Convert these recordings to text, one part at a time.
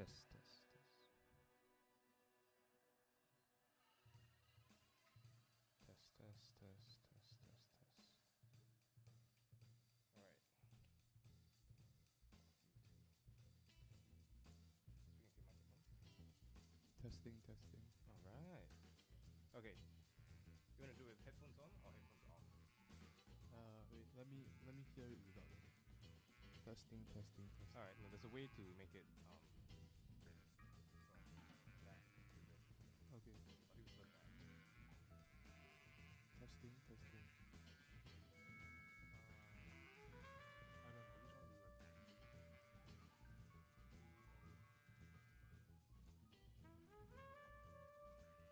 Test, test, test. Test, test, test, test, test, test. Alright. Speaking to your microphone. Testing, testing. Alright. Okay. You wanna do it with headphones on or headphones off? Wait, let me hear it without it. Testing, testing, testing. Alright, no, there's a way to make it from that to this. Okay. I'll do flip that. Testing, testing. I don't know which one do you recommend.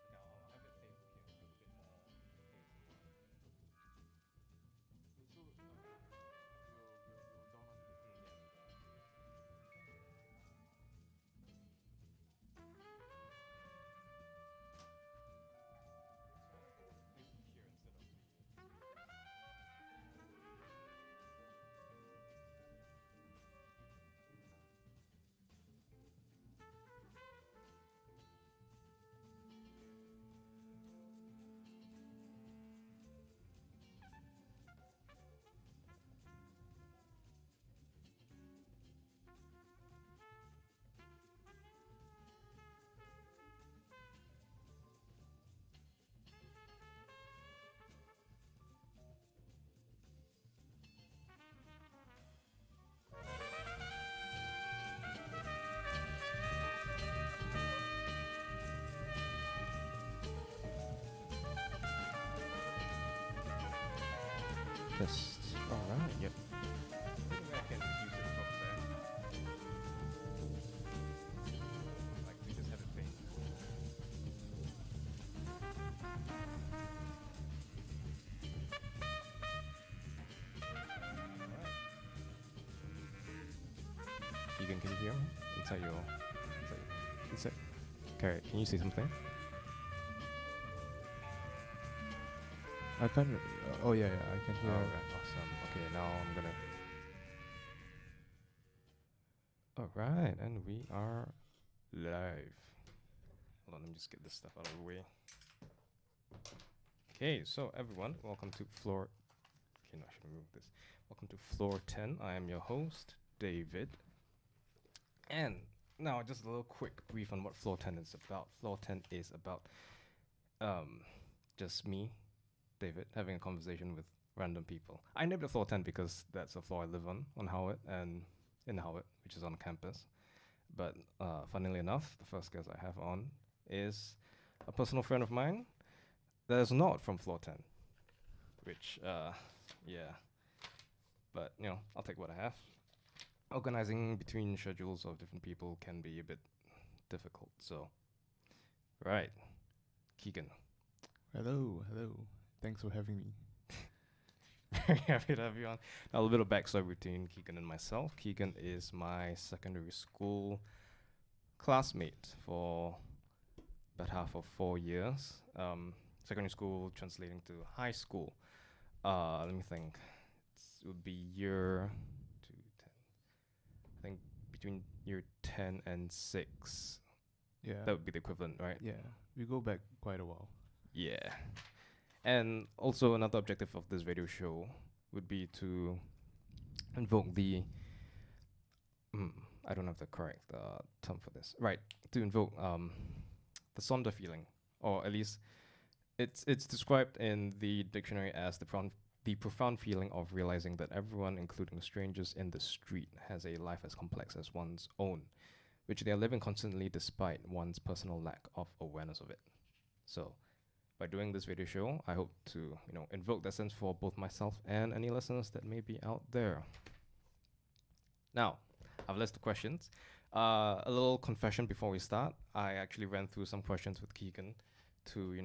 Okay, I'll have it playful here, like a bit more ASMR. Wait, so we'll down on it. Playful here instead of the. Test. Alright, yep. I think I can use it from there. Like, we just have it playing. Alright. Keegan, can you hear me? Inside your. Inside. Okay, can you say something? I can't. Oh yeah, I can hear. Alright, awesome. Okay, now I'm gonna. Alright, and we are live. Hold on, let me just get this stuff out of the way. Okay, so everyone, welcome to floor. Okay, no, I should remove this. Welcome to floor 10. I am your host, David. And now, just a little quick brief on what floor 10 is about. Floor 10 is about just me, David, having a conversation with random people. I named it floor 10 because that's the floor I live on Howard, and in Howard, which is on campus. But funnily enough, the first guest I have on is a personal friend of mine that is not from floor 10, which, yeah. But, you know, I'll take what I have. Organizing between schedules of different people can be a bit difficult, so. Right. Keegan. Hello, hello. Thanks for having me. Very happy to have you on. Now, a little bit of backstory between Keegan and myself. Keegan is my secondary school classmate for about half of 4 years. Secondary school translating to high school. Let me think. It would be year 2, 10. I think between year 10 and 6. Yeah. That would be the equivalent, right? Yeah, we go back quite a while. Yeah. And also another objective of this radio show would be to invoke the I don't have the correct term for this. Right, to invoke the Sonder feeling, or at least it's described in the dictionary as the profound feeling of realizing that everyone, including strangers in the street, has a life as complex as one's own, which they are living constantly despite one's personal lack of awareness of it. So, by doing this video show, I hope to, invoke that sense for both myself and any listeners that may be out there. Now, I've listed questions. A little confession before we start. I actually ran through some questions with Keegan to,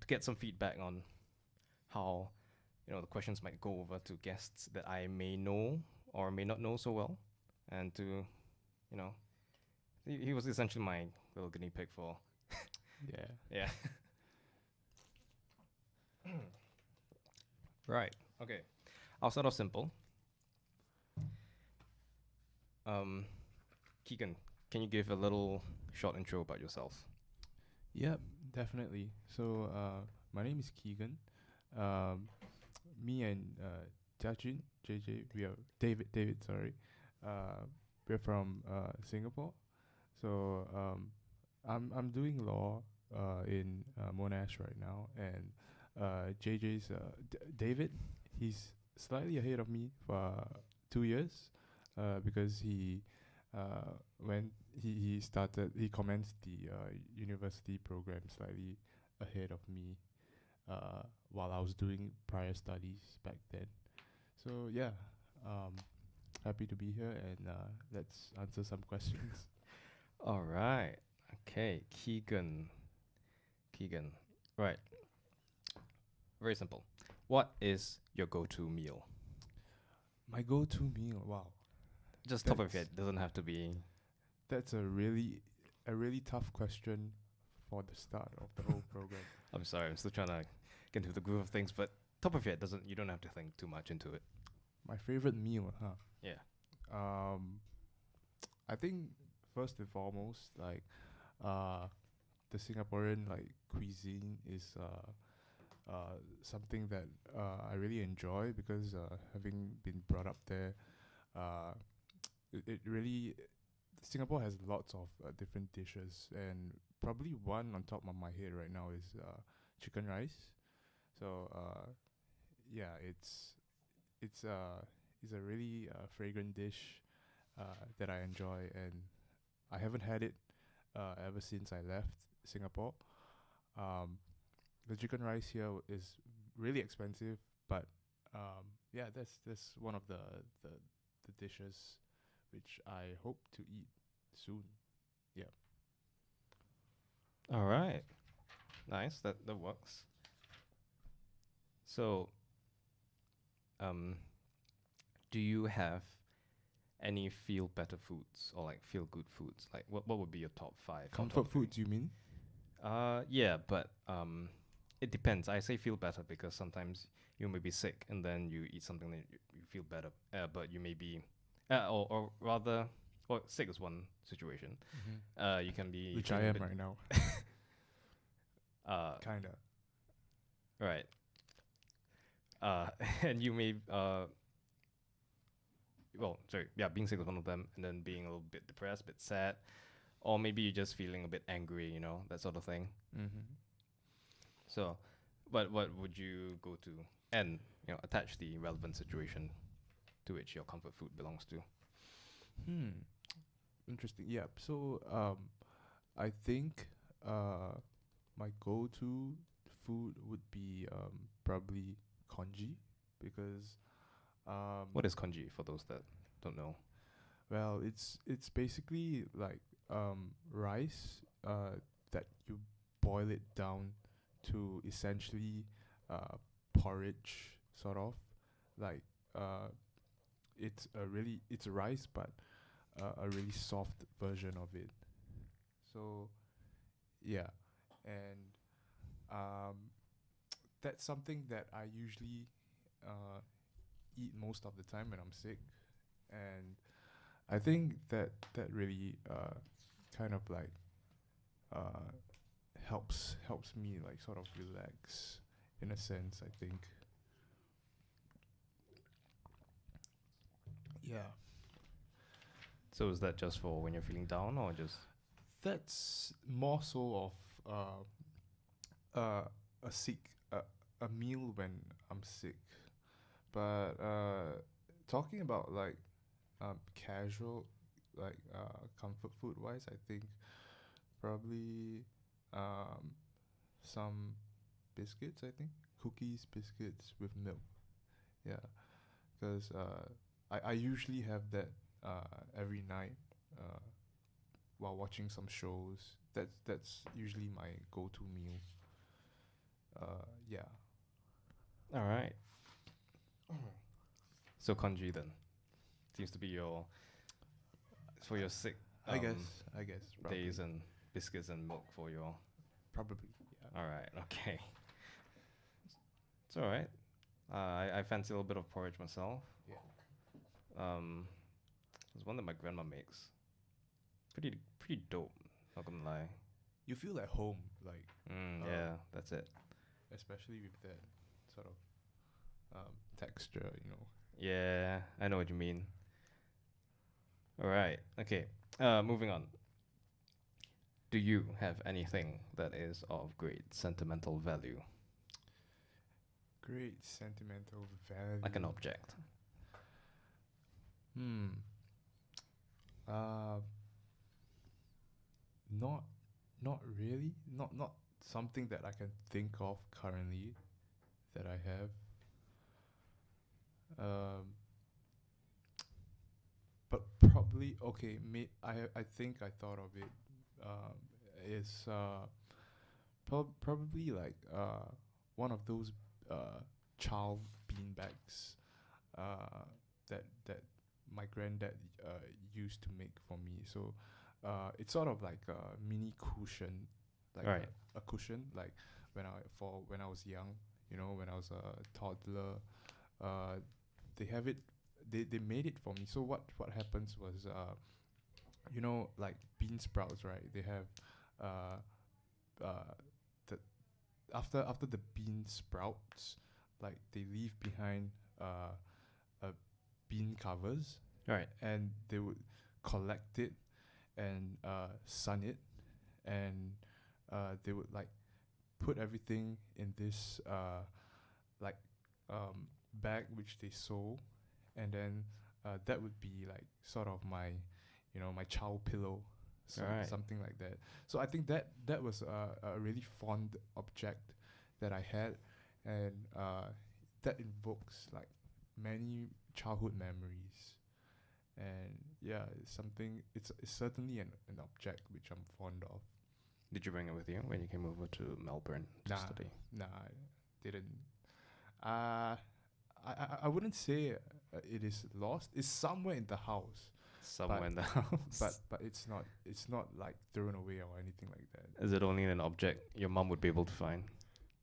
get some feedback on how, the questions might go over to guests that I may know or may not know so well, and to, he was essentially my little guinea pig for. Yeah. Yeah. Right. Okay. I'll start off simple. Keegan, can you give a little short intro about yourself? Yep, definitely. So, my name is Keegan. Um, Me and Jiajun, JJ, we are David, sorry. We're from Singapore. So, I'm doing law in Monash right now, and JJ's David. He's slightly ahead of me for 2 years, because when he started, he commenced the university program slightly ahead of me, while I was doing prior studies back then. So yeah, um, happy to be here, and let's answer some questions. All right. Okay, Keegan. Keegan. Right. Very simple. What is your go-to meal? My go-to meal. Wow, Just top of your that's head. Doesn't have to be. that's a really tough question for the start of the whole program. I'm sorry. I'm still trying to get into the groove of things, but top of your head doesn't. You don't have to think too much into it. My favorite meal, huh? Yeah. Um, I think first and foremost, like, uh, the Singaporean like cuisine is something that I really enjoy, because having been brought up there, uh, it really Singapore has lots of different dishes, and probably one on top of my head right now is chicken rice. So yeah, it's a really fragrant dish that I enjoy, and I haven't had it ever since I left Singapore. Um, the chicken rice here is really expensive, but yeah, that's one of the dishes which I hope to eat soon. Yeah. All right. Nice. That works. So, um, do you have any feel better foods or like feel good foods? Like what would be your top five or Comfort top three? foods, you mean? Yeah, but it depends. I say feel better because sometimes you may be sick and then you eat something that you feel better. But you may be, or rather, well, sick is one situation. You can be Which I feeling a am bit, right now. uh, Kinda. right. And you may, well, sorry, yeah, being sick is one of them, and then being a little bit depressed, a bit sad, or maybe you're just feeling a bit angry, that sort of thing. Mm-hmm. So, what would you go to, and attach the relevant situation to which your comfort food belongs to? Interesting. Yeah. So I think my go-to food would be probably congee, because What is congee for those that don't know? well, it's basically like rice that you boil it down to essentially porridge, sort of like uh it's a rice, but a really soft version of it. So yeah, and um that's something that I usually uh eat most of the time when I'm sick, and I think that really kind of like uh helps me like sort of relax in a sense, I think. Yeah. So is that just for when you're feeling down, or just That's more so of a sick a meal when I'm sick. But talking about like casual, like comfort food wise, I think probably um some biscuits. I think cookies, biscuits with milk. Yeah, because I usually have that every night uh, while watching some shows. That's usually my go-to meal. Yeah. all right? So congee then seems to be your for your sick I guess. um I guess days, probably. and biscuits and milk for your. Probably. Yeah. All right, okay, it's all right. I fancy a little bit of porridge myself. Yeah. Um, there's one that my grandma makes. pretty dope. Not gonna lie. You feel at home, like Yeah, that's it. especially with that sort of texture, you know. Yeah, I know what you mean. All right. Okay. Moving on. Do you have anything that is of great sentimental value, Great sentimental value. like an object? Hmm. Uh, not, not really. Not something that I can think of currently that I have. Um, but probably okay. I think I thought of it. Um, is probably like one of those child beanbags that my granddad used to make for me. So it's sort of like a mini cushion, like Right. a cushion, like when I was young, you know, when I was a toddler. Uh, they have it. They made it for me. So what happens was you know, like bean sprouts, right? They have uh the after the bean sprouts, like they leave behind a bean covers, Right. and they would collect it and sun it, and they would like put everything in this like bag which they sew, and then that would be like sort of my, you know, my child pillow, Right. something like that. So I think that was a really fond object that I had, and that invokes like many childhood memories. And yeah, it's something. It's certainly an object which I'm fond of. Did you bring it with you when you came over to Melbourne to Nah, study? nah, I didn't. I wouldn't say it is lost. It's somewhere in the house, Somewhere in the house. but it's not like thrown away or anything like that. Is it only an object your mum would be able to find?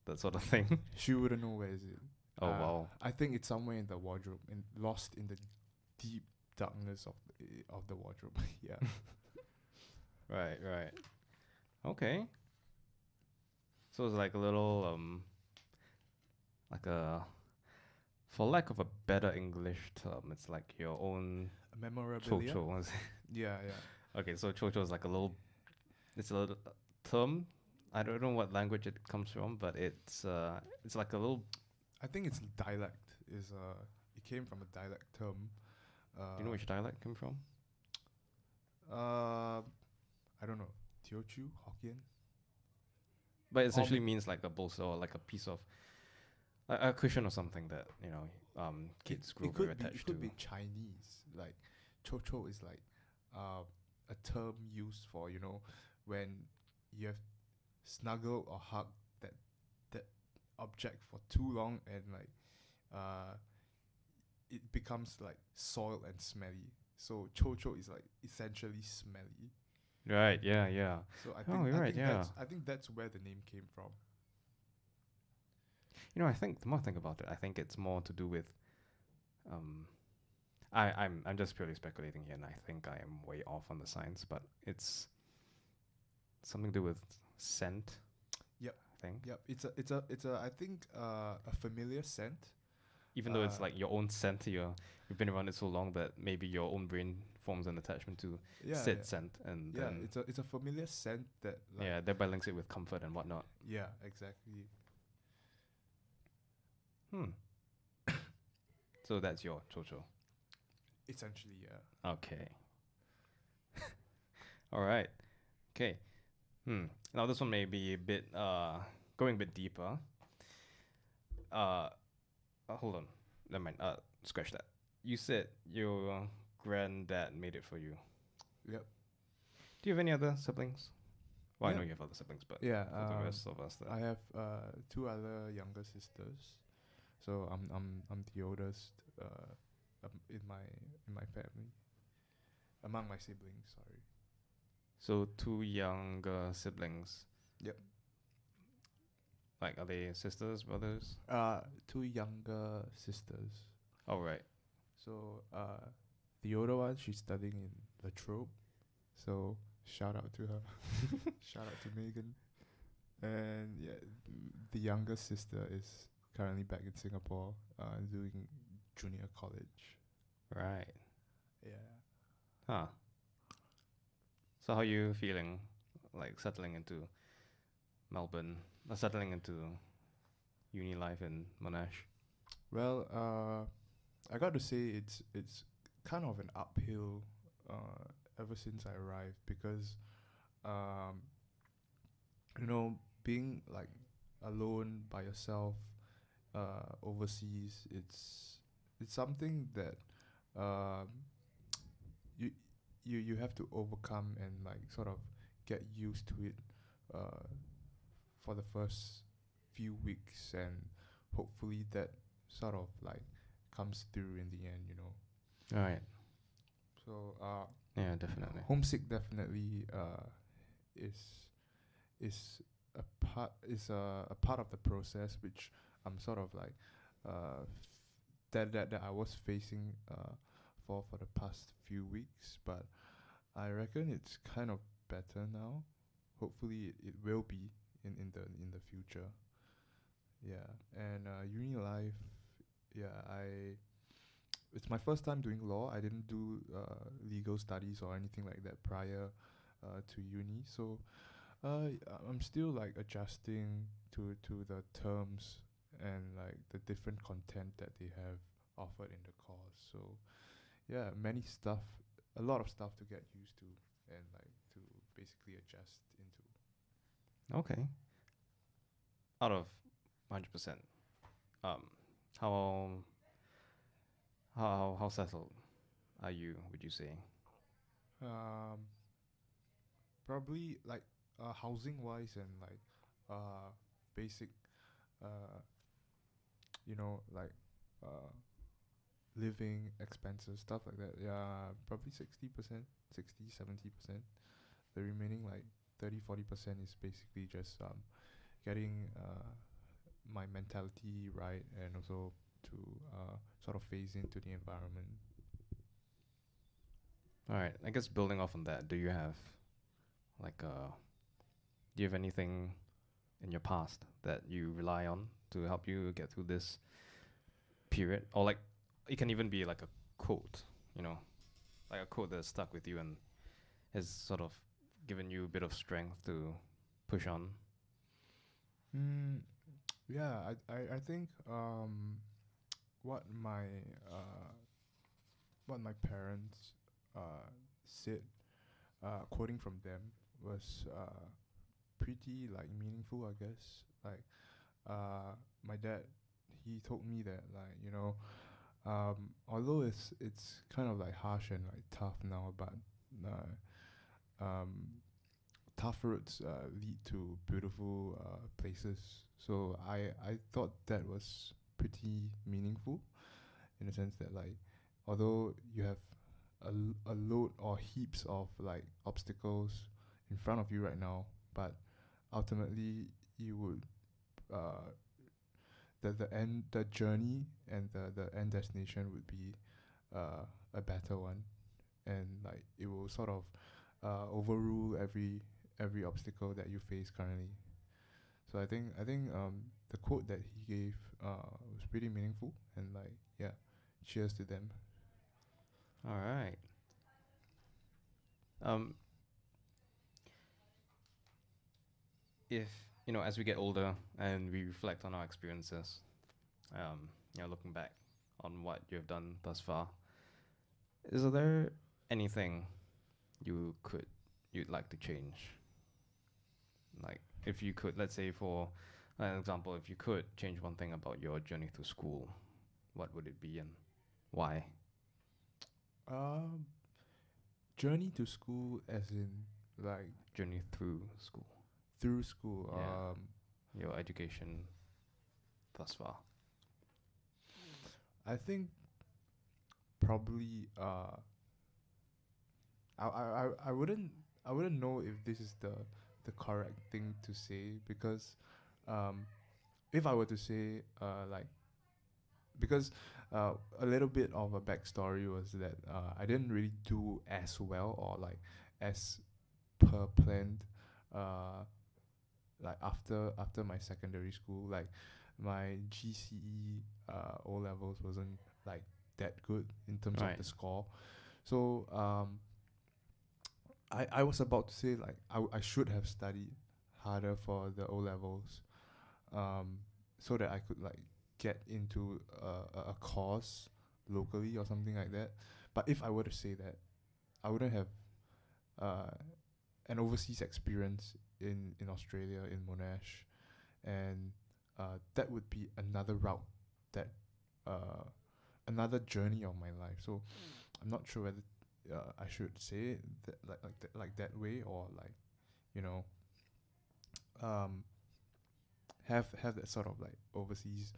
That sort of thing. She wouldn't know where is it. Oh wow. I think it's somewhere in the wardrobe, and lost in the deep darkness of the wardrobe. Yeah. Right. Right. Okay. So it's like a little like a, for lack of a better English term, it's like your own Memorabilia. chocho. Is it? Yeah, yeah. Okay, so chocho is like a little. It's a little term. I don't know what language it comes from, but it's like a little. I think it's dialect. It came from a dialect term. Do you know which dialect came from? I don't know. Teochew, Hokkien. But it essentially Or means like a bolster or like a piece of a cushion or something that kids grow it very could be. It attached could to. be Chinese. Like, chocho is like a term used for, you know, when you have snuggled or hugged that object for too long, and like uh it becomes like soiled and smelly. So chocho is like essentially smelly. Right. Yeah. Yeah. So Oh, you're right. Yeah. I think that's where the name came from. I think the more I think about it, I think it's more to do with um I'm just purely speculating here, and I think I am way off on the science, but it's something to do with scent. Yep. I think. Yep. It's a I think a familiar scent. Even though it's like your own scent, you've been around it so long that maybe your own brain forms an attachment to said scent, and yeah, then it's a familiar scent that like, yeah, thereby links it with comfort and whatnot. yeah, exactly. So that's your chocho. Essentially, yeah. Okay. All right. Okay. Now this one may be a bit going a bit deeper. Hold on. Never mind. Scratch that. You said your granddad made it for you. Yep. Do you have any other siblings? Well, I Yeah. know you have other siblings, but Yeah. for the rest of us, I have two other younger sisters, so I'm the oldest in my family, among my siblings. Sorry. so two younger siblings. Yep. Like, are they sisters, brothers? Two younger sisters. Oh, right. So the older one, she's studying in Latrobe, So shout out to her. Shout out to Megan. And yeah, the younger sister is currently back in Singapore, doing junior college. Right. Yeah. Huh. So how you feeling, like settling into Melbourne, settling into uni life in Monash? Well, I got to say it's kind of an uphill ever since I arrived because um, you know, being like alone by yourself overseas, it's something that um, you you have to overcome and like sort of get used to it uh, for the first few weeks, and hopefully that sort of like comes through in the end, you know. Right. So Yeah, definitely. homesick definitely is is a part of the process which I'm sort of like that I was facing for the past few weeks, but I reckon it's kind of better now. Hopefully it will be in the future. Yeah, and uni life. Yeah, I it's my first time doing law. I didn't do legal studies or anything like that prior to uni, so I'm still like adjusting to the terms and like the different content that they have offered in the course. So yeah, a lot of stuff to get used to and like to basically adjust into. Okay. Out of 100%, um, how how settled are you? Would you say? Um, Probably like housing wise and like basic uh like uh living expenses, stuff like that. Yeah, probably 60%, 60, 70%. The remaining like 30, 40% is basically just getting my mentality right and also to sort of phase into the environment. All right. I guess building off on that, do you have like do you have anything in your past that you rely on to help you get through this period, or like it can even be like a quote, you know, like a quote that stuck with you and has sort of given you a bit of strength to push on. Mm, yeah, I think what my what my parents said, quoting from them, was pretty like meaningful, I guess. Like my dad, he told me that like although it's kind of like harsh and like tough now, but um, tough roads lead to beautiful places. So I thought that was pretty meaningful in the sense that like although you have a load or heaps of like obstacles in front of you right now, but ultimately you would uh, the journey and the end destination would be a better one, and like it will sort of overrule every obstacle that you face currently. So I think the quote that he gave was pretty meaningful, and like yeah, cheers to them. All right. Um, if as we get older and we reflect on our experiences, looking back on what you've done thus far, is there anything you'd like to change? Like, if you could, let's say for an example, if you could change one thing about your journey through school, what would it be and why? Um, Journey to school, as in like Journey through school. through school. Yeah. Your education thus far. I think probably I wouldn't know if this is the correct thing to say because um if I were to say like because a little bit of a backstory was that I didn't really do as well or like as per planned. Uh, like after my secondary school, like my GCE O levels wasn't like that good in terms of Right. the score. So I was about to say like I should have studied harder for the O levels, um, so that I could like get into a course locally or something like that. But if I were to say that, I wouldn't have uh, an overseas experience in Australia in Monash, and that would be another route that uh, another journey of my life. So I'm not sure whether I should say it like that way, or like, you know, um, have that sort of like overseas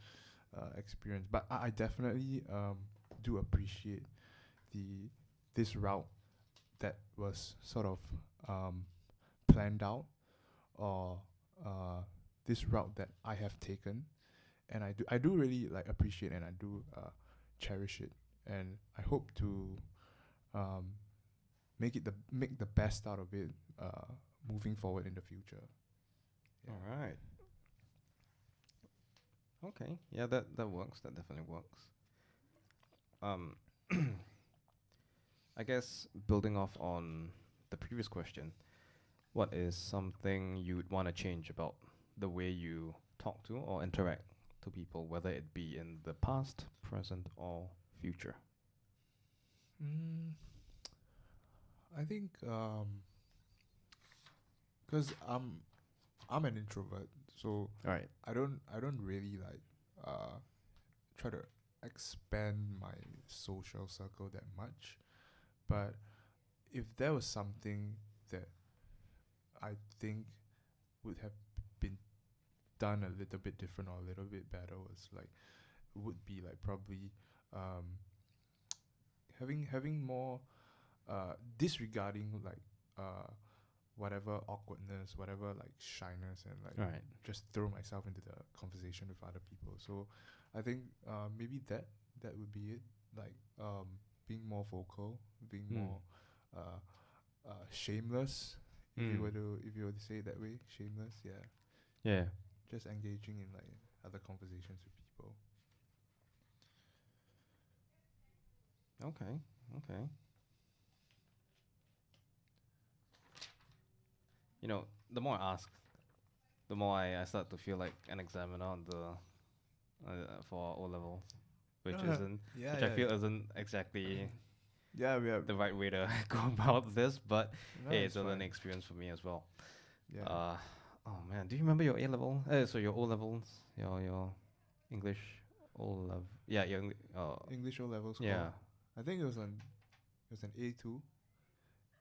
experience. But I definitely do appreciate the this route that was sort of planned out, or this route that I have taken, and I do really like appreciate, and I do cherish it, and I hope to um, make the best out of it moving forward in the future. Yeah. All right. Okay. Yeah, that works. That definitely works. Um, I guess building off on the previous question, what is something you'd want to change about the way you talk to or interact to people, whether it be in the past, present, or future? Mm, I think because I'm an introvert, so Right. I don't really like try to expand my social circle that much. But if there was something that I think would have been done a little bit different or a little bit better, was like would be like probably um having more disregarding like uh whatever awkwardness, whatever like shyness, and like Right. just throw myself into the conversation with other people. So I think maybe that would be it. Like being more vocal, being Mm. more uh shameless. Mm. If you were to say it that way, shameless, yeah. Yeah. Just engaging in like other conversations with people. Okay. Okay. You know, the more I ask, the more I start to feel like an examiner on the for O levels, which isn't, Yeah, which I yeah, feel isn't exactly yeah. We are. the right way to go about this, but No, hey, it's it's a learning fine. experience for me as well. Yeah. Uh, oh man, do you remember your A level? So your O levels, your English O level. Yeah, your English O level yeah. score. I think it was an A2.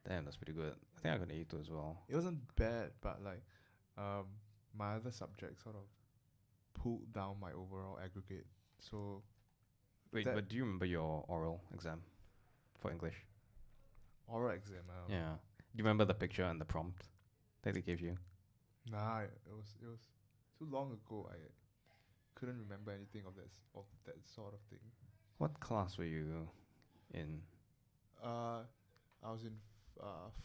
Damn, that's pretty good. I think I got an A2 as well. It wasn't bad, but like um my other subjects sort of pulled down my overall aggregate. So Wait, that but do you remember your oral exam for English? oral exam, Yeah. Do you remember the picture and the prompt that they gave you? nah, it was too long ago. I couldn't remember anything of that sort of thing. What class were you in? Uh, I was in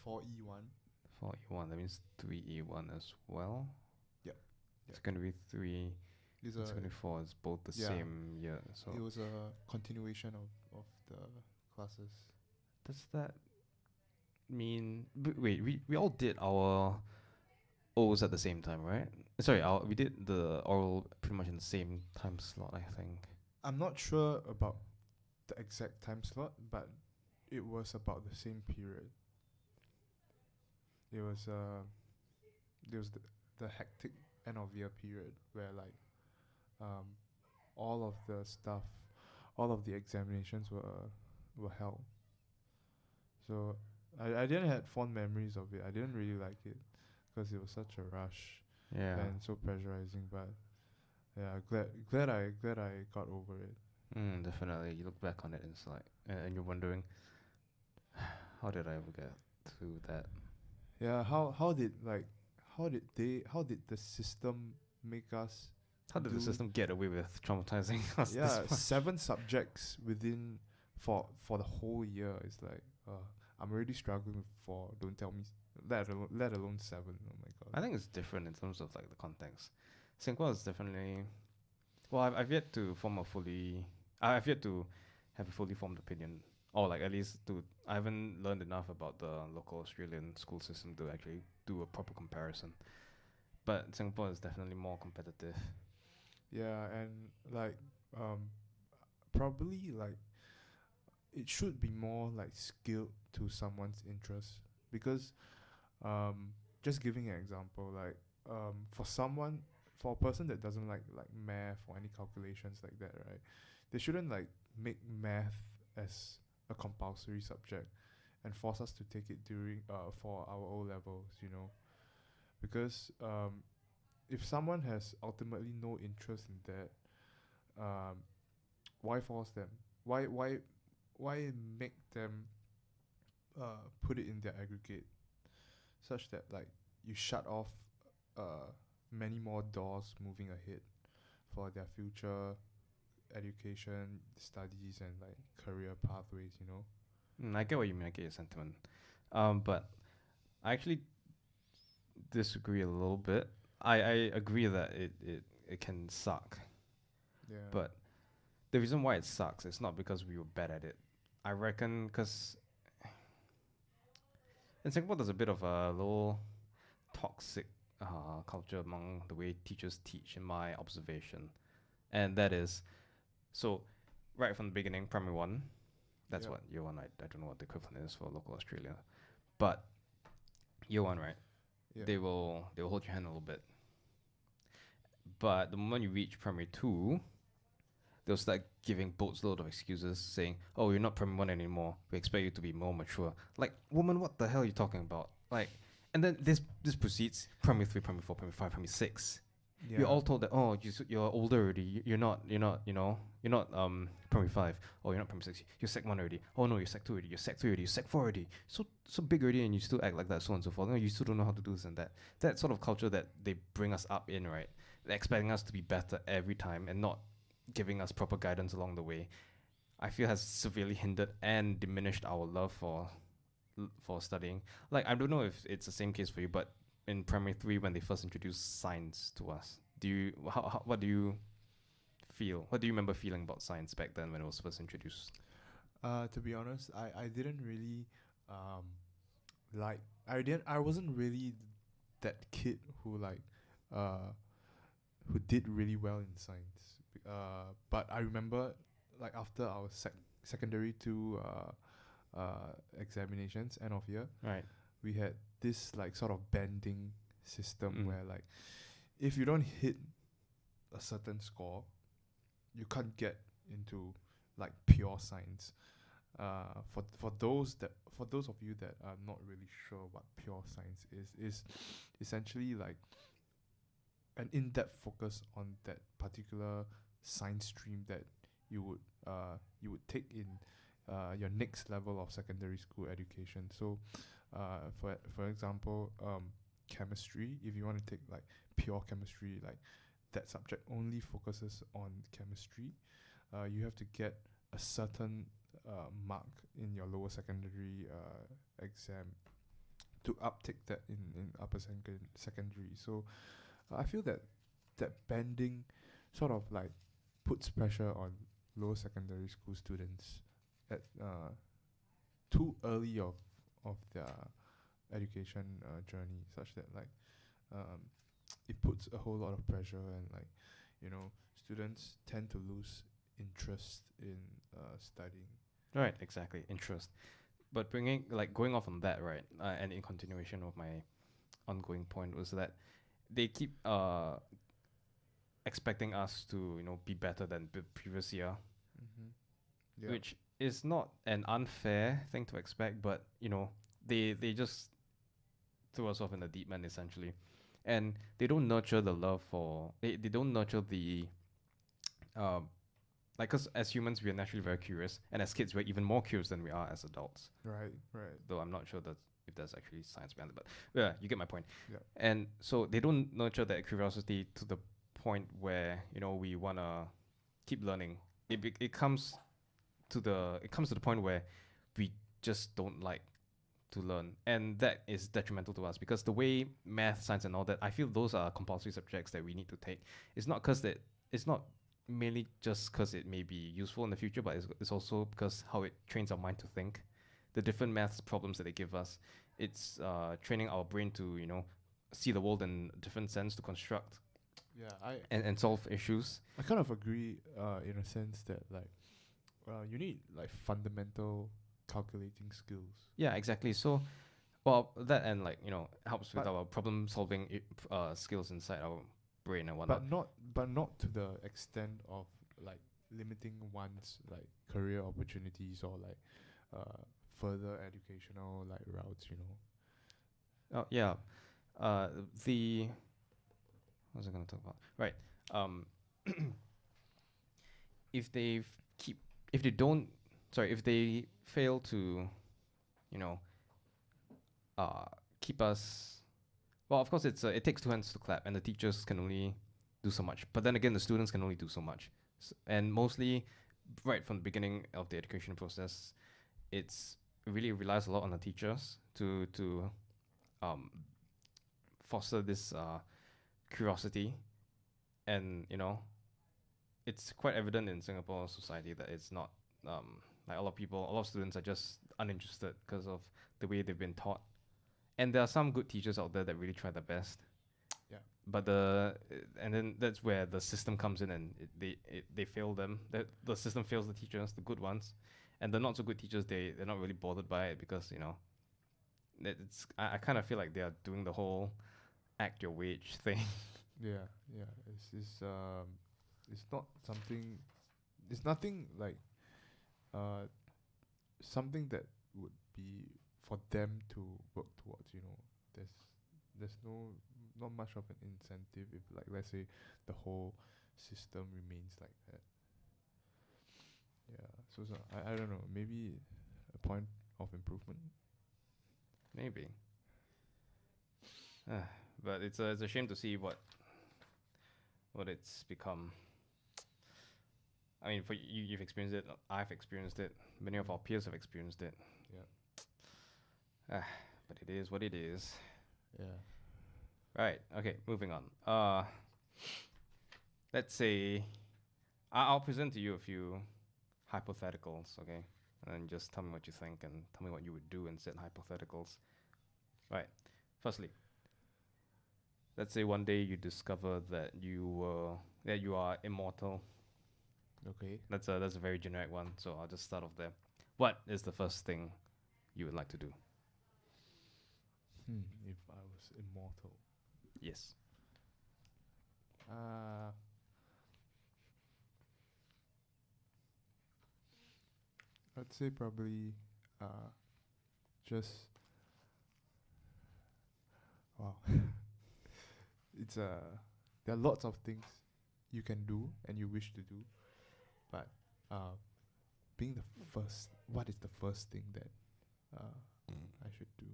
4E1. 4E1, that means 3E1 as well. Yep. Yep. Secondary 3 It's and a secondary 4 is both the yeah. same year. So It was a continuation of the classes. does that mean. Wait, we all did our O's at the same time, right? Sorry, we did the oral pretty much in the same time slot, I think. I'm not sure about the exact time slot, but it was about the same period. It was the hectic end of year period where like um all of the stuff, all of the examinations were held. So I didn't have fond memories of it. I didn't really like it because it was such a rush Yeah. and so pressurizing. But yeah, glad I got over it. Definitely. You look back on it and it's like, and you're wondering, how did I ever get through that? Yeah, how did the system make us How did the do system get away with traumatizing us this yeah much? 7 subjects within for the whole year? It's like I'm already struggling with 4. Don't tell me, let alone 7. Oh my I god. think it's different in terms of like the context. Singapore is definitely well. I've yet to form a fully. I've yet to have a fully formed opinion, or like at least to. I haven't learned enough about the local Australian school system to actually do a proper comparison. But Singapore is definitely more competitive. Yeah, and like um probably like it should be more like skilled to someone's interest, because just giving an example, like for a person that doesn't like math or any calculations like that, right? They shouldn't like make math as a compulsory subject and force us to take it during for our O levels, because if someone has ultimately no interest in that, um why force them? Why make them put it in their aggregate, such that like you shut off many more doors moving ahead for their future education, studies, and like career pathways. I get what you mean. I get your sentiment. But I actually disagree a little bit. I agree that it can suck, Yeah. but the reason why it sucks is not because we were bad at it. I reckon because in Singapore there's a bit of a little toxic culture among the way teachers teach, in my observation, and that is so right from the beginning, primary one. That's Yep. what year one. I don't know what the equivalent is for local Australia, but year one, right? Yeah. They will hold your hand a little bit, but the moment you reach primary two, they'll start giving boatload of excuses, saying, "Oh, you're not primary one anymore. We expect you to be more mature." Like, woman, what the hell are you talking about? Like, and then this proceeds primary three, primary four, primary five, primary six. We're Yeah. all told that, oh, you're older already. You're not primary five. Oh, you're not primary six. You're sec one already. Oh no, you're sec two already. You're sec three already. You're sec four already. So big already, and you still act like that, so on and so forth. No, you still don't know how to do this and that. That sort of culture that they bring us up in, right? They're expecting us to be better every time and not giving us proper guidance along the way. I feel has severely hindered and diminished our love for studying. Like, I don't know if it's the same case for you, but in primary three when they first introduced science to us, what do you feel? What do you remember feeling about science back then when it was first introduced? To be honest, I didn't really um like I wasn't really that kid uh who did really well in science. But I remember like after our secondary two examinations end of year, Right. we had this like sort of banding system Mm. where like if you don't hit a certain score, you can't get into like pure science. For those of you that are not really sure what pure science is essentially like an in-depth focus on that particular science stream that you would take in your next level of secondary school education. So, for example, chemistry. If you want to take like pure chemistry, like that subject only focuses on chemistry. You have to get a certain mark in your lower secondary exam to uptake that in upper secondary. So I feel that that banding sort of like puts pressure on lower secondary school students at too early of their education journey, such that like um, it puts a whole lot of pressure, and like students tend to lose interest in studying. Right. Exactly. Interest. But bringing like going off on that, right? And in continuation of my ongoing point was that they keep expecting us to be better than the previous year, Mm-hmm. Yeah. which is not an unfair thing to expect, but they just threw us off in the deep end essentially, and they don't nurture the love for they don't nurture the um like, because as humans we are naturally very curious, and as kids we're even more curious than we are as adults, Right. Right. though I'm not sure that if there's actually science behind it, but yeah, you get my point. Yeah. And so they don't nurture that curiosity to the point where we want to keep learning. It comes to the point where we just don't like to learn, and that is detrimental to us because the way math, science, and all that, I feel those are compulsory subjects that we need to take. It's not because that it's not mainly just because it may be useful in the future, but it's also because how it trains our mind to think. The different maths problems that they give us, it's training our brain to see the world in a different sense, to construct Yeah, and solve issues. I kind of agree in a sense that like you need like fundamental calculating skills. Yeah, exactly. So, well, that and like helps with But- our problem solving skills inside our brain and whatnot. But not to the extent of like limiting one's like career opportunities or like further educational like routes, you know. Oh yeah, the what was I going to talk about? Right. Um, if they keep, if they don't, sorry, if they fail to, you know, keep us. Well, of course, it takes two hands to clap, and the teachers can only do so much. But then again, the students can only do so much, and mostly, right from the beginning of the education process, it really relies a lot on the teachers to foster this curiosity, and it's quite evident in Singapore society that it's not like a lot of students are just uninterested because of the way they've been taught. And there are some good teachers out there that really try their best. Yeah. But and then that's where the system comes in, and they fail them. The system fails the teachers, the good ones, and the not so good teachers, they're not really bothered by it because I kind of feel like they are doing the whole act your wage thing. Yeah, it's not something. It's nothing like something that would be for them to work towards. You know, there's not much of an incentive if like let's say the whole system remains like that. Yeah, so I don't know, maybe a point of improvement. Maybe. But it's a shame to see what it's become. I mean, for you've experienced it. I've experienced it. Many of our peers have experienced it. Yeah. But it is what it is. Yeah. Right. Okay. Moving on. Let's say I'll present to you a few hypotheticals. Okay, and just tell me what you think and tell me what you would do in said hypotheticals. Right. Firstly, let's say one day you discover that you are immortal. Okay. That's a very generic one, so I'll just start off there. What is the first thing you would like to do? If I was immortal. Yes. I'd say probably just wow. It's there are lots of things you can do and you wish to do, but being the first, what is the first thing that I should do?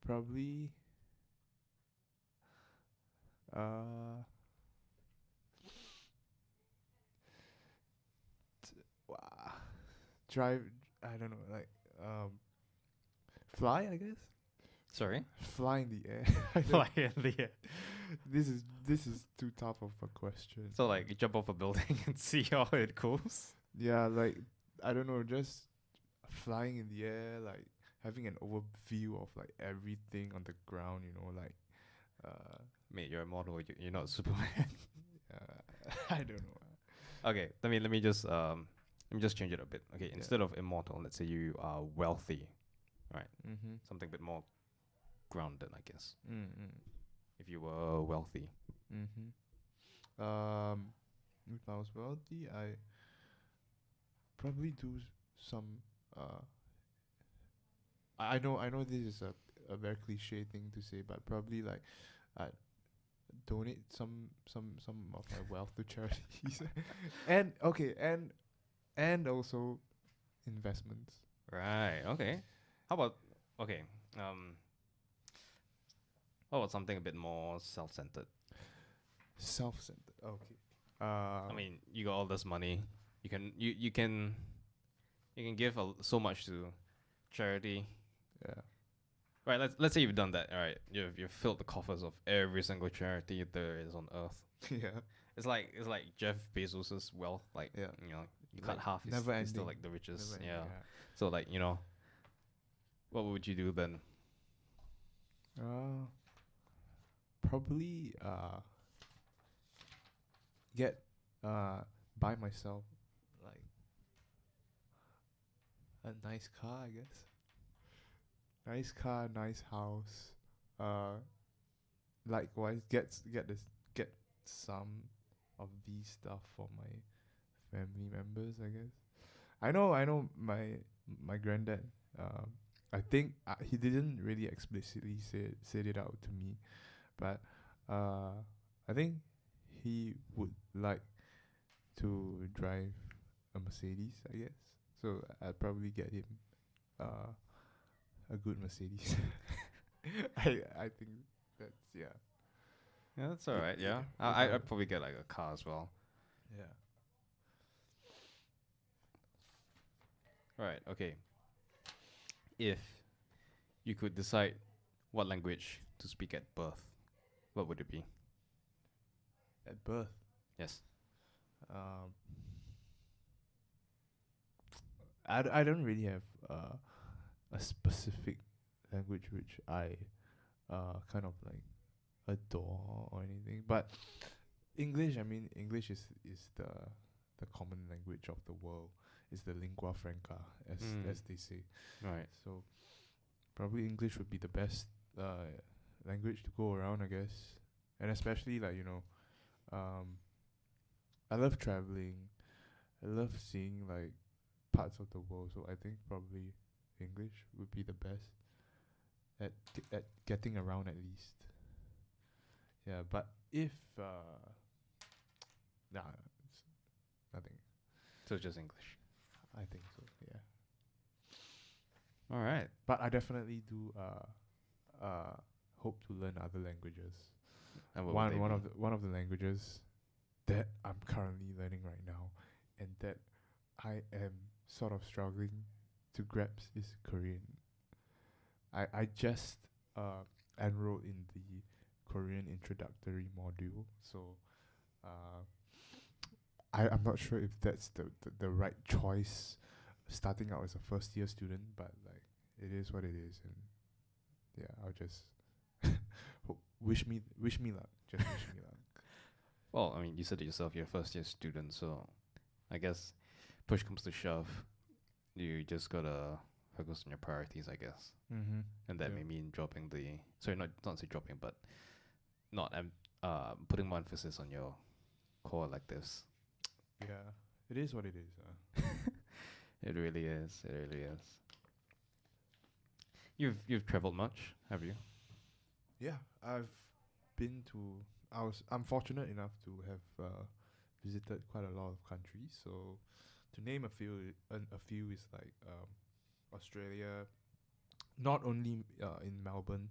Probably drive. I don't know, like fly. I guess Sorry. fly in the air. Fly in the air. This is too tough of a question. So like you jump off a building and see how it goes. Yeah, like I don't know, just flying in the air, like having an overview of like everything on the ground. You know, like Mate, you're immortal. You're not Superman. I don't know. Okay, let me just change it a bit. Okay, instead of immortal, let's say you are wealthy, right? Mm-hmm. Something a bit more grounded, I guess. Mm-hmm. If you were wealthy. Mm-hmm. If I was wealthy, I probably do some. I know this is a very cliche thing to say, but probably like I donate some of my wealth to charities, and okay, and also investments. Right. Okay. How about okay? How about something a bit more self-centered? Self-centered. Okay. I mean, you got all this money. You can You can give so much to charity. Yeah. Right, let's say you've done that. All right, you've filled the coffers of every single charity there is on earth. Yeah. It's like Jeff Bezos's wealth. Like, Yeah. you cut Like half, never he's still ending. like the richest. Never ending. Yeah. Yeah. So like, what would you do then? Probably get buy myself like a nice car, I guess. Nice car, nice house. Likewise, get some of these stuff for my family members, I guess. I know my granddad. I think he didn't really explicitly said it out to me, but I think he would like to drive a Mercedes, I guess. So I'd probably get him a good Mercedes. I think that's Yeah, that's all It- right. Yeah, it- I'd probably get like a car as well. yeah. Right. Okay. If you could decide what language to speak at birth, what would it be? At birth, Yes. um, I don't really have a specific language which I kind of like adore or anything, but English. I mean, English is the common language of the world. Is the lingua franca, as they say. Right. So probably English would be the best language to go around, I guess. And especially like I love traveling. I love seeing like parts of the world. So I think probably English would be the best at getting around at least. Yeah, but if nah, it's nothing. So just English. I think so. Yeah, All right. but I definitely do hope to learn other languages. And what would they be? One of the languages that I'm currently learning right now, and that I am sort of struggling to grasp is Korean. I just enrolled in the Korean introductory module, so uh, I'm not sure if that's the right choice starting out as a first year student, but like it is what it is, and yeah, I'll just wish me luck. Just wish me luck. Well, I mean, you said it yourself. You're a first year student, so I guess push comes to shove, you just gotta focus on your priorities, I guess. Mm-hmm. And that Yeah. may mean dropping the sorry, not say dropping, but not putting more emphasis on your core electives. Yeah, it is what it is. It really is. It really is. You've traveled much, have you? Yeah, I've been to. I'm fortunate enough to have visited quite a lot of countries. So, to name a few, a few is like Australia. Not only in Melbourne,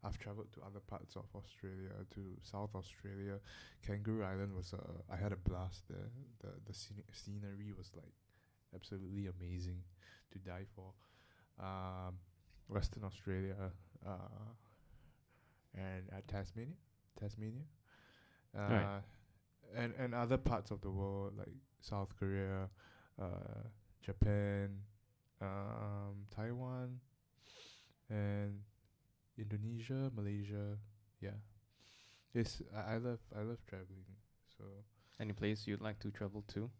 I've traveled to other parts of Australia, to South Australia. Kangaroo Island was I had a blast there. The scenery was like absolutely amazing to die for. Western Australia, and Tasmania, Right. and other parts of the world like South Korea, Japan, Taiwan, and Indonesia, Malaysia. Yeah, I love traveling. So Any place you'd like to travel to?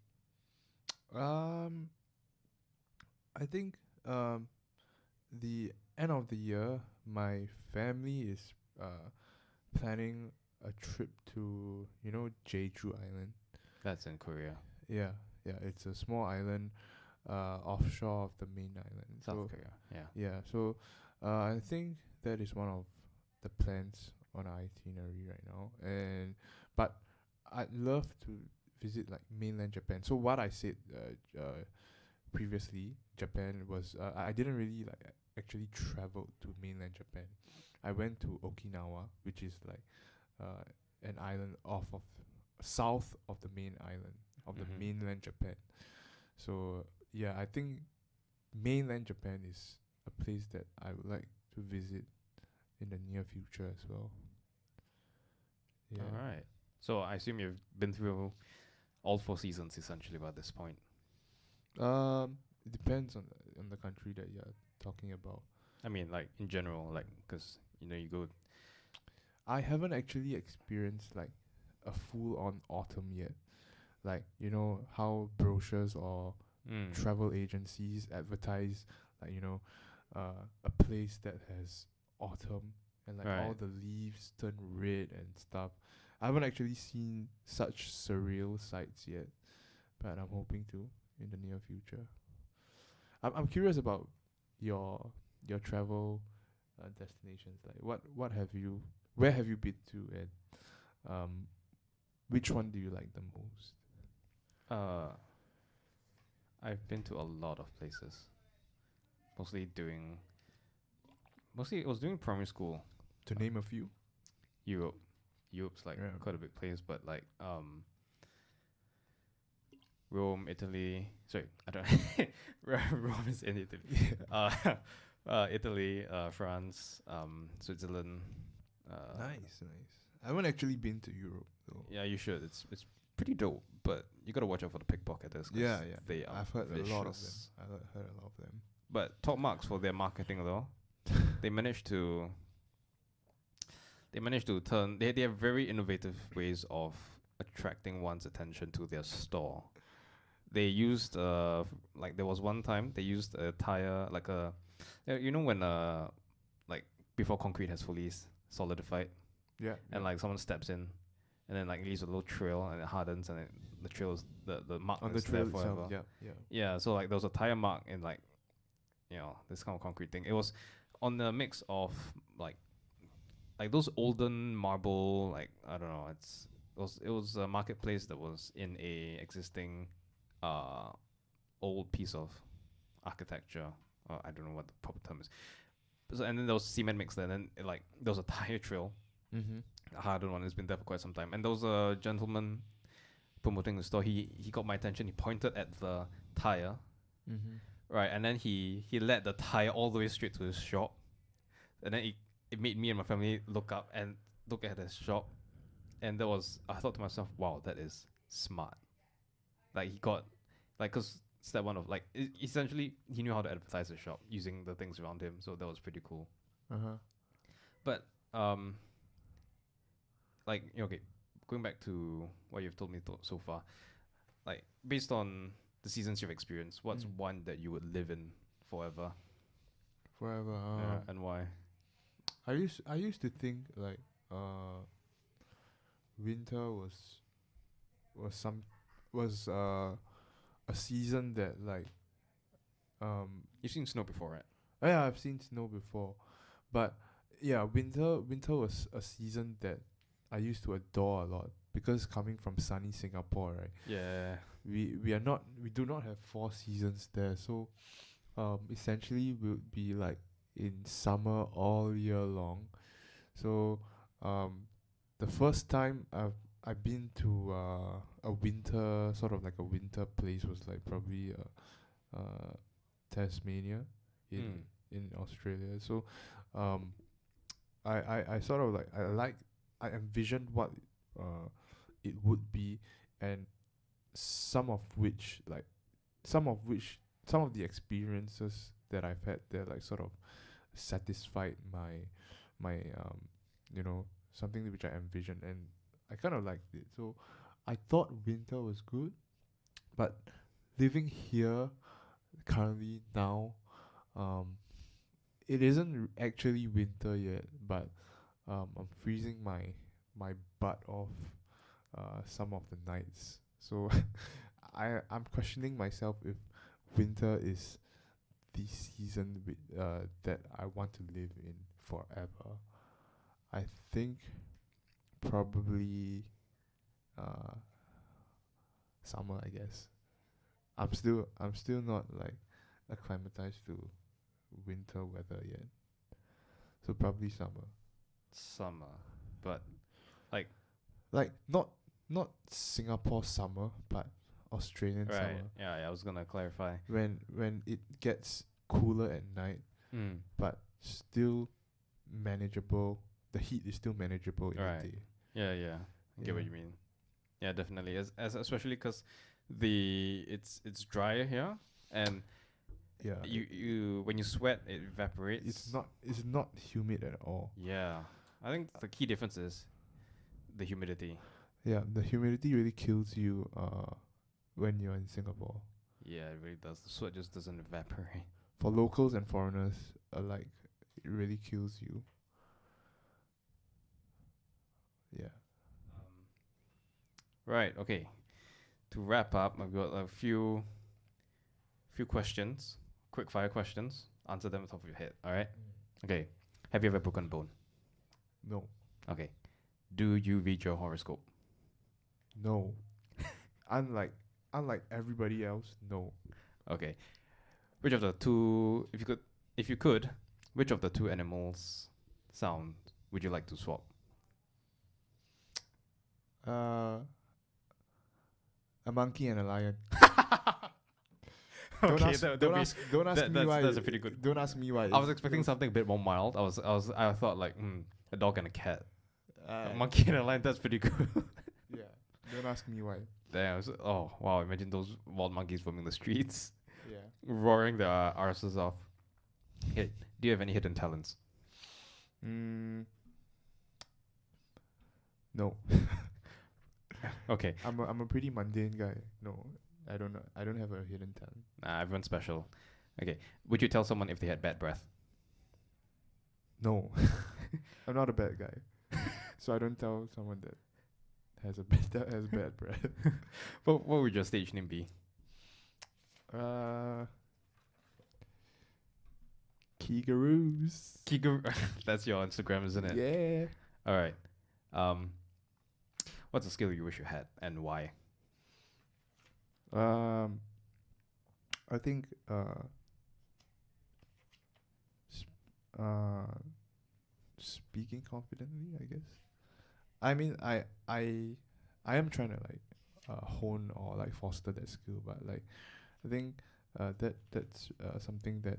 um, I think the end of the year, my family is planning a trip to Jeju Island. That's in Korea, Yeah, yeah, it's a small island offshore of the main island. South So Korea. Yeah. yeah, so I think that is one of the plans on our itinerary right now. And but I'd love to visit like mainland Japan. So what I said previously, Japan was I didn't really like actually travel to mainland Japan. I went to Okinawa, which is like an island off of south of the main island of the Mhm. mainland Japan. So yeah, I think mainland Japan is a place that I would like to visit in the near future as well. Yeah. All right. So I assume you've been through all 4 seasons essentially by this point. It depends on the country that you're talking about. I mean, like in general, like because you go. I haven't actually experienced like a full on autumn yet. Like, how brochures or travel agencies advertise, like, a place that has autumn and like all Right. the leaves turn red and stuff. I haven't actually seen such surreal sights yet, but I'm hoping to in the near future. I'm curious about your travel destinations. Like, what have you where have you been to, and um which one do you like the most? Uh, I've been to a lot of places. Mostly doing. Mostly, it was during primary school. To name a few. Europe. Europe's like Yeah. quite a big place, but like Rome, Italy. Sorry, I don't. Rome is in Italy. Uh, Italy, France, Switzerland. Nice. I haven't actually been to Europe though. Yeah, you should. It's pretty dope, but you gotta watch out for the pickpocketers. Yeah. They are I've heard vicious. a lot of them. Heard a lot of them. But top marks for their marketing though. they managed to. They managed to turn. They have very innovative ways of attracting one's attention to their store. They used like there was one time they used a tire like a, when like before concrete has fully solidified, Yeah. and like someone steps in, and then like leaves a little trail and it hardens, and the trail is the mark on the is there trail forever. itself. Yeah. Yeah, so like there was a tire mark in like, this kind of concrete thing. It was on the mix of like those olden marble, like I don't know. It was a marketplace that was in a existing uh old piece of architecture. I don't know what the proper term is. So, and then there was cement mix there, and then like there was a tire trail, Mm-hmm. a hardened one. It's been there for quite some time. And there was a gentleman promoting the store. He got my attention. He pointed at the tire, Mm-hmm. right, and then he led the tire all the way straight to his shop, and then it made me and my family look up and look at his shop, and I thought to myself, wow, that is smart. Like he got, like, cause step one of like essentially he knew how to advertise the shop using the things around him, so that was pretty cool. Uh-huh. But like okay, going back to what you've told me so far, like based on the seasons you've experienced, what's one that you would live in forever? Forever. Yeah, and why? I used to think like winter was a season that like You've seen snow before, right? yeah, I've seen snow before, but yeah, winter was a season that I used to adore a lot, because coming from sunny Singapore, right? Yeah. We do not have 4 seasons there, so essentially we'll be like in summer all year long. So the first time I've been to a winter, sort of like a winter place, was like probably Tasmania in Australia. So I sort of like I envisioned what it would be, and some of the experiences that I've had there like sort of satisfied my something which I envisioned, and I kind of liked it. So I thought winter was good, but living here currently now, it isn't actually winter yet, but I'm freezing my butt off some of the nights. So I'm questioning myself if winter is the season that I want to live in forever. I think probably summer, I guess. I'm still not like acclimatized to winter weather yet. So probably summer. Summer, but like Like not Singapore summer, but Australian Right. summer Yeah, I was gonna clarify. when it gets cooler at night, Mm. but still manageable. The heat is still manageable in Right. the day. Yeah. I get what Yeah. you mean. Yeah, definitely. As especially because it's drier here, and Yeah. you when you sweat it evaporates. It's not humid at all. Yeah, I think the key difference is the humidity. Yeah, the humidity really kills you when you're in Singapore. Yeah, it really does. The sweat just doesn't evaporate. For locals and foreigners alike, it really kills you. Yeah. Right. Okay. To wrap up, I've got a few questions, quick fire questions. Answer them on top of your head. All right. Okay. Have you ever broken a bone? No. Okay. Do you read your horoscope? No. unlike everybody else, no. Okay. Which of the two, if you could, which of the two animals sound would you like to swap? A monkey and a lion. Okay, Don't ask me why. that's a pretty good. Don't ask me why. I was expecting something a bit more mild. I thought like a dog and a cat. A Uh, monkey and a lion. That's pretty good. yeah. Don't ask me why. Damn. Oh wow! Imagine those wild monkeys roaming the streets, Yeah. roaring their arses off. Hey, do you have any hidden talents? No. Okay. I'm a pretty mundane guy. No, I don't know. I don't have a hidden talent. Nah, everyone's special. Okay. Would you tell someone if they had bad breath? No, I'm not a bad guy, so I don't tell someone that has bad breath. What would your stage name be? Kigaroos. Kigo. That's your Instagram, isn't it? Yeah. All right. What's a skill you wish you had and why? I think speaking confidently, I guess. I mean, I am trying to like hone or like foster that skill, but like I think that's something that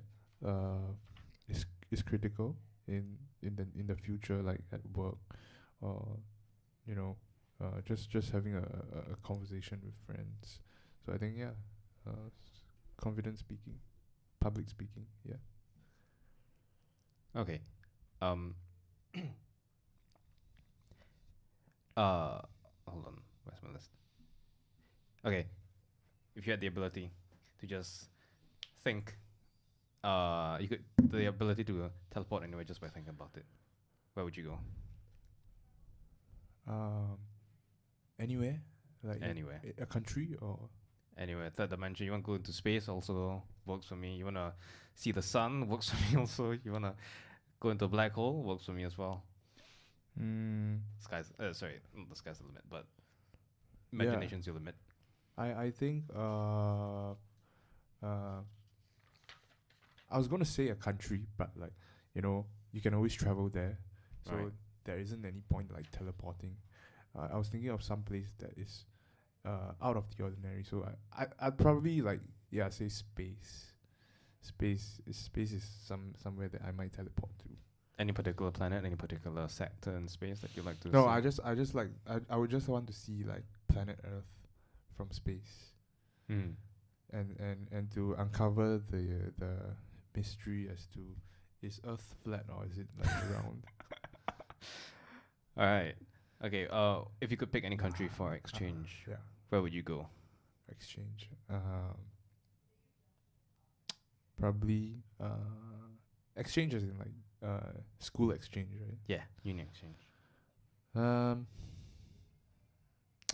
is critical in the future, like at work, or you know, just having a conversation with friends. So I think confident speaking, public speaking, yeah. Okay. Hold on. Where's my list? Okay. If you had the ability to just think, you could the ability to teleport anywhere just by thinking about it, where would you go? Anywhere, like Anywhere. a country or Anywhere. Third dimension. You want to go into space? Also works for me. You wanna see the sun? Works for me also. You wanna go into a black hole? Works for me as well. Sky's not the sky's the limit, but imagination's your limit. I think I was gonna say a country, but like you can always travel there, so Right. there isn't any point like teleporting. I was thinking of some place that is out of the ordinary. So I'd probably say space. Space is somewhere that I might teleport to. Any particular planet? Any particular sector in space that you like to? No, see? I would just want to see like planet Earth from space, Hmm. and to uncover the mystery as to is Earth flat or is it like round? All right. Okay. If you could pick any country for exchange, Yeah, where would you go? exchange. Probably exchange as in like school exchange, right? Yeah, uni exchange. I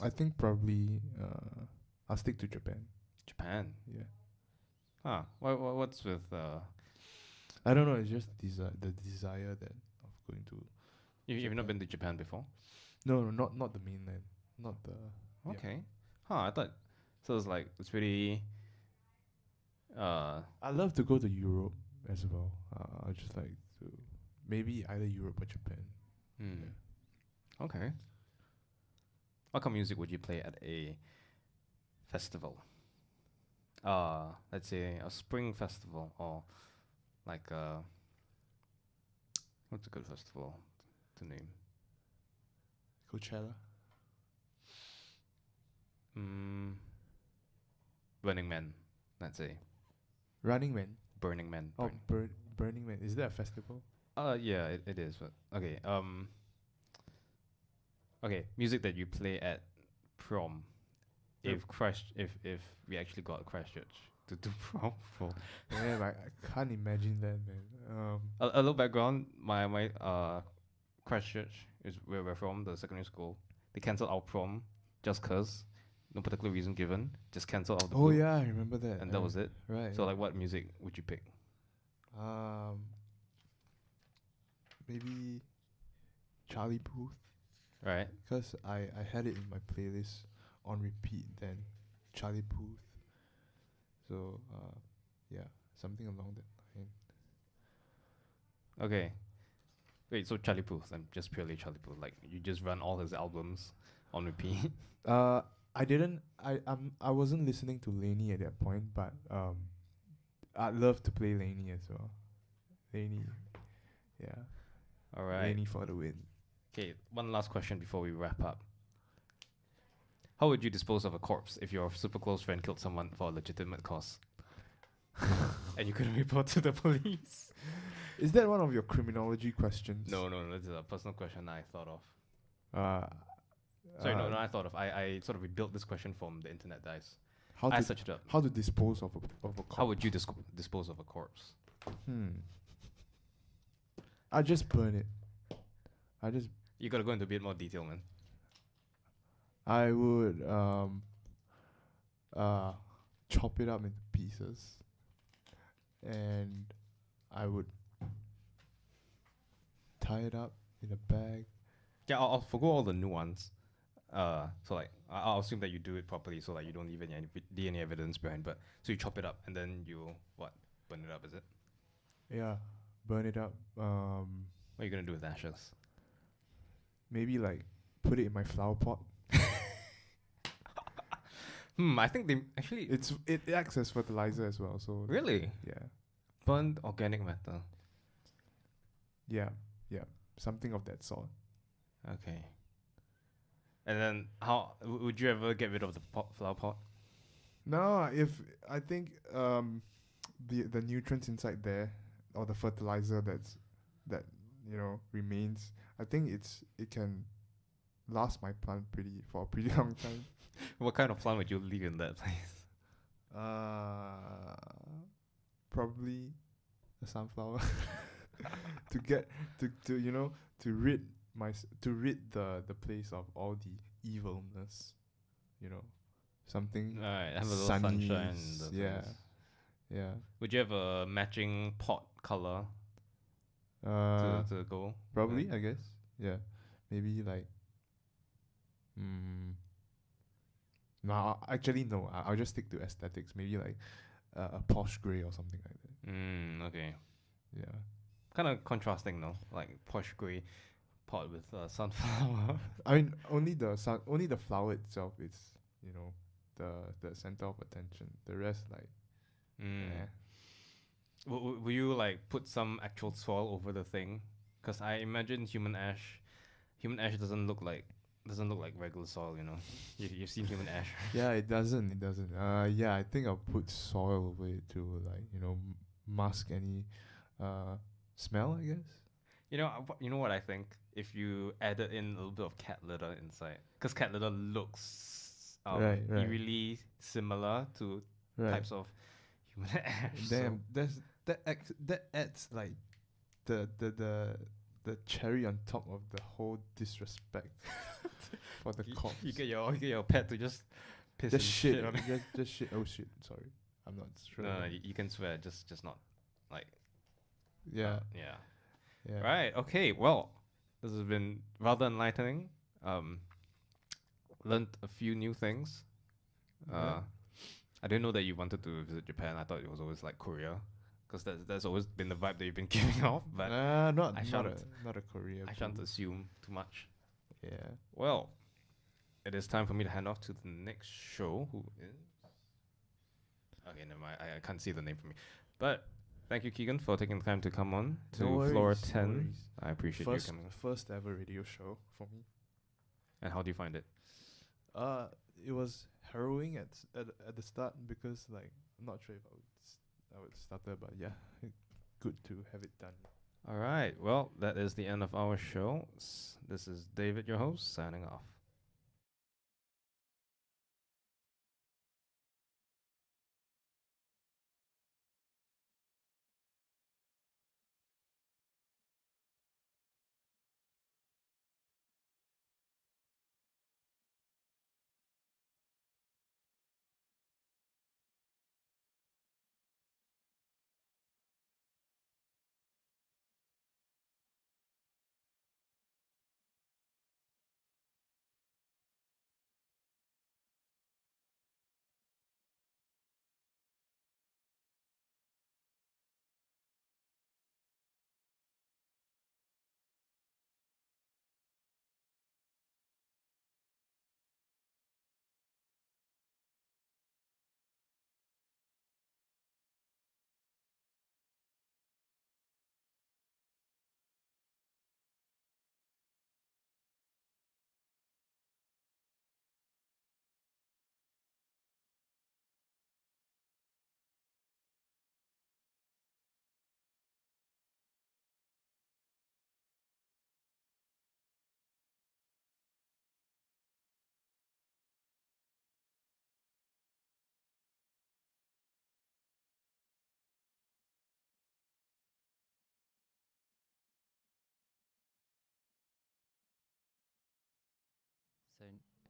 think probably I'll stick to Japan. Japan. Yeah. Huh. What's with I don't know. It's just the desire that of going to. you've not Japan. been to Japan before? No, not the mainland, not the. Yeah. Okay. Huh. I thought so. It's like it's pretty. I love to go to Europe as well. I just like to maybe either Europe or Japan. Okay. What kind of music would you play at a festival. Let's say a spring festival or like what's a good festival to name? Coachella. Burning Man. Let's say Running Man. Burning Man. Oh, Burning Man. Is that a festival? Yeah, it is. But okay. Okay, music that you play at prom. Yep. If we actually got Christchurch to do prom for Yeah, like, I can't imagine that, man. a little background. My Christchurch is where we're from, the secondary school. They cancelled our prom just 'cause, no particular reason given. Just cancelled out the Oh blue, yeah, I remember that. and that was it. Right. So like, what music would you pick? Maybe Charlie Puth, Right. because I had it in my playlist on repeat. Then Charlie Puth. So yeah, something along that line. Okay. Wait, so Charlie Puth, I'm just purely Charlie Puth. Like you just run all his albums on repeat. I wasn't listening to Lainey at that point, but I'd love to play Lainey as well. Lainey, yeah. All right. Lainey for the win. Okay, one last question before we wrap up. How would you dispose of a corpse if your super close friend killed someone for a legitimate cause? And you couldn't report to the police? Is that one of your criminology questions? No, this is a personal question I thought of. Sorry, I thought of. I sort of rebuilt this question from the internet dice. How I to searched it up. how to dispose of a corpse? How would you dispose of a corpse? I just burn it. You gotta go into a bit more detail, man. I would chop it up into pieces, and I would tie it up in a bag. Yeah, I'll forgo all the nuance. So like, I'll assume that you do it properly, so like you don't leave any DNA evidence behind. But so you chop it up and then you burn it up? Is it? Yeah, burn it up. What are you gonna do with ashes? Maybe like put it in my flower pot. I think they actually. It acts as fertilizer as well. So Really? yeah, Burned organic matter. yeah, something of that sort. Okay. And then how would you ever get rid of the flower pot? No, if I think the nutrients inside there, or the fertilizer that remains, I think it can last my plant for a pretty long time. What kind of plant would you leave in that place? Probably a sunflower. to get to rid the place of all the evilness, something Alright, have a little sunny. sunshine in the Yeah, place. yeah. Would you have a matching pot color to go? Probably, with? I guess. Yeah, maybe like. No, actually no. I'll just stick to aesthetics. Maybe like a posh grey or something like that. Okay. Yeah. Kind of contrasting, no? Like posh grey pot with sunflower. I mean, only the flower itself is, the center of attention. The rest, like, eh. Will you like put some actual soil over the thing? Because I imagine human ash doesn't look like regular soil. You've seen human ash. Yeah, it doesn't. Yeah, I think I'll put soil over it to mask any smell, I guess. You know what I think? If you added in a little bit of cat litter inside, because cat litter looks Right. eerily similar to Right. types of human ash. Damn, that adds like the cherry on top of the whole disrespect for the corpse. You get your pet to just piss Just and shit. shit on it. Just shit. Oh shit. Sorry, I'm not sure. No, you can swear, just not like. Yeah. Yeah. Right. Okay. Well, this has been rather enlightening. Learned a few new things. Yeah. I didn't know that you wanted to visit Japan. I thought it was always like Korea, because that's always been the vibe that you've been giving off. But not I shan't- not a Korea. I shan't assume too much. Yeah. Well, it is time for me to hand off to the next show, who is... Okay, never mind. I can't see the name for me. But thank you, Keegan, for taking the time to come on to No worries, Floor no 10. worries. I appreciate you coming. First ever radio show for me. And how do you find it? It was harrowing at the start because like I'm not sure if I would start there, but yeah, good to have it done. All right. Well, that is the end of our show. This is David, your host, signing off.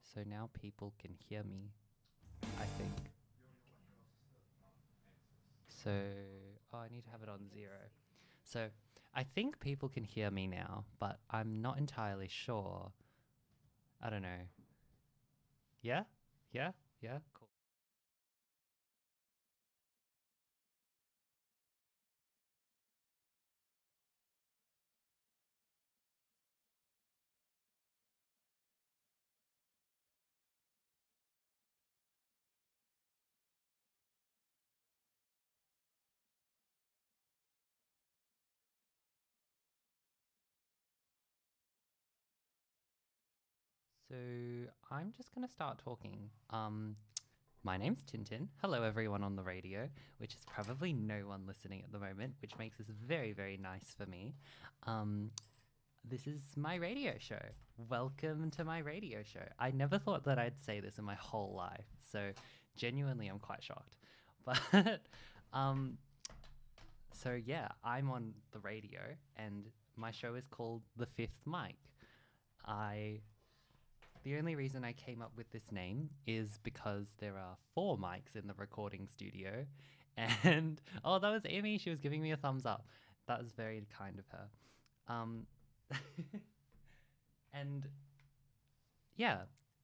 So so now people can hear me, I think. So I need to have it on 0. So I think people can hear me now, but I'm not entirely sure. I don't know. Yeah? Yeah? Yeah? Cool. So I'm just going to start talking. My name's Tintin. Hello, everyone on the radio, which is probably no one listening at the moment, which makes this very, very nice for me. This is my radio show. Welcome to my radio show. I never thought that I'd say this in my whole life, so genuinely I'm quite shocked. But so yeah, I'm on the radio and my show is called The Fifth Mic. The only reason I came up with this name is because there are 4 mics in the recording studio. And, oh, that was Amy. She was giving me a thumbs up. That was very kind of her. And, yeah,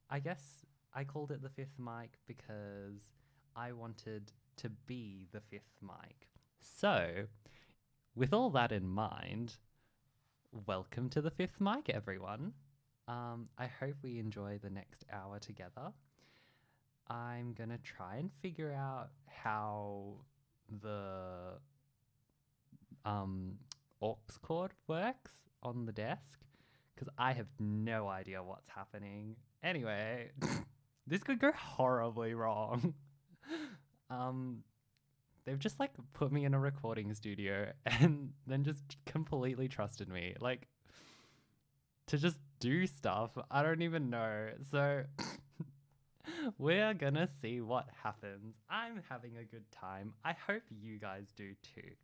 I guess I called it the 5th mic because I wanted to be the 5th mic. So, with all that in mind, welcome to the 5th mic, everyone. I hope we enjoy the next hour together. I'm gonna try and figure out how the aux cord works on the desk, because I have no idea what's happening. Anyway, this could go horribly wrong. They've just like put me in a recording studio and then just completely trusted me. Like, to just do stuff. I don't even know. So we're gonna see what happens. I'm having a good time. I hope you guys do too.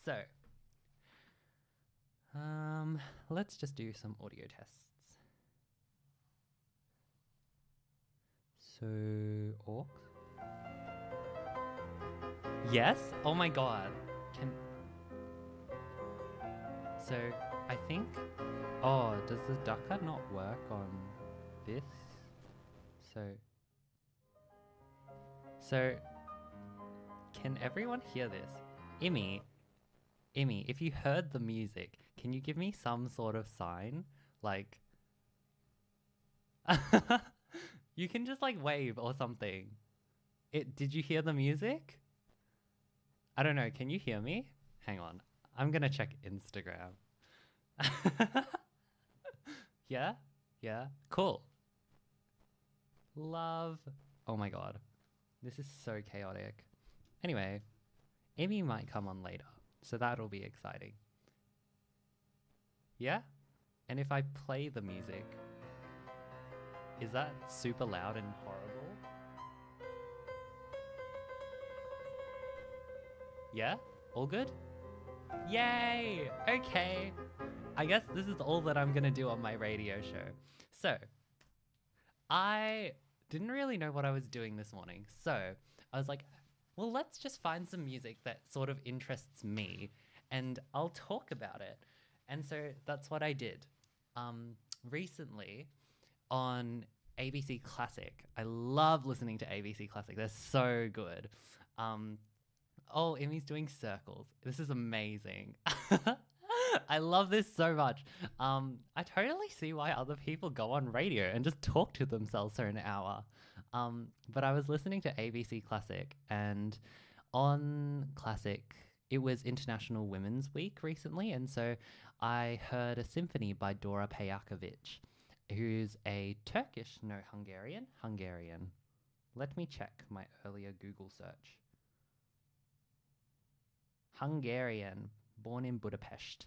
So, let's just do some audio tests. So, aux? Yes? Oh my god. So, I think... Oh, does the ducker not work on this? So, can everyone hear this? Immy, if you heard the music, can you give me some sort of sign? Like, You can just like wave or something. Did you hear the music? I don't know. Can you hear me? Hang on. I'm gonna check Instagram. Yeah? Yeah? Cool. Love. Oh my god. This is so chaotic. Anyway, Amy might come on later, so that'll be exciting. Yeah? And if I play the music, is that super loud and horrible? Yeah? All good? Yay! Okay. I guess this is all that I'm gonna do on my radio show. So, I didn't really know what I was doing this morning. So, I was like, well, let's just find some music that sort of interests me and I'll talk about it. And so that's what I did. Recently on ABC Classic, I love listening to ABC Classic. They're so good. Oh, Emmy's doing circles. This is amazing. I love this so much. I totally see why other people go on radio and just talk to themselves for an hour. But I was listening to ABC Classic, and on Classic, it was International Women's Week recently, and so I heard a symphony by Dora Pejakovic, who's a Turkish, no, Hungarian. Let me check my earlier Google search. Hungarian, born in Budapest.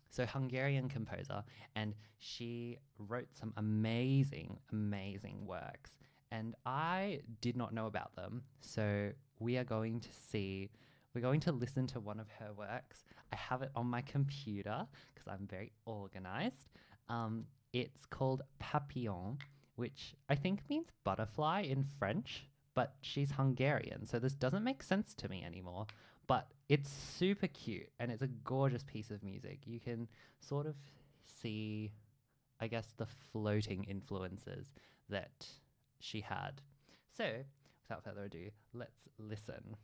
So Hungarian composer, and she wrote some amazing, amazing works. And I did not know about them. So we're going to listen to one of her works. I have it on my computer because I'm very organized. It's called Papillon, which I think means butterfly in French, but she's Hungarian, so this doesn't make sense to me anymore. But it's super cute and it's a gorgeous piece of music. You can sort of see, I guess, the floating influences that she had. So, without further ado, let's listen.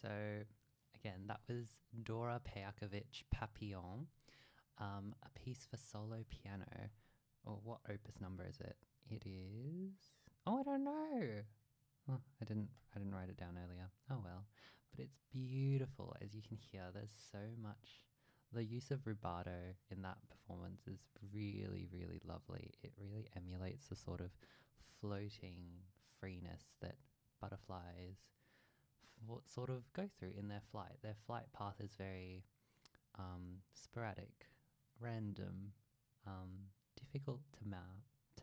So, again, that was Dora Pejakovic Papillon, a piece for solo piano. Or what opus number is it? It is. Oh, I don't know. Oh, I didn't write it down earlier. Oh well, but it's beautiful, as you can hear. There's so much. The use of rubato in that performance is really, really lovely. It really emulates the sort of floating freeness that butterflies sort of go through in their flight. Their flight path is very sporadic, random, difficult to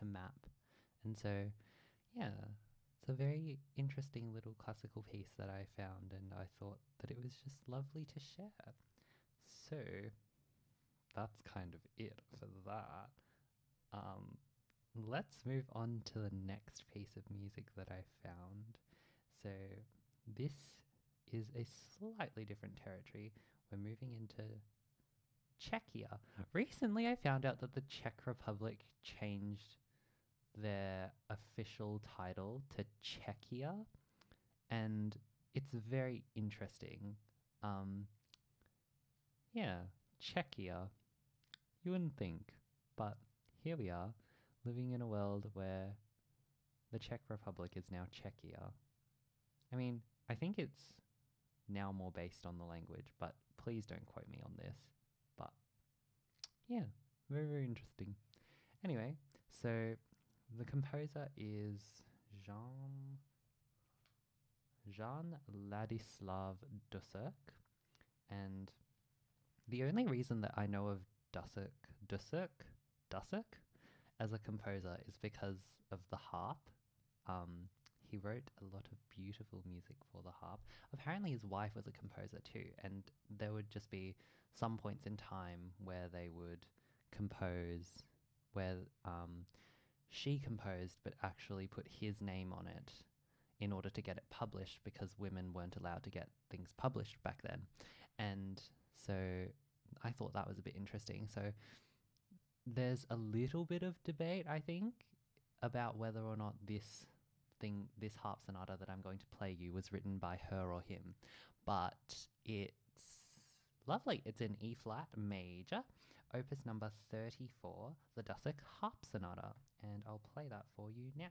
map. And so, yeah, it's a very interesting little classical piece that I found, and I thought that it was just lovely to share. So, that's kind of it for that. let's move on to the next piece of music that I found. So, this is a slightly different territory. We're moving into Czechia. Recently, I found out that the Czech Republic changed their official title to Czechia, and it's very interesting. Um, yeah, Czechia. You wouldn't think, but here we are, living in a world where the Czech Republic is now Czechia. I mean, I think it's now more based on the language, but please don't quote me on this. But yeah, very, very interesting. Anyway, so the composer is Jean Jean Ladislav Dussek, and the only reason that I know of Dussek as a composer is because of the harp. He wrote a lot of beautiful music for the harp. Apparently, his wife was a composer too, and there would just be some points in time where they would compose, where she composed but actually put his name on it in order to get it published, because women weren't allowed to get things published back then. And so I thought that was a bit interesting. So there's a little bit of debate, I think, about whether or not this harp sonata that I'm going to play you was written by her or him. But it's lovely. It's in E flat major, opus number 34, the Dussek harp sonata. And I'll play that for you now.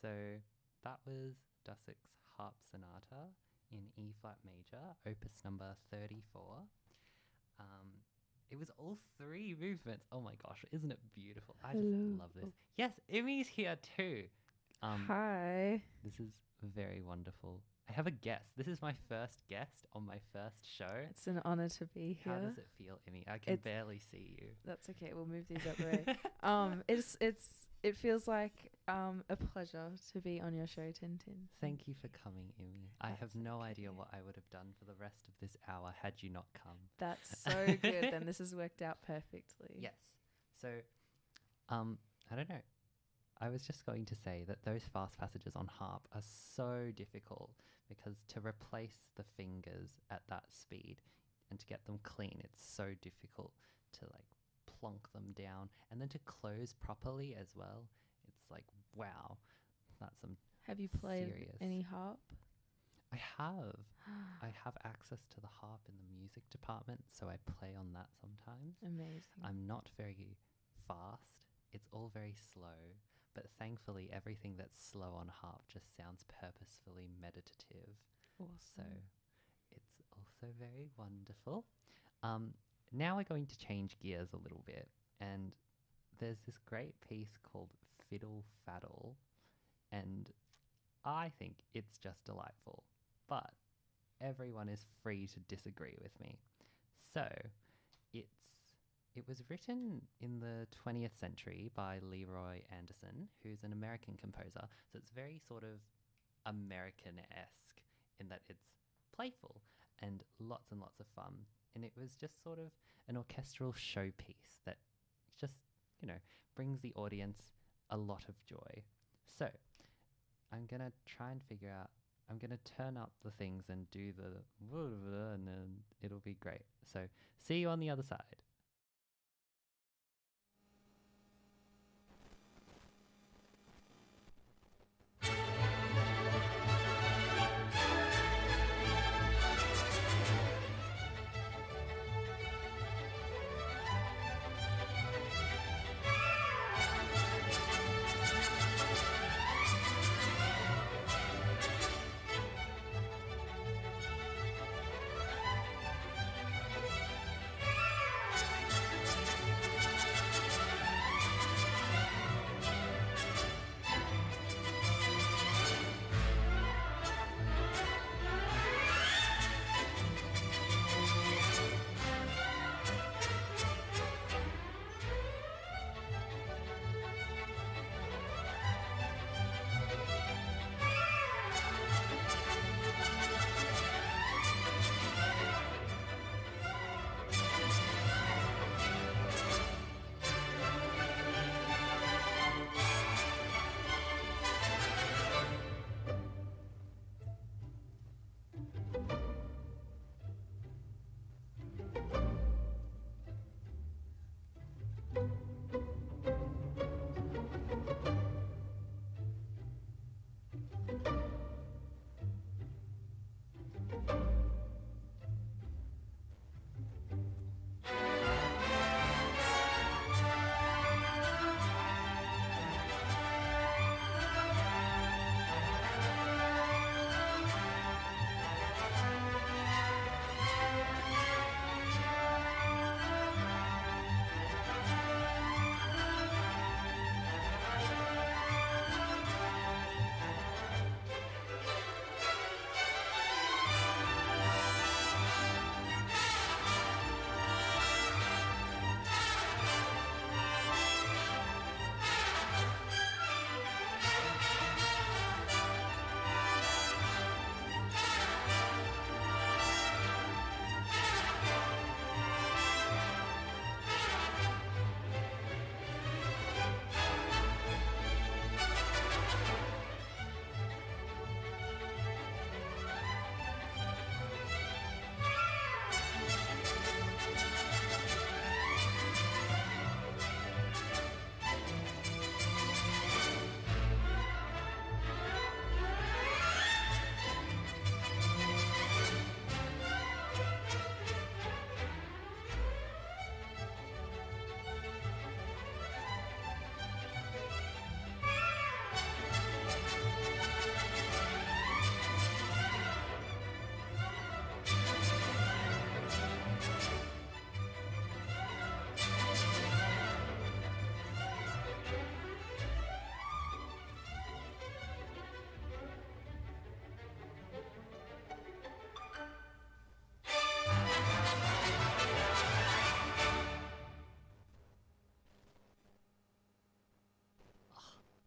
So that was Dussek's Harp Sonata in E flat major, opus number 34. It was all 3 movements. Oh my gosh, isn't it beautiful? I just Hello. love this. Yes, Emmy's here too. Hi. This is very wonderful. I have a guest. This is my first guest on my first show. It's an honor to be here. How does it feel, Emmy? I can It's- barely see you. That's okay. We'll move these out the way. It feels like a pleasure to be on your show, Tintin. Thank you for coming, Emmy. I have That's no idea okay. what I would have done for the rest of this hour had you not come. That's so good. Then this has worked out perfectly. Yes. So, I don't know. I was just going to say that those fast passages on harp are so difficult because to replace the fingers at that speed and to get them clean, it's so difficult to like plonk them down and then to close properly as well. It's like, wow, that's some. Have you played Serious. any harp? I have. I have access to the harp in the music department, so I play on that sometimes. Amazing. I'm not very fast. It's all very slow, but thankfully everything that's slow on harp just sounds purposefully meditative. So Awesome. it's also very wonderful. Now we're going to change gears a little bit, and there's this great piece called Fiddle Faddle, and I think it's just delightful, but everyone is free to disagree with me. So it was written in the 20th century by Leroy Anderson, who's an American composer. So it's very sort of American-esque in that it's playful and lots of fun. And it was just sort of an orchestral showpiece that just, brings the audience a lot of joy. So I'm going to try and figure out, I'm going to turn up the things and do the and then it'll be great. So see you on the other side.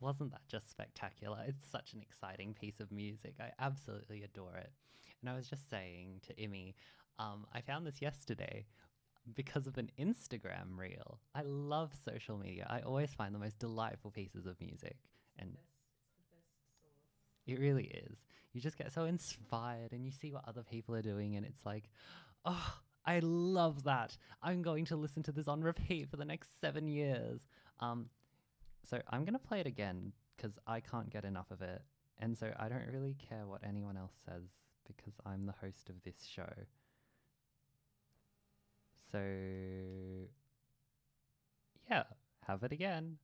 wasn't that just spectacular? It's such an exciting piece of music. I absolutely adore it. And I was just saying to Imi, I found this yesterday because of an Instagram reel. I love social media. I always find the most delightful pieces of music. And it really is. You just get so inspired and you see what other people are doing and it's like, oh, I love that. I'm going to listen to this on repeat for the next 7 years. So I'm going to play it again because I can't get enough of it. And so I don't really care what anyone else says because I'm the host of this show. So, yeah, have it again.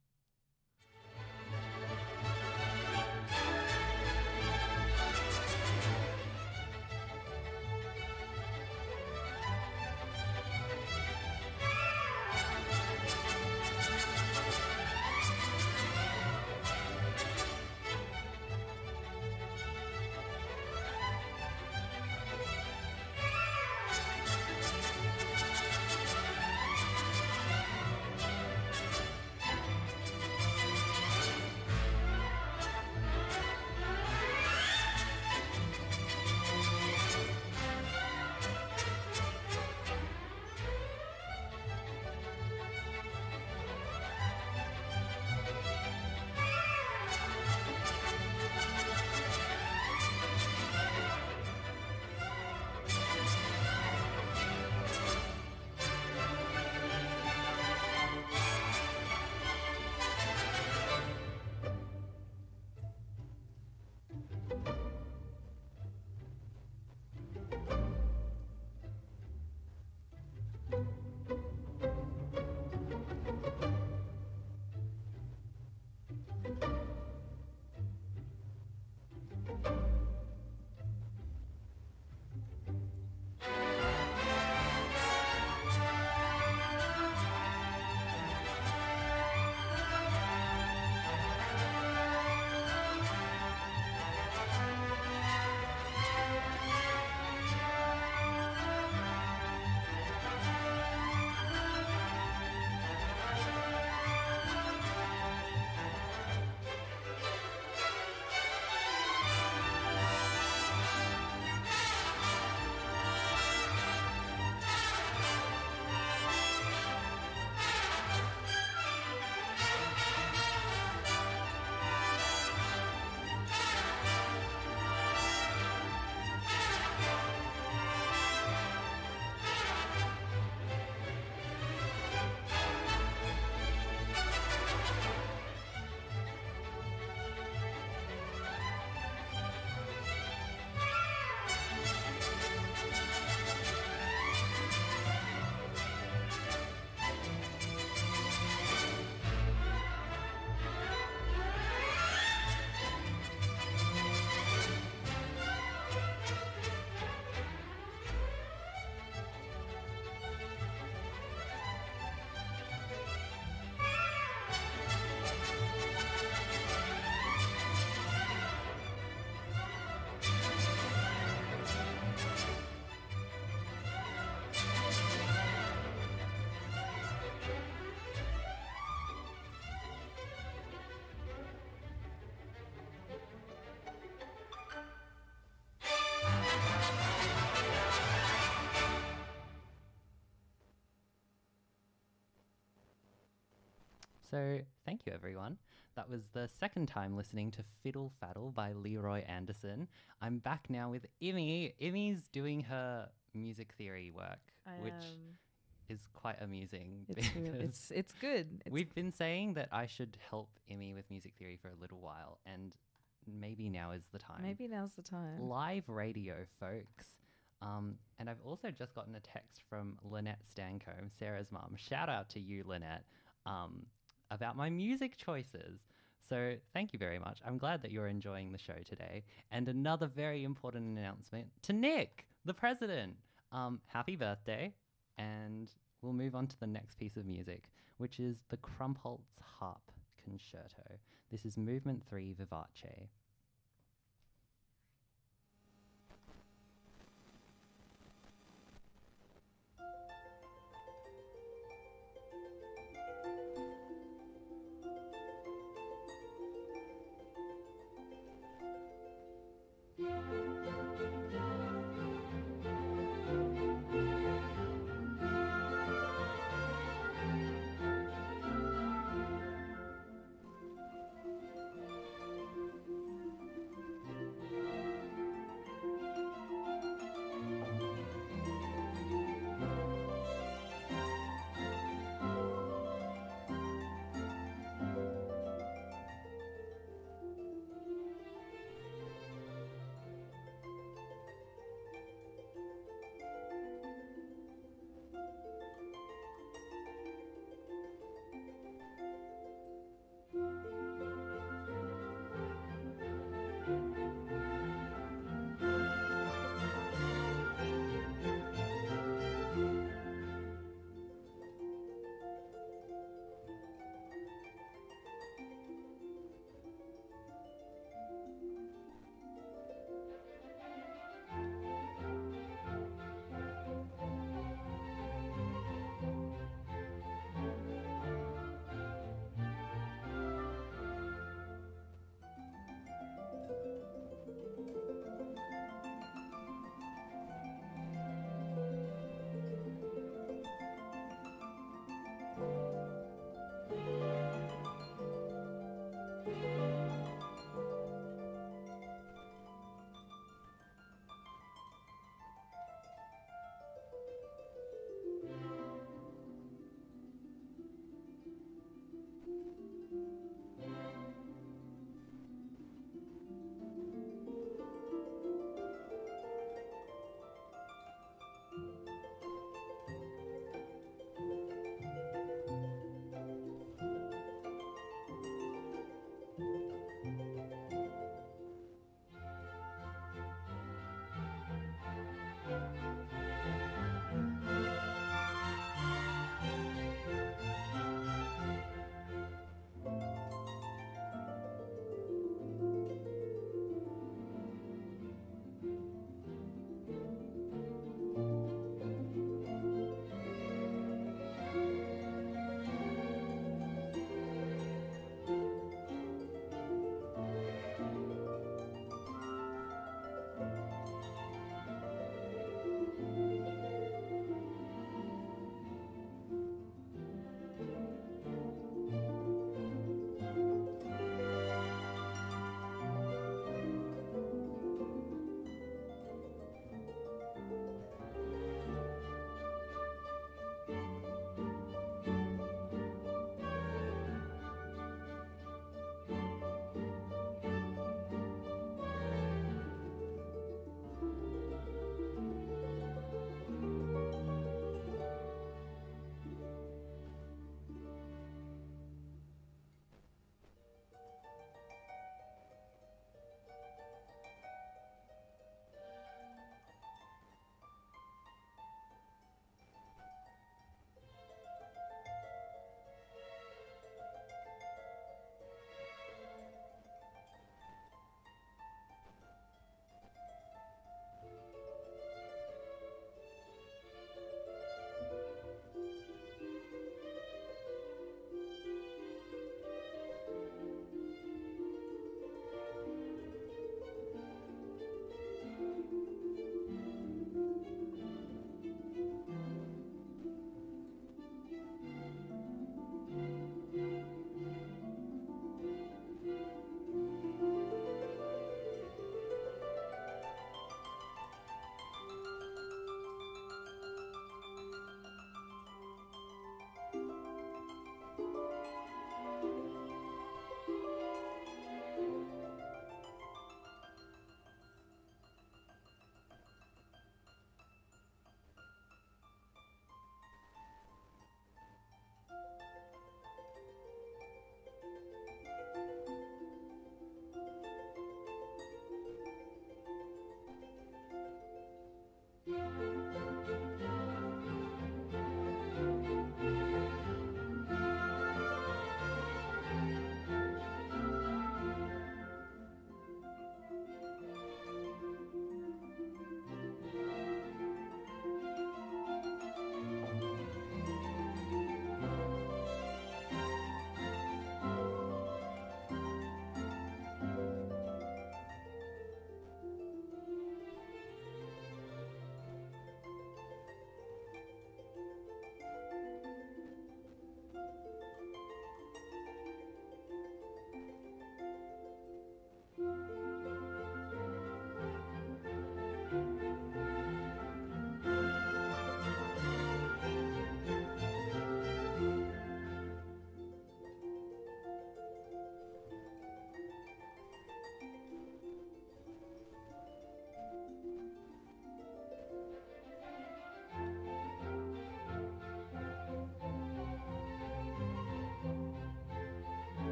So thank you, everyone. That was the second time listening to Fiddle Faddle by Leroy Anderson. I'm back now with Imi. Imi's doing her music theory work, which is quite amusing. It's good. We've been saying that I should help Imi with music theory for a little while, and maybe now is the time. Maybe now's the time. Live radio, folks. And I've also just gotten a text from Lynette Stancombe, Sarah's mum. Shout out to you, Lynette, about my music choices. So thank you very much. I'm glad that you're enjoying the show today. And another very important announcement to Nick, the president. Happy birthday. And we'll move on to the next piece of music, which is the Krumpholz Harp Concerto. This is Movement 3 Vivace.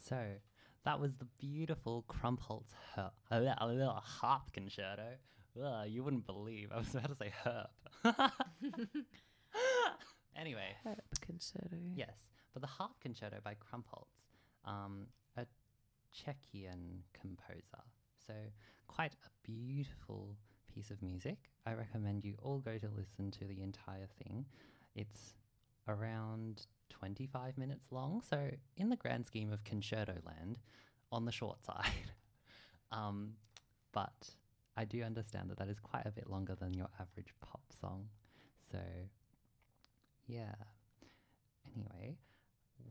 So that was the beautiful Krumpholz harp concerto. Ugh, you wouldn't believe I was about to say herp. Anyway, Herb concerto. yes, but the harp concerto by Krumpholz, a Czechian composer. So quite a beautiful piece of music. I recommend you all go to listen to the entire thing. It's around 25 minutes long, so in the grand scheme of concerto land, on the short side. But I do understand that that is quite a bit longer than your average pop song. So yeah. Anyway,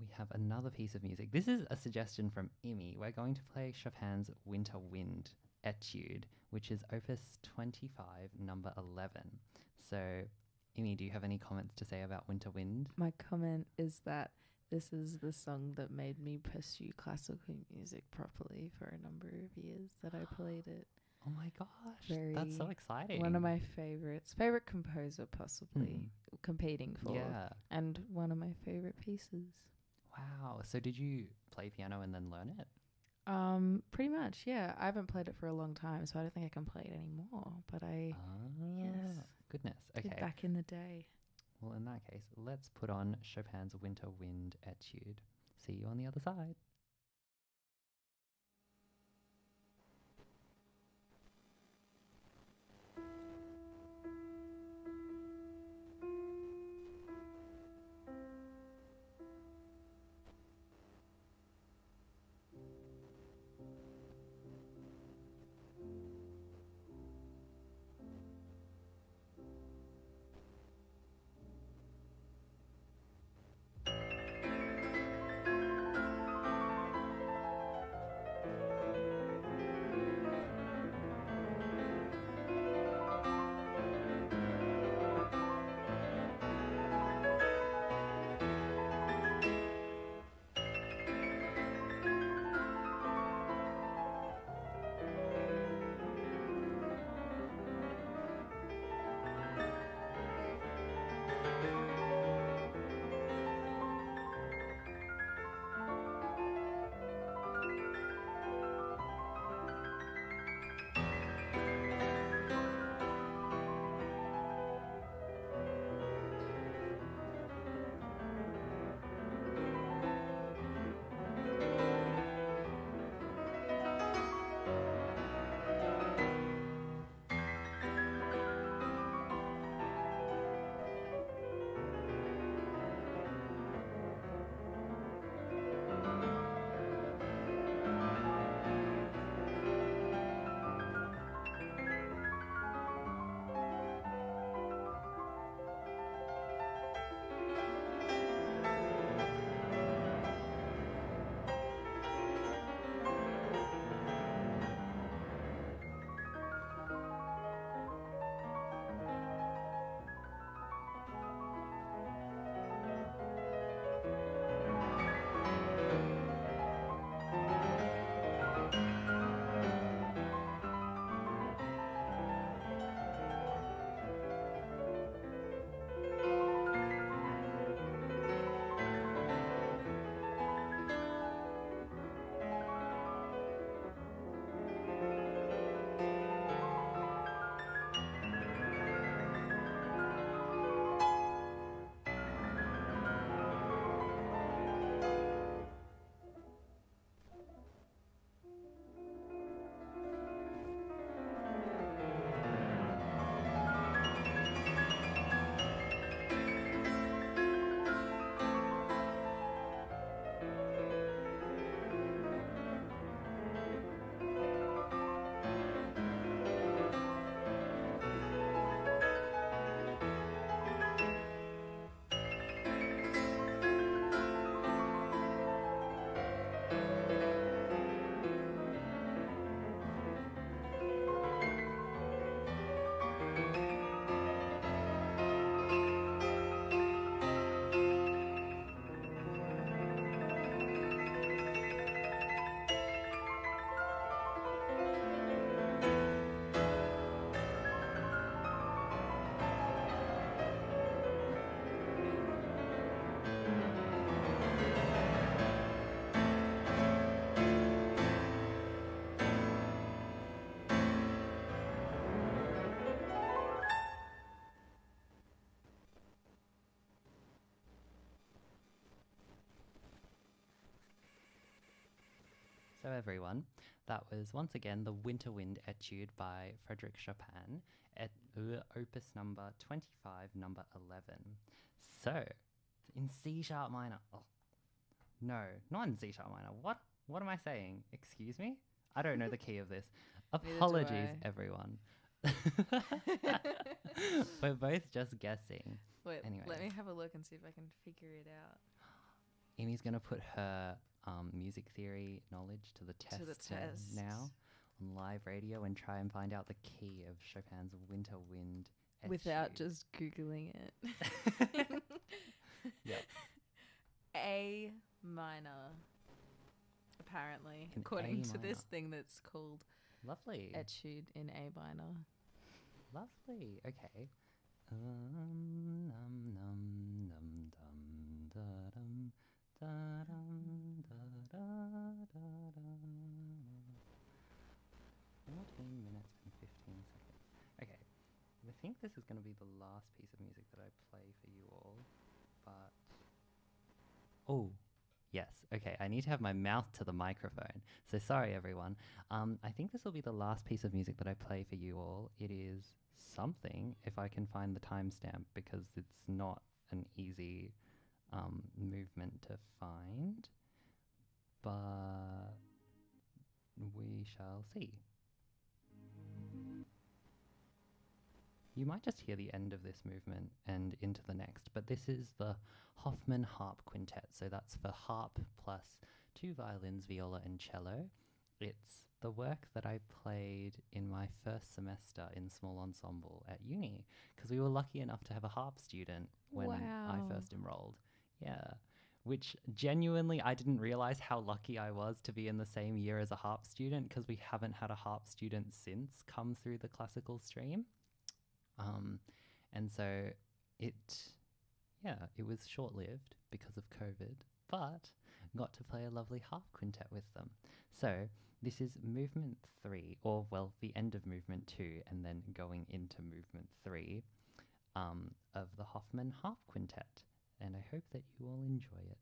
we have another piece of music. This is a suggestion from Imi. We're going to play Chopin's Winter Wind Etude, which is opus 25, number 11. So, Imi, do you have any comments to say about Winter Wind? My comment is that this is the song that made me pursue classical music properly for a number of years that I played it. Oh my gosh, that's so exciting. One of my favorites. Favorite composer, possibly, competing for. Yeah. And one of my favorite pieces. Wow. So did you play piano and then learn it? Pretty much, yeah. I haven't played it for a long time, so I don't think I can play it anymore. But yes, Goodness. did Okay. back in the day. Well, in that case, let's put on Chopin's Winter Wind Etude. See you on the other side. So everyone, that was once again the Winter Wind Etude by Frédéric Chopin at opus number 25, number 11. So, in C sharp minor. Oh, no, not in C sharp minor. What am I saying? Excuse me? I don't know the key of this. Neither do Apologies, I. everyone. We're both just guessing. Wait, Anyway. let me have a look and see if I can figure it out. Amy's going to put her music theory knowledge to the test, test. now on live radio and try and find out the key of Chopin's Winter Wind Without Etude. just Googling it. Yep. A minor. Apparently. In According A to this minor. thing that's called Lovely. Etude in A minor. Lovely. Okay. Num, num, num, dum, da, dum, da, dum, da, da, da, da. 14 minutes and 15 seconds. Okay. I think this is going to be the last piece of music that I play for you all. But. Oh. Yes. Okay. I need to have my mouth to the microphone. So sorry, everyone. I think this will be the last piece of music that I play for you all. It is something, if I can find the timestamp, because it's not an easy movement to find. But we shall see. You might just hear the end of this movement and into the next, but this is the Hoffman Harp Quintet. So that's for harp plus 2 violins, viola, and cello. It's the work that I played in my first semester in small ensemble at uni, because we were lucky enough to have a harp student when I Wow. first enrolled. Yeah. Which genuinely, I didn't realize how lucky I was to be in the same year as a harp student, because we haven't had a harp student since come through the classical stream. And so it was short-lived because of COVID, but got to play a lovely harp quintet with them. So this is movement 3, or well, the end of movement 2, and then going into movement 3 of the Hoffman Harp Quintet. And I hope that you all enjoy it.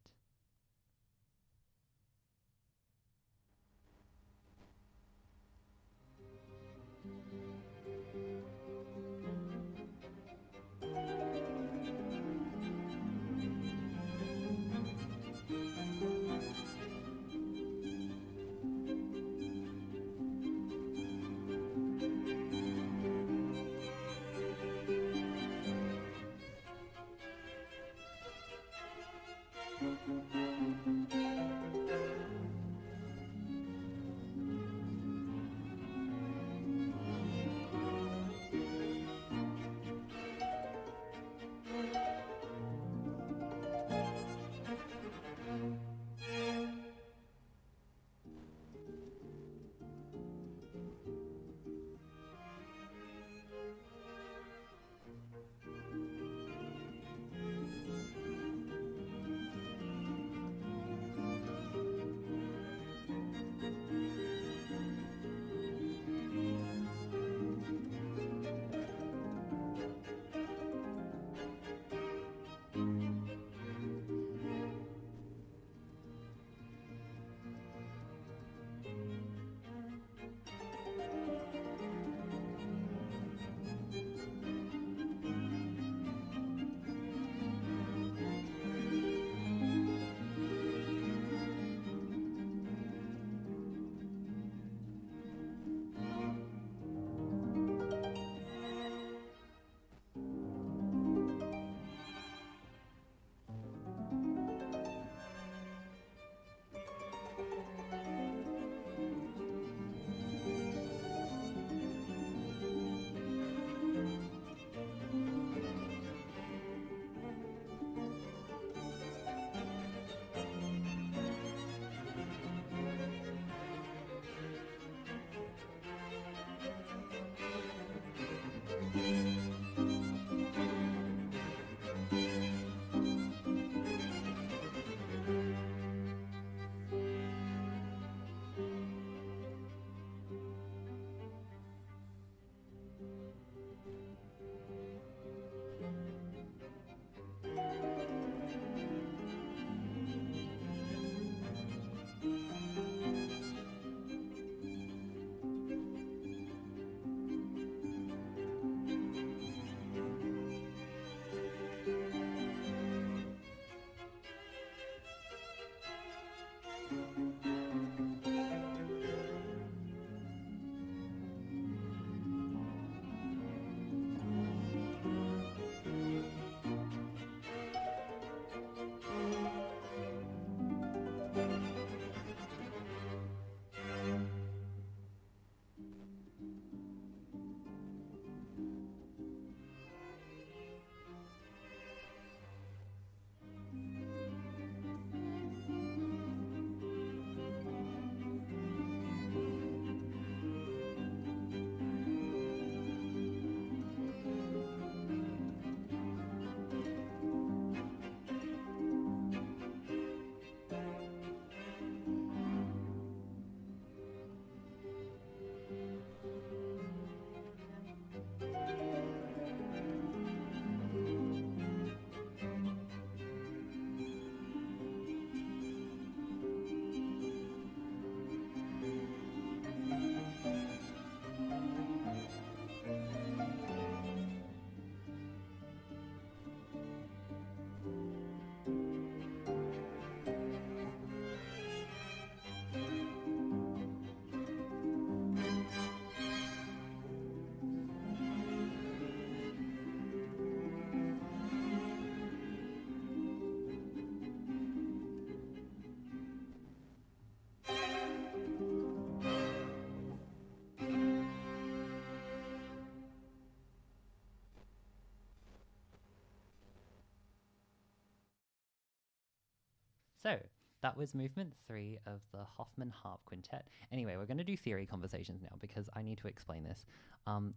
So that was movement 3 of the Hoffman Harp Quintet. Anyway, we're going to do theory conversations now because I need to explain this.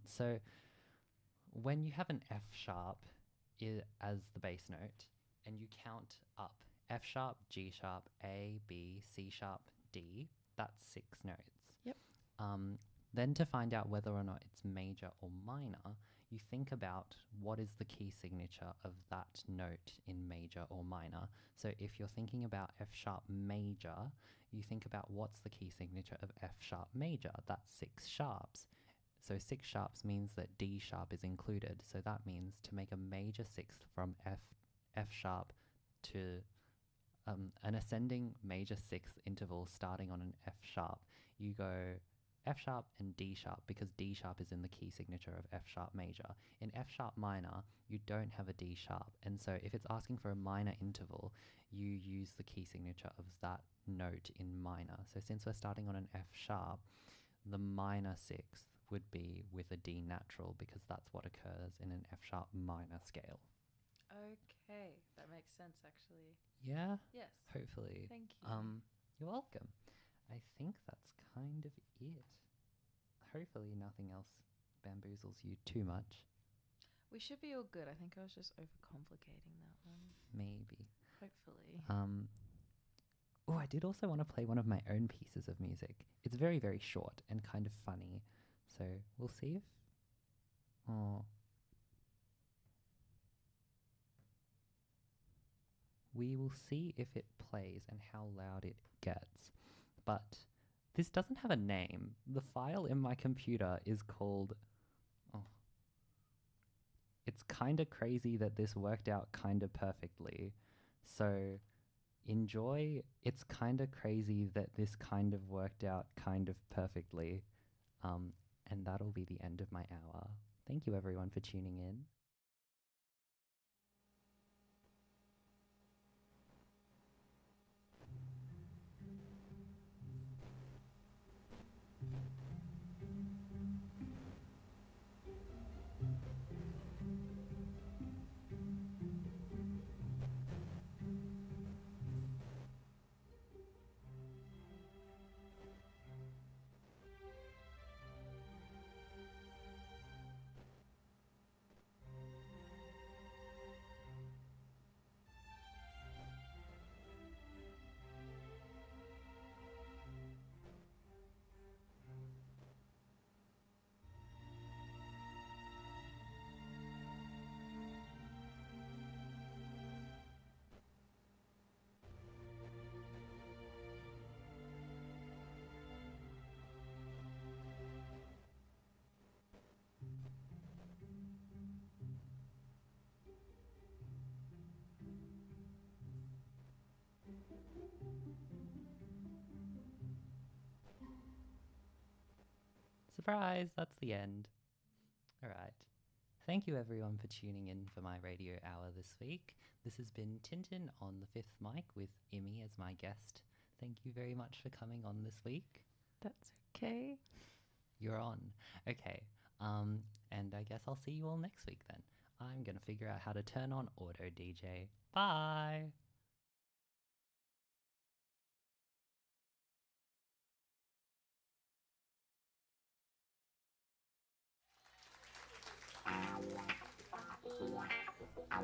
So when you have an F sharp as the bass note and you count up F sharp, G sharp, A, B, C sharp, D, that's 6 notes. Yep. Then to find out whether or not it's major or minor, you think about what is the key signature of that note in major or minor. So if you're thinking about F sharp major, you think about what's the key signature of F sharp major. That's 6 sharps. So 6 sharps means that D sharp is included. So that means to make a major sixth from F sharp to an ascending major sixth interval starting on an F sharp, you go F sharp and D sharp because D sharp is in the key signature of F sharp major. In F sharp minor, you don't have a D sharp. And so if it's asking for a minor interval, you use the key signature of that note in minor. So since we're starting on an F sharp, the minor sixth would be with a D natural because that's what occurs in an F sharp minor scale. Okay, that makes sense actually. Yeah? Yes. Hopefully. Thank you. You're welcome. I think that's kind of it. Hopefully nothing else bamboozles you too much. We should be all good. I think I was just overcomplicating that one. Maybe. Hopefully. Oh, I did also want to play one of my own pieces of music. It's very, very short and kind of funny. So we'll see if... Oh. We will see if it plays and how loud it gets. But this doesn't have a name. The file in my computer is called... Oh. It's kind of crazy that this worked out kind of perfectly. So enjoy. It's kind of crazy that this kind of worked out kind of perfectly. And that'll be the end of my hour. Thank you everyone for tuning in. Surprise, that's the end. All right. Thank you everyone for tuning in for my radio hour this week. This has been Tintin on the fifth mic with Imi as my guest. Thank you very much for coming on this week. That's okay. You're on. Okay. And I guess I'll see you all next week then. I'm going to figure out how to turn on Auto DJ. Bye.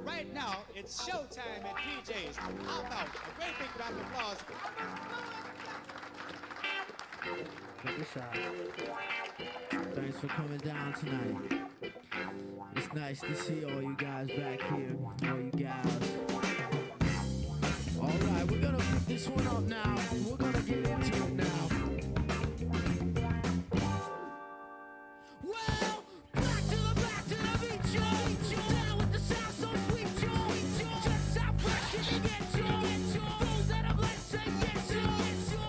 Right now, it's showtime at PJ's. How about a great big round of applause? Check this out. Thanks for coming down tonight. It's nice to see all you guys back here, all you gals. Alright, we're gonna pick this one up now. We're gonna get into it now. Well, back to the beat, yo. Down with the sound so sweet, yo. Just stop rushing and get yo. Those that are blessed and get yo.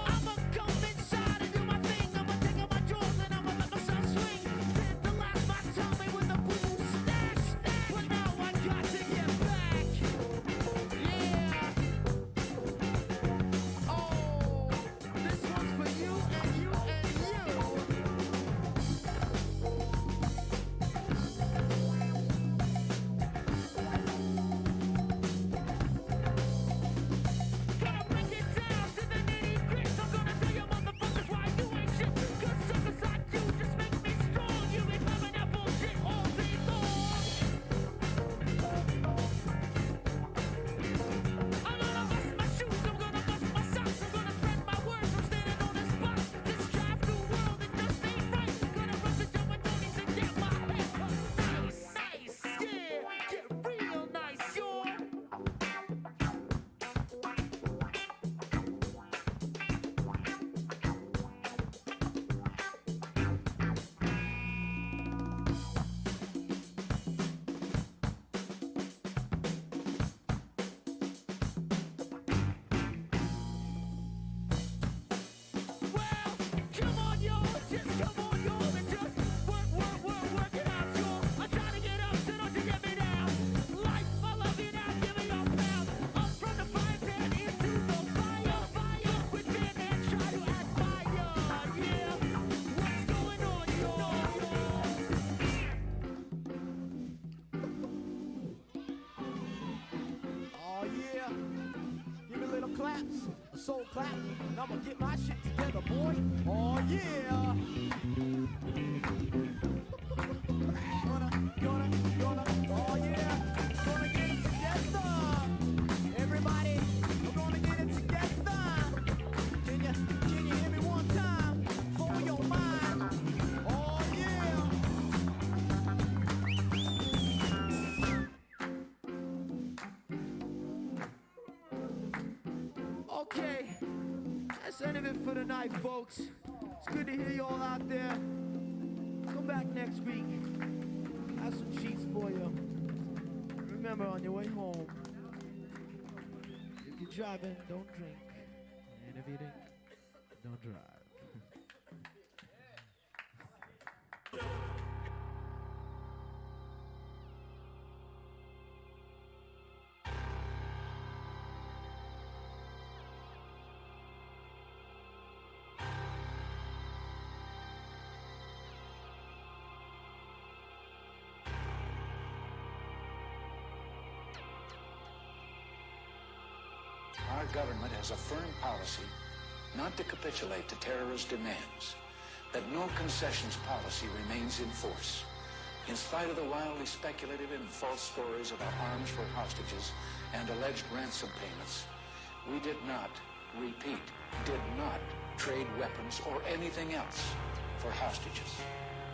I'ma come inside and do my thing. I'ma take out my drawers and I'ma let myself swing. Then the last my tummy with the blues snatch. But now I got to get back. Yeah. Oh, this And I'ma get my shit together, boy. Oh yeah. Gonna, oh yeah. Gonna get it together. Everybody, we're gonna get it together. Can you hear me one time? For your mind. Oh yeah. Okay, that's the end of it for tonight, folks. It's good to hear you all out there. Come back next week. I have some sheets for you. Remember, on your way home, if you're driving, don't drink. And if you drink, don't drive. Our government has a firm policy not to capitulate to terrorist demands, that no concessions policy remains in force. In spite of the wildly speculative and false stories about arms for hostages and alleged ransom payments, we did not, repeat, did not trade weapons or anything else for hostages.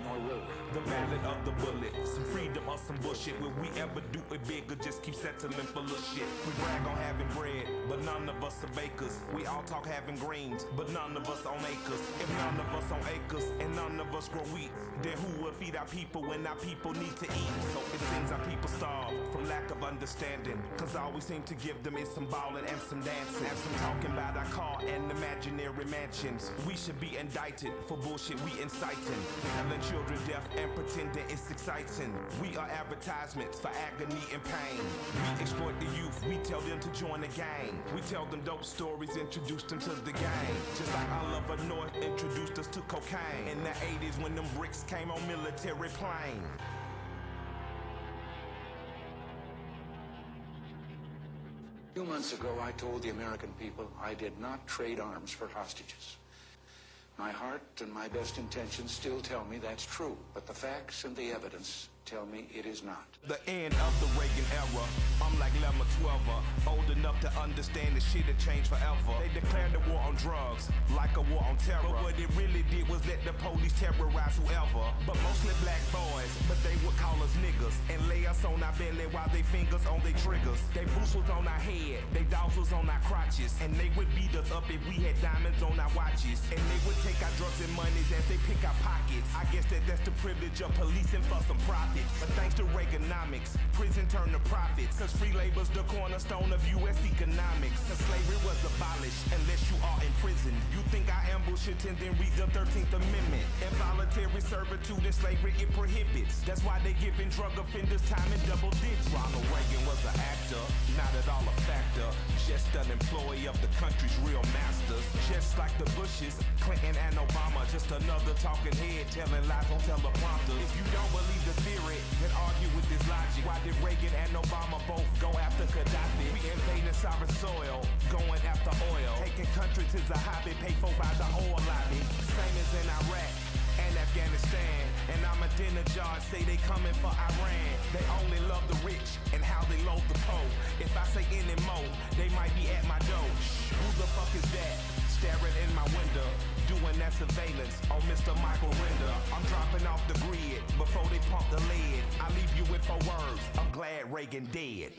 Nor will we. The ballad of the bullet, some freedom or some bullshit. Will we ever do it big or just keep settling for little shit? We brag on having bread, but none of us are bakers. We all talk having greens, but none of us own acres. If none of us own acres and none of us grow wheat, then who will feed our people when our people need to eat? So it seems our people starve from lack of understanding, cause all we seem to give them is some ballin' and some dancing and some talking about our car and imaginary mansions. We should be indicted for bullshit we inciting, telling children deaf and pretending it's exciting. We are advertisements for agony and pain. We exploit the youth, we tell them to join the gang. We tell them dope stories, introduce them to the gang. Just like Oliver North introduced us to cocaine in the 80s when them bricks came on military plane. A few months ago, I told the American people I did not trade arms for hostages. My heart and my best intentions still tell me that's true, but the facts and the evidence tell me it is not. The end of the Reagan era, I'm like Lemma 12er, old enough to understand the shit had changed forever. They declared the war on drugs, like a war on terror, but what it really did was let the police terrorize whoever. But mostly black boys, but they would call us niggas, and lay us on our belly while they fingers on their triggers. They boots was on our head, they dogs was on our crotches, and they would beat us up if we had diamonds on our watches. And they would take our drugs and monies as they pick our pockets. I guess that's the privilege of policing for some profit. But thanks to Reaganomics, prison turned to profits, cause free labor's the cornerstone of U.S. economics. Cause slavery was abolished unless you are in prison. You think I ambush it and then read the 13th Amendment. Involuntary servitude and slavery it prohibits. That's why they giving drug offenders time in double digits. Ronald Reagan was an actor, not at all a factor, just an employee of the country's real masters. Just like the Bushes, Clinton and Obama, just another talking head telling lies on teleprompters. If you don't believe the theory, then argue with this logic. Why did Reagan and Obama both go after Gaddafi? We invading sovereign soil, going after oil. Taking countries is a hobby paid for by the oil lobby. Same as in Iraq and Afghanistan. And Ahmadinejad say they coming for Iran. They only love the rich and how they load the poor. If I say any more, they might be at my door. Who the fuck is that? Staring in my window, doing that surveillance on Mr. Michael Render. I'm dropping off the grid before they pump the lead. I leave you with 4 words, I'm glad Reagan dead.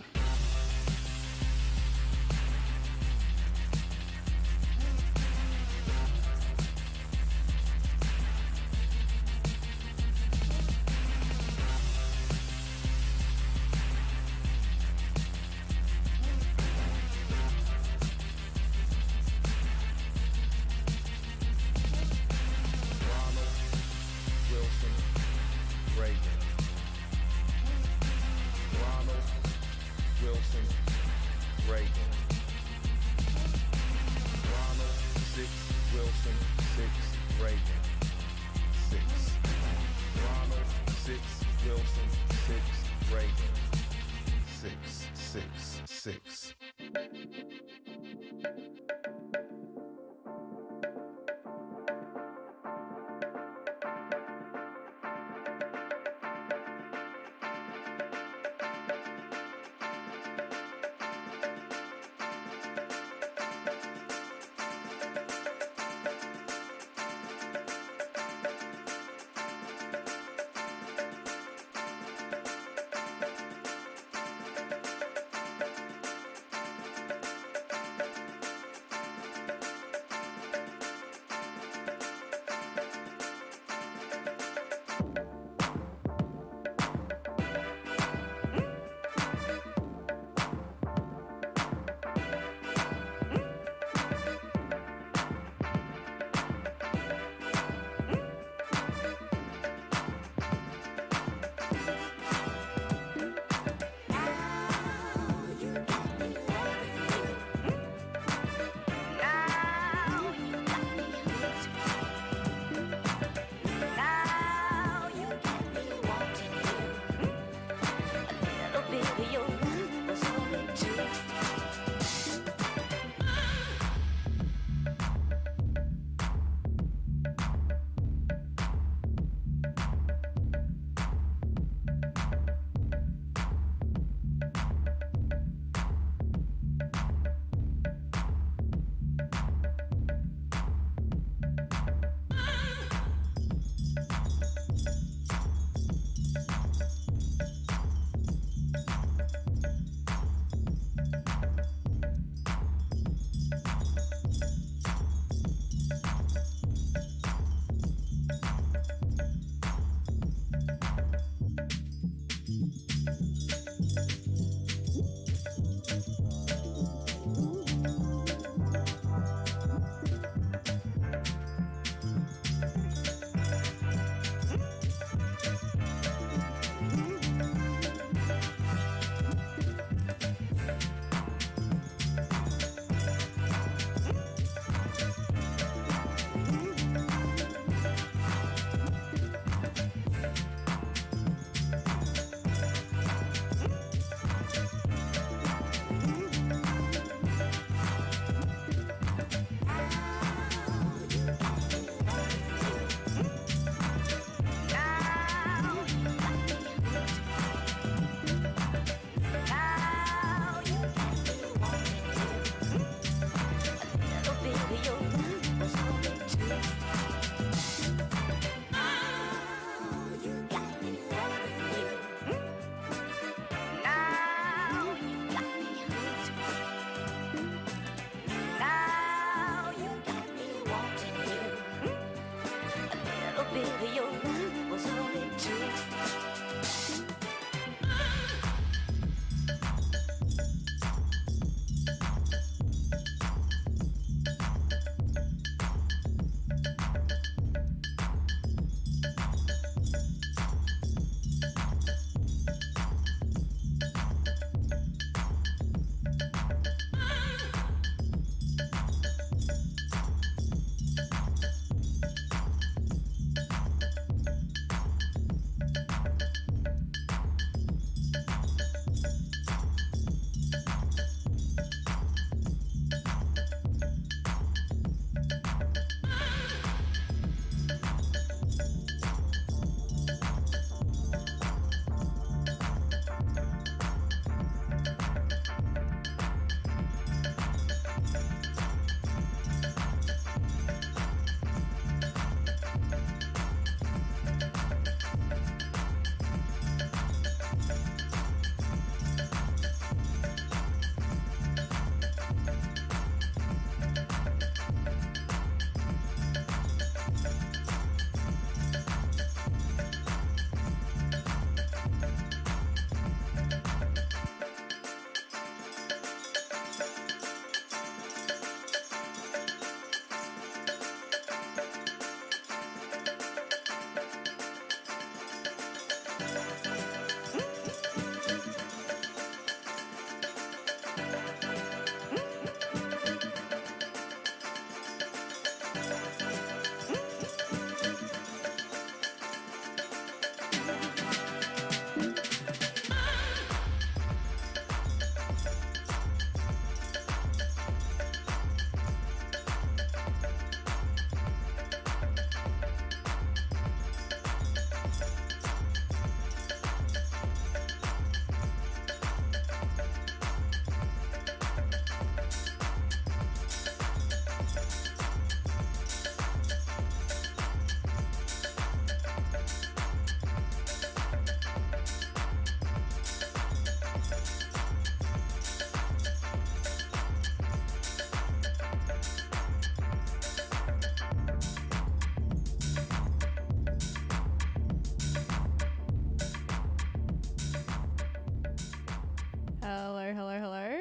Hello, hello, hello.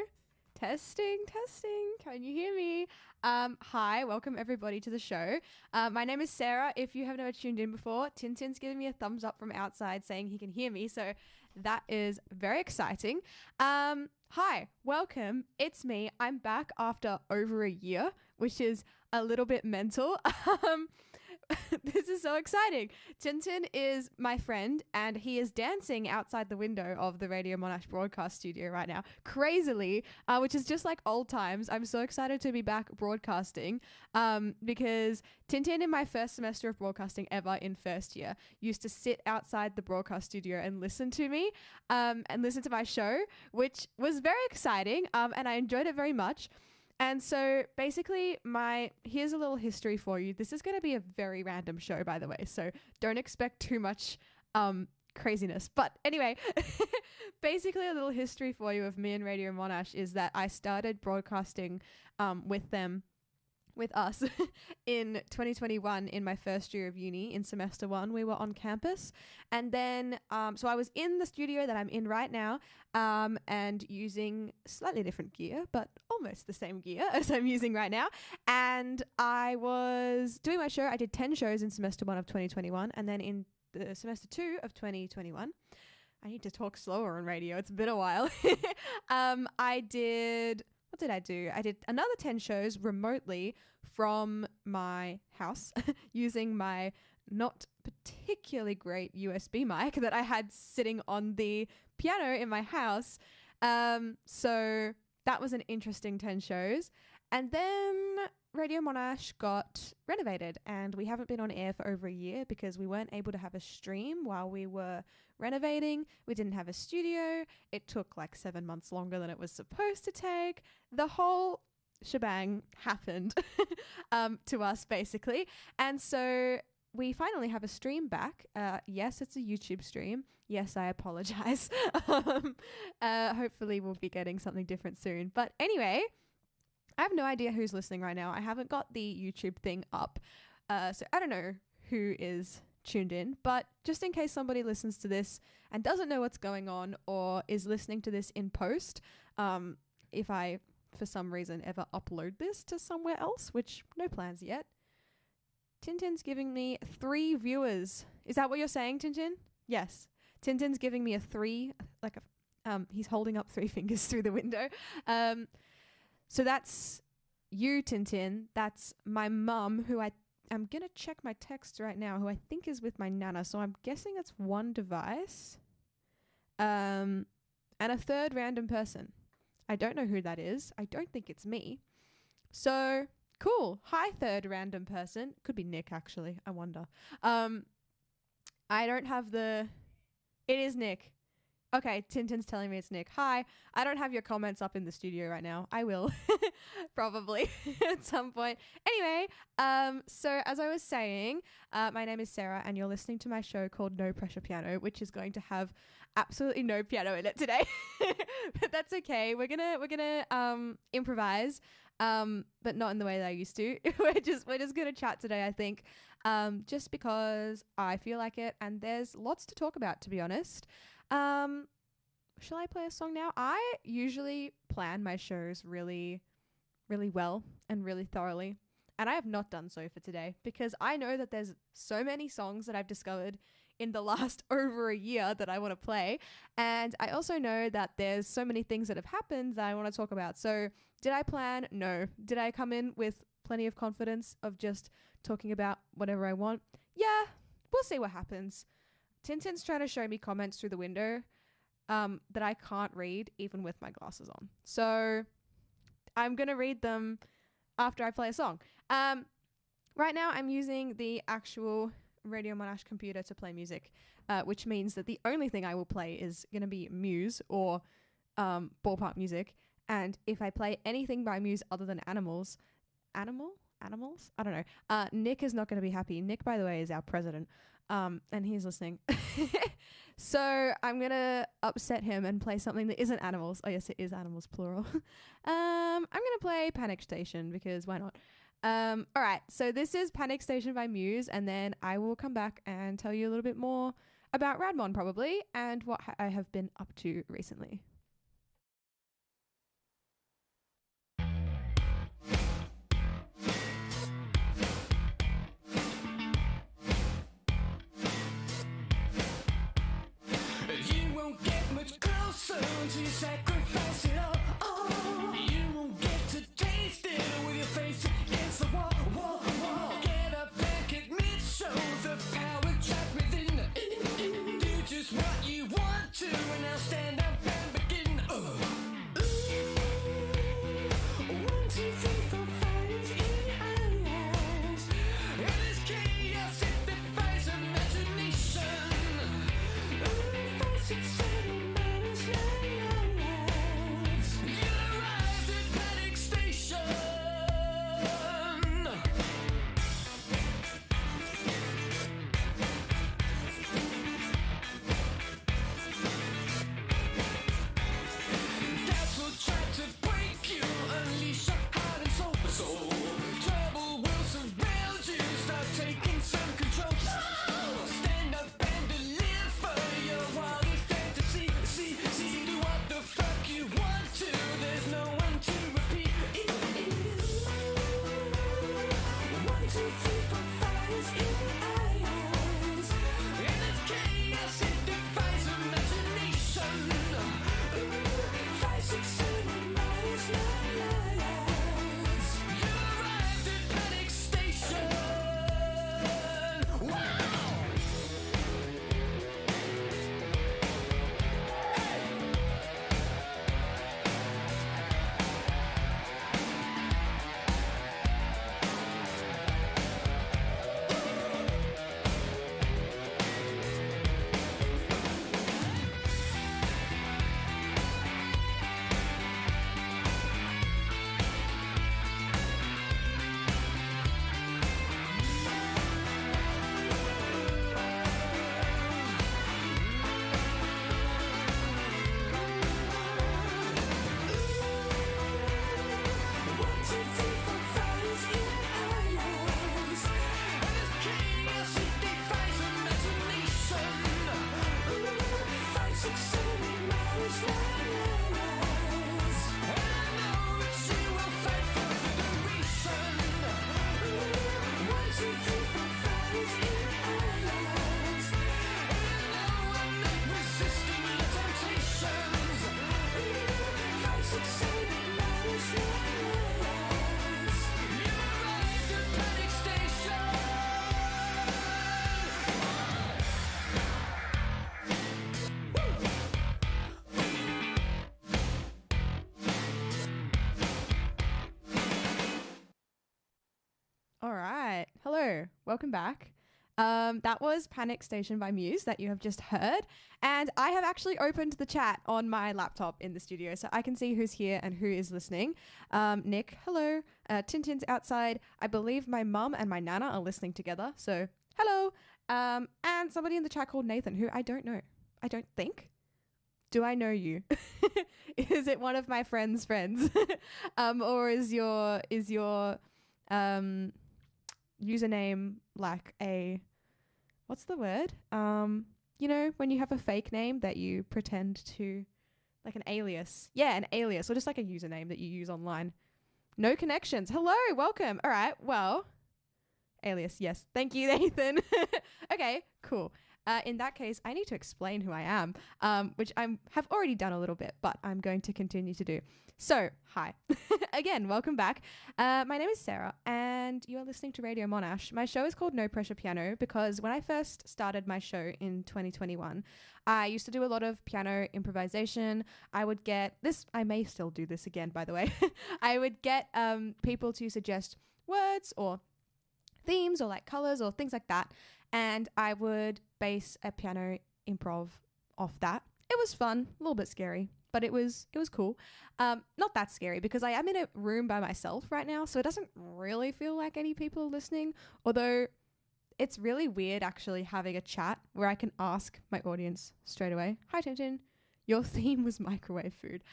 Testing, testing. Can you hear me? Hi, welcome everybody to the show. My name is Sarah. If you have never tuned in before, Tintin's giving me a thumbs up from outside saying he can hear me. So that is very exciting. Hi, welcome. It's me. I'm back after over a year, which is a little bit mental. This is so exciting. Tintin is my friend and he is dancing outside the window of the Radio Monash broadcast studio right now, crazily, which is just like old times. I'm so excited to be back broadcasting because Tintin in my first semester of broadcasting ever in first year used to sit outside the broadcast studio and listen to me and listen to my show, which was very exciting and I enjoyed it very much. And so basically here's a little history for you. This is going to be a very random show, by the way, so don't expect too much craziness. But anyway, basically a little history for you of me and Radio Monash is that I started broadcasting with us in 2021 in my first year of uni. In semester 1 we were on campus, and then so I was in the studio that I'm in right now and using slightly different gear but almost the same gear as I'm using right now, and I was doing my show. I did 10 shows in semester 1 of 2021, and then in the semester 2 of 2021, I need to talk slower on radio, it's been a while. What did I do? I did another 10 shows remotely from my house using my not particularly great USB mic that I had sitting on the piano in my house. So that was an interesting 10 shows. And then Radio Monash got renovated and we haven't been on air for over a year because we weren't able to have a stream while we were renovating. We didn't have a studio. It took like 7 months longer than it was supposed to take. The whole shebang happened to us basically. And so we finally have a stream back. Yes, it's a YouTube stream. Yes, I apologize. Hopefully we'll be getting something different soon. But anyway, I have no idea who's listening right now. I haven't got the YouTube thing up. So I don't know who is tuned in, but just in case somebody listens to this and doesn't know what's going on or is listening to this in post, if I, for some reason, ever upload this to somewhere else, which no plans yet, Tintin's giving me 3 viewers. Is that what you're saying, Tintin? Yes. Tintin's giving me a 3, he's holding up 3 fingers through the window. So that's you, Tintin. That's my mum, who I'm going to check my text right now, who I think is with my nana. So I'm guessing that's 1 device. And a 3rd random person. I don't know who that is. I don't think it's me. So cool. Hi, 3rd random person. Could be Nick, actually. I wonder. I don't have it is Nick. Okay, Tintin's telling me it's Nick. Hi, I don't have your comments up in the studio right now. I will, probably, at some point. Anyway, so as I was saying, my name is Sarah, and you're listening to my show called No Pressure Piano, which is going to have absolutely no piano in it today. But that's okay. We're gonna improvise, but not in the way that I used to. We're just gonna chat today, I think, just because I feel like it, and there's lots to talk about, to be honest. Shall I play a song now? I usually plan my shows really, really well and really thoroughly, and I have not done so for today because I know that there's so many songs that I've discovered in the last over a year that I want to play, and I also know that there's so many things that have happened that I want to talk about. So did I plan? No. Did I come in with plenty of confidence of just talking about whatever I want? Yeah, we'll see what happens. Tintin's trying to show me comments through the window that I can't read even with my glasses on. So I'm going to read them after I play a song. Right now I'm using the actual Radio Monash computer to play music, which means that the only thing I will play is going to be Muse or ballpark music. And if I play anything by Muse other than Animals? I don't know. Nick is not going to be happy. Nick, by the way, is our president. And he's listening. So I'm going to upset him and play something that isn't Animals. Oh, yes, it is Animals, plural. I'm going to play Panic Station because why not? All right, so this is Panic Station by Muse, and then I will come back and tell you a little bit more about RadMon probably and what I have been up to recently. welcome back. That was Panic Station by Muse that you have just heard. And I have actually opened the chat on my laptop in the studio so I can see who's here and who is listening. Nick, hello. Tintin's outside. I believe my mum and my nana are listening together. So, hello. And somebody in the chat called Nathan, who I don't know. I don't think. Do I know you? Is it one of my friends' friends? Or is your username like a, what's the word? You know, when you have a fake name that you pretend to, like an alias. Yeah, an alias, or just like a username that you use online. No connections. Hello, welcome. All right, well, alias, yes. Thank you, Nathan. Okay, cool. In that case, I need to explain who I am, which I have already done a little bit, but I'm going to continue to do. So, hi. Again, welcome back. My name is Sarah, and you are listening to Radio Monash. My show is called No Pressure Piano because when I first started my show in 2021, I used to do a lot of piano improvisation. I would get this, I may still do this again, by the way. I would get people to suggest words or themes or like colors or things like that, and I would base a piano improv off that. It was fun, a little bit scary, but it was cool. Not that scary because I am in a room by myself right now, so it doesn't really feel like any people are listening, although it's really weird actually having a chat where I can ask my audience straight away, hi Tintin, your theme was microwave food.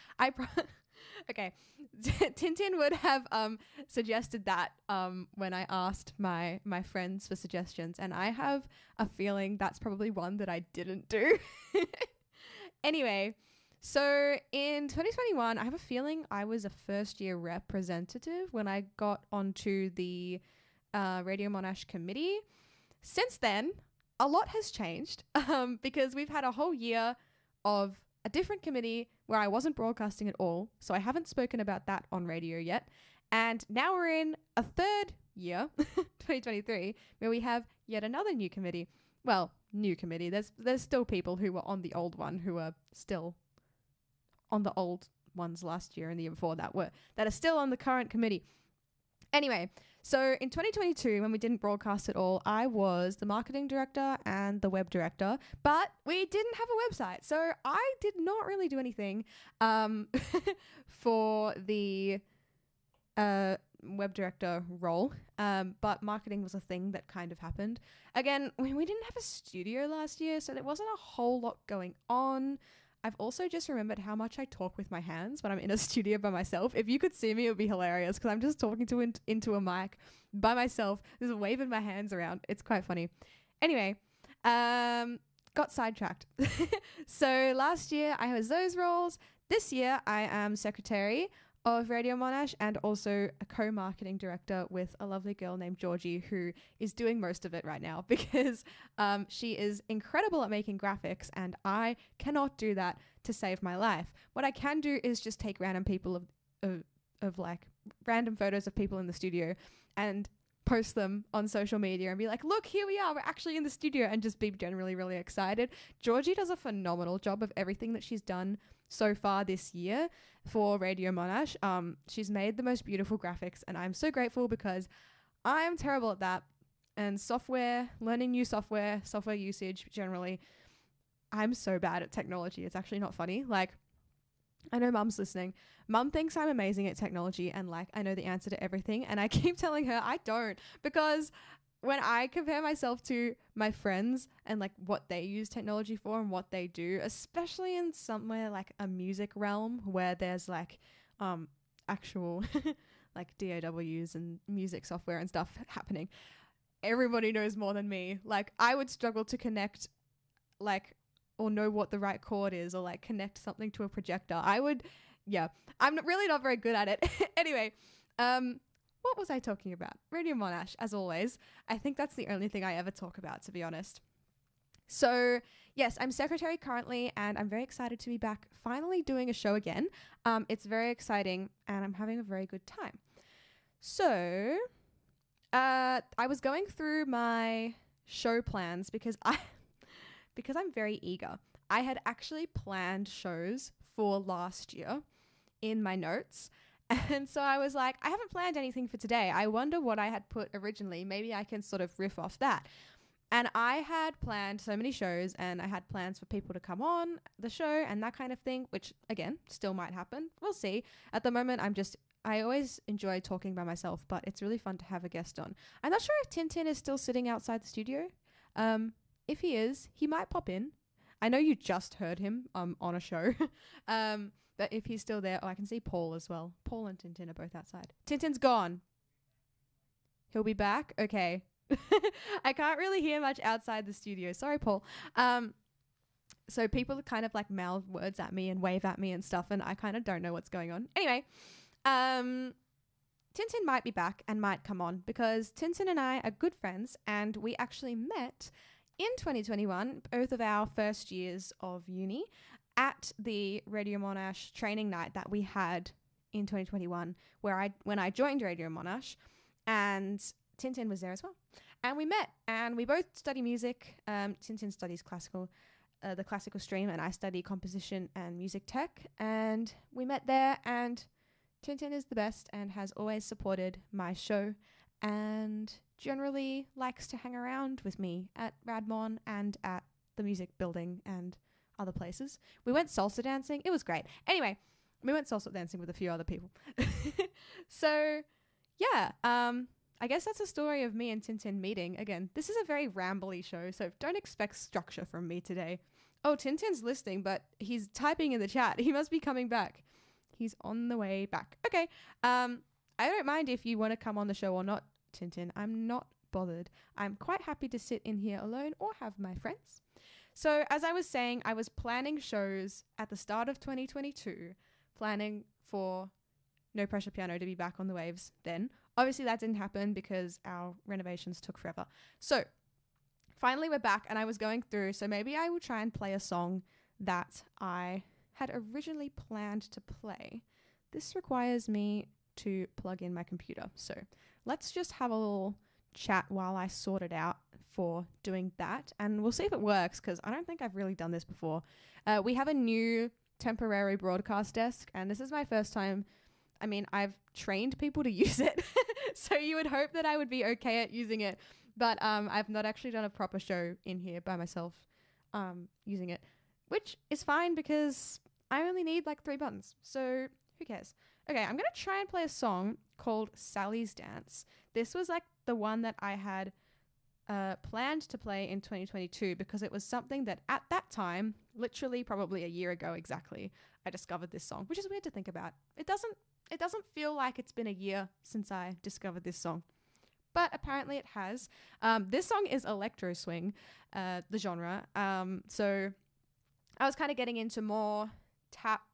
Okay, Tintin would have suggested that when I asked my friends for suggestions, and I have a feeling that's probably one that I didn't do. Anyway, so in 2021, I have a feeling I was a first year representative when I got onto the Radio Monash committee. Since then, a lot has changed because we've had a whole year of a different committee where I wasn't broadcasting at all, so I haven't spoken about that on radio yet. And now we're in a third year, 2023, where we have yet another new committee. Well, new committee. There's still people who were on the old one who are still on the old ones last year and the year before that are still on the current committee. Anyway, so in 2022, when we didn't broadcast at all, I was the marketing director and the web director, but we didn't have a website. So I did not really do anything for the web director role, but marketing was a thing that kind of happened. Again, we didn't have a studio last year, so there wasn't a whole lot going on. I've also just remembered how much I talk with my hands when I'm in a studio by myself. If you could see me, it would be hilarious because I'm just talking into a mic by myself, just waving my hands around. It's quite funny. Anyway, got sidetracked. So last year I was those roles. This year I am secretary of Radio Monash and also a co-marketing director with a lovely girl named Georgie who is doing most of it right now because she is incredible at making graphics and I cannot do that to save my life. What I can do is just take random people of like random photos of people in the studio and post them on social media and be like, look, here we are, we're actually in the studio, and just be generally really excited. Georgie does a phenomenal job of everything that she's done so far this year for Radio Monash. She's made the most beautiful graphics and I'm so grateful because I'm terrible at that. And software, learning new software usage generally, I'm so bad at technology. It's actually not funny. Like, I know Mum's listening. Mum thinks I'm amazing at technology and like I know the answer to everything, and I keep telling her I don't, because when I compare myself to my friends and like what they use technology for and what they do, especially in somewhere like a music realm where there's like actual like DAWs and music software and stuff happening, everybody knows more than me. Like I would struggle to connect like or know what the right chord is or like connect something to a projector. I'm really not very good at it. Anyway, what was I talking about? Radio Monash, as always. I think that's the only thing I ever talk about, to be honest. So, yes, I'm secretary currently, and I'm very excited to be back finally doing a show again. It's very exciting, and I'm having a very good time. So, I was going through my show plans because I'm very eager. I had actually planned shows for last year in my notes, And so I was like, I haven't planned anything for today. I wonder what I had put originally. Maybe I can sort of riff off that. And I had planned so many shows, and I had plans for people to come on the show and that kind of thing, which again, still might happen. We'll see. At the moment, I always enjoy talking by myself, but it's really fun to have a guest on. I'm not sure if Tintin is still sitting outside the studio. If he is, he might pop in. I know you just heard him on a show. But if he's still there, I can see Paul as well. Paul and Tintin are both outside. Tintin's gone. He'll be back? Okay. I can't really hear much outside the studio. Sorry, Paul. So people kind of like mouth words at me and wave at me and stuff, and I kind of don't know what's going on. Anyway, Tintin might be back and might come on because Tintin and I are good friends, and we actually met in 2021, both of our first years of uni, at the Radio Monash training night that we had in 2021, when I joined Radio Monash, and Tintin was there as well. And we met, and we both study music. Tintin studies classical, the classical stream, and I study composition and music tech. And we met there, and Tintin is the best and has always supported my show and generally likes to hang around with me at RadMon and at the music building and other places. We went salsa dancing. It was great. Anyway, we went salsa dancing with a few other people. So, yeah, I guess that's a story of me and Tintin meeting. Again, this is a very rambly show, so don't expect structure from me today. Oh, Tintin's listening, but he's typing in the chat. He must be coming back. He's on the way back. Okay. I don't mind if you want to come on the show or not, Tintin. I'm not bothered. I'm quite happy to sit in here alone or have my friends. So as I was saying, I was planning shows at the start of 2022, planning for No Pressure Piano to be back on the waves then. Obviously that didn't happen because our renovations took forever. So finally we're back, and I was going through, so maybe I will try and play a song that I had originally planned to play. This requires me to plug in my computer. So let's just have a little chat while I sort it out for doing that, and we'll see if it works, because I don't think I've really done this before. We have a new temporary broadcast desk, and this is my first time. I mean, I've trained people to use it, so you would hope that I would be okay at using it, but I've not actually done a proper show in here by myself using it, which is fine because I only need like 3 buttons, so who cares? Okay, I'm going to try and play a song called Sally's Dance. This was like the one that I had planned to play in 2022 because it was something that at that time, literally probably a year ago exactly, I discovered this song, which is weird to think about. It doesn't feel like it's been a year since I discovered this song, but apparently it has. This song is electro swing, the genre. So I was kind of getting into more tap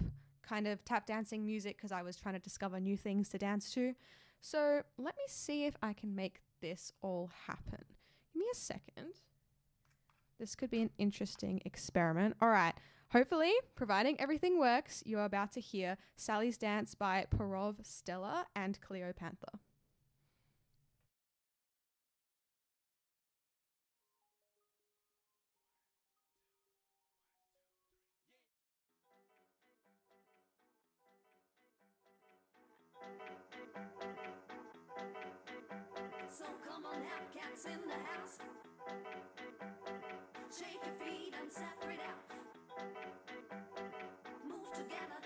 dancing music because I was trying to discover new things to dance to. So let me see if I can make this all happen. Give me a second. This could be an interesting experiment. All right. Hopefully, providing everything works, you're about to hear Sally's Dance by Parov, Stella, and Cleopanther. So come on, have cats in the house. Shake your feet and separate out. Move together.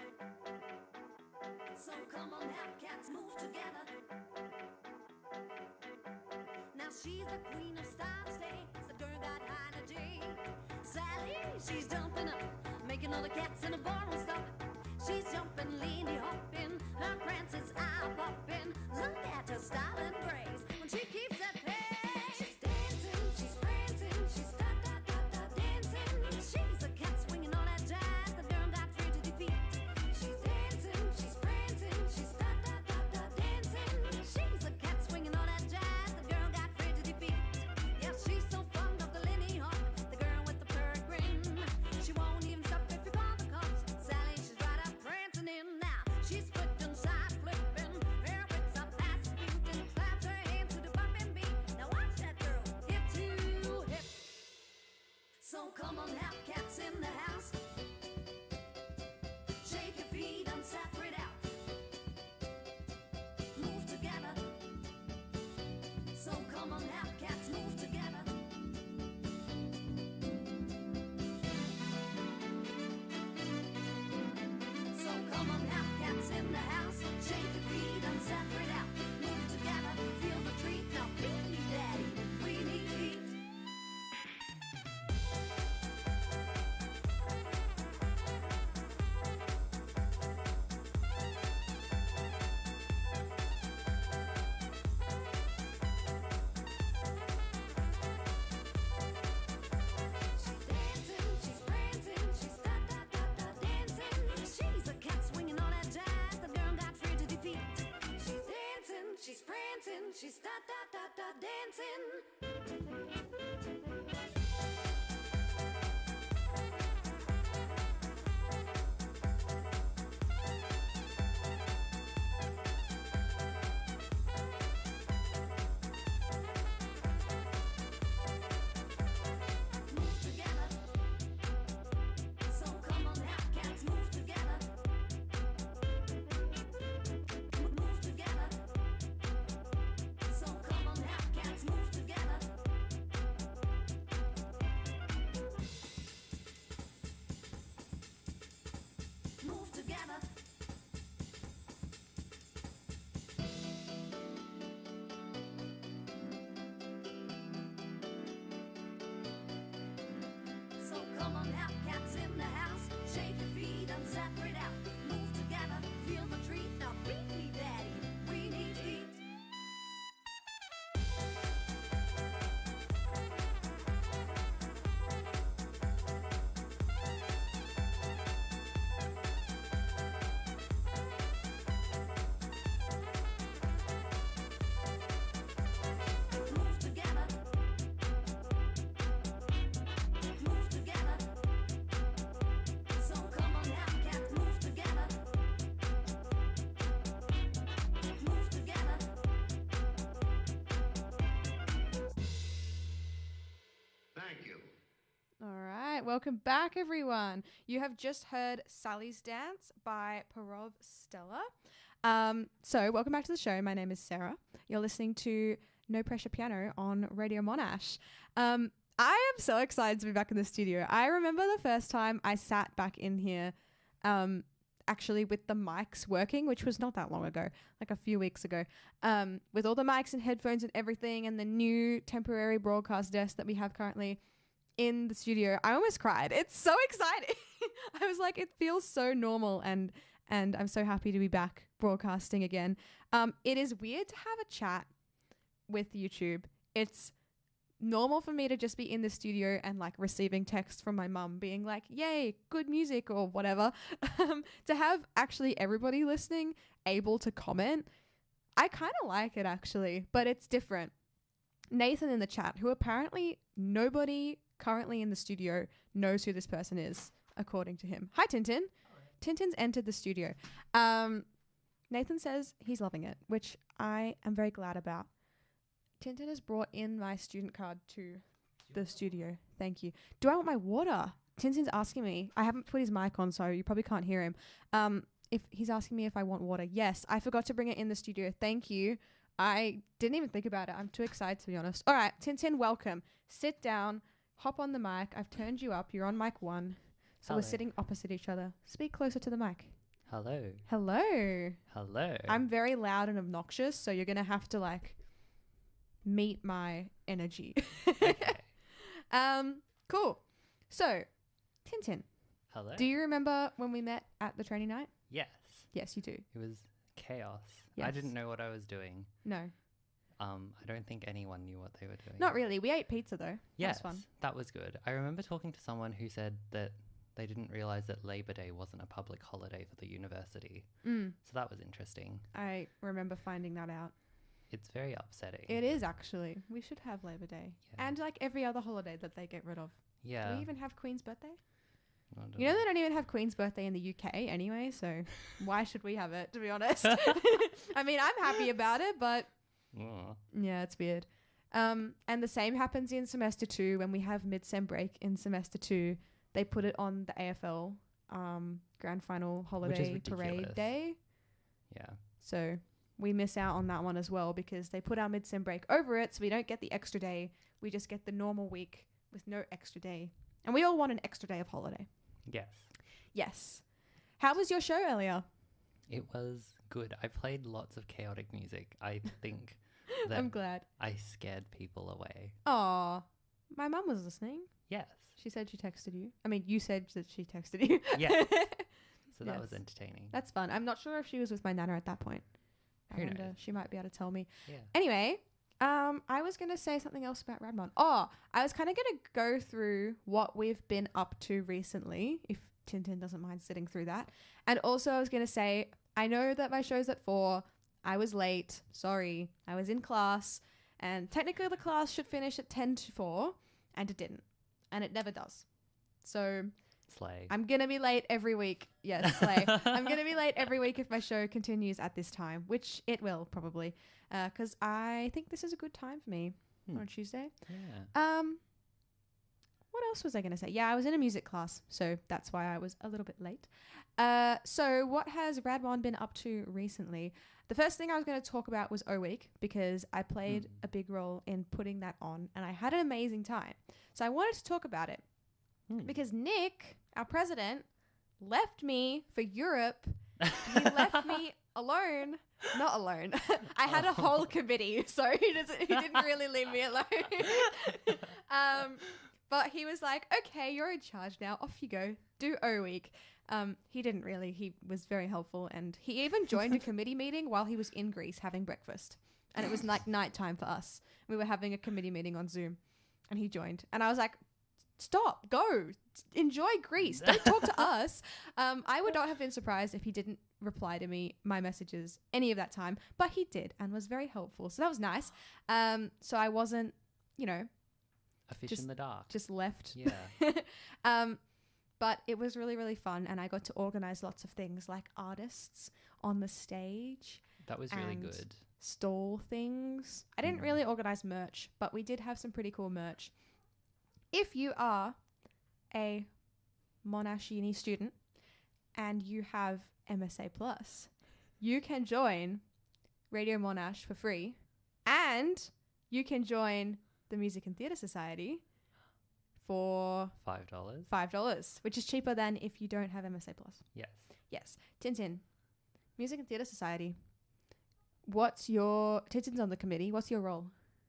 So come on, have cats move together. Now she's the queen of style states. The girl got high energy. Sally, she's jumping up, making all the cats in the barroom stop. She's jumping, leaning, hopping. Her prances eye popping. Look at her style and grace when she keeps that pace. She's dancing, she's prancing, she's da-da-da-da dancing. She's a cat swinging all that jazz. The girl got free to defeat. She's dancing, she's prancing, she's da-da-da-da dancing. She's a cat swinging all that jazz. The girl got free to defeat. Yeah, she's so fond of the Lindy Hop, the girl with the peregrine. She won't even stop if you call the cops. Sally, she's right up prancing in now. She's flipping, side flipping, hair whips up, ass beating, claps her hands dancing. She's da da da da dancing. Move together. So come on, half cats, move together. Move together. So come on, half cats, move together. Move together. So come on, half cats in the house. Shake your feet and separate out. Move together, feel the treat. Now beat me, daddy. We need to eat. Move together. Move together. So come on, half cats, move together. Move together. Thank you. All right, welcome back, everyone. You have just heard Sally's Dance by Parov Stella. So welcome back to the show. My name is Sarah. You're listening to No Pressure Piano on Radio Monash. I am so excited to be back in the studio. I remember the first time I sat back in here, actually with the mics working, which was not that long ago, like a few weeks ago, with all the mics and headphones and everything, and the new temporary broadcast desk that we have currently in the studio. I almost cried. It's so exciting. I was like, it feels so normal, and I'm so happy to be back broadcasting again. It is weird to have a chat with YouTube. It's normal for me to just be in the studio and like receiving text from my mum being like, yay, good music or whatever. To have actually everybody listening able to comment, I kind of like it actually, but it's different. Nathan in the chat, who apparently nobody currently in the studio knows who this person is, according to him. Hi, Tintin. Tintin's entered the studio. Nathan says he's loving it, which I am very glad about. Tintin has brought in my student card to the studio. Thank you. Do I want my water? Tintin's asking me. I haven't put his mic on, so you probably can't hear him. If he's asking me if I want water. Yes, I forgot to bring it in the studio. Thank you. I didn't even think about it. I'm too excited, to be honest. All right, Tintin, welcome. Sit down. Hop on the mic. I've turned you up. You're on mic 1. So Hello. we're sitting opposite each other. Speak closer to the mic. Hello. Hello. Hello. I'm very loud and obnoxious, so you're going to have to like meet my energy. Okay. Cool. So, Tintin, Hello. do you remember when we met at the training night? Yes. Yes, you do. It was chaos. I Yes. didn't know what I was doing. No, I don't think anyone knew what they were doing. not really. We ate pizza though. Yes, That was fun. that was good. I remember talking to someone who said that they didn't realize that Labor Day wasn't a public holiday for the university. Mm, So that was interesting. I remember finding that out. It's very upsetting. It is actually. We should have Labor Day. Yeah. And like every other holiday that they get rid of. Yeah. Do we even have Queen's birthday? I don't You know they don't even have Queen's birthday in the UK anyway, so why should we have it, to be honest? I mean, I'm happy about it, but Aw. yeah, it's weird. And the same happens in semester 2 when we have mid-sem break in semester 2. They put it on the AFL grand final holiday parade ridiculous. day. Yeah. So we miss out on that one as well because they put our mid-sem break over it, so we don't get the extra day. We just get the normal week with no extra day. And we all want an extra day of holiday. Yes. Yes. How was your show earlier? It was good. I played lots of chaotic music. I think that I'm glad. I scared people away. Aw, my mum was listening. Yes. She said she texted you. I mean, you said that she texted you. Yeah. So that Yes. was entertaining. That's fun. I'm not sure if she was with my nana at that point. I Who wonder, knows? she might be able to tell me. Yeah. Anyway, I was going to say something else about RadMon. Oh, I was kind of going to go through what we've been up to recently, if Tintin doesn't mind sitting through that. And also I was going to say, I know that my show's at 4. I was late. Sorry. I was in class, and technically the class should finish at 10 to 4, and it didn't. And it never does. So Slay. I'm going to be late every week. Yes, slay. I'm going to be late every week if my show continues at this time, which it will probably, because I think this is a good time for me on Tuesday. Yeah. What else was I going to say? Yeah, I was in a music class, so that's why I was a little bit late. So what has RadMon been up to recently? The first thing I was going to talk about was O Week, because I played a big role in putting that on, and I had an amazing time. So I wanted to talk about it because Nick, our president, left me for Europe. He left me alone. Not alone. I had a whole committee, so he didn't really leave me alone. But he was like, okay, you're in charge now. Off you go. Do O Week. He didn't really. He was very helpful. And he even joined a committee meeting while he was in Greece having breakfast. And it was like nighttime for us. We were having a committee meeting on Zoom. And he joined. And I was like, stop. Go. Enjoy Greece. Don't talk to us. I would not have been surprised if he didn't reply to my messages any of that time. But he did and was very helpful. So that was nice. So I wasn't, a fish in the dark. just left. Yeah. But it was really, really fun. And I got to organize lots of things like artists on the stage. That was really and good. Stall things. I didn't really organize merch, but we did have some pretty cool merch. If you are a Monash Uni student and you have MSA Plus, you can join Radio Monash for free, and you can join the Music and Theatre Society for $5, which is cheaper than if you don't have MSA Plus. Yes. Tintin, Music and Theatre Society. Tintin's on the committee. What's your role?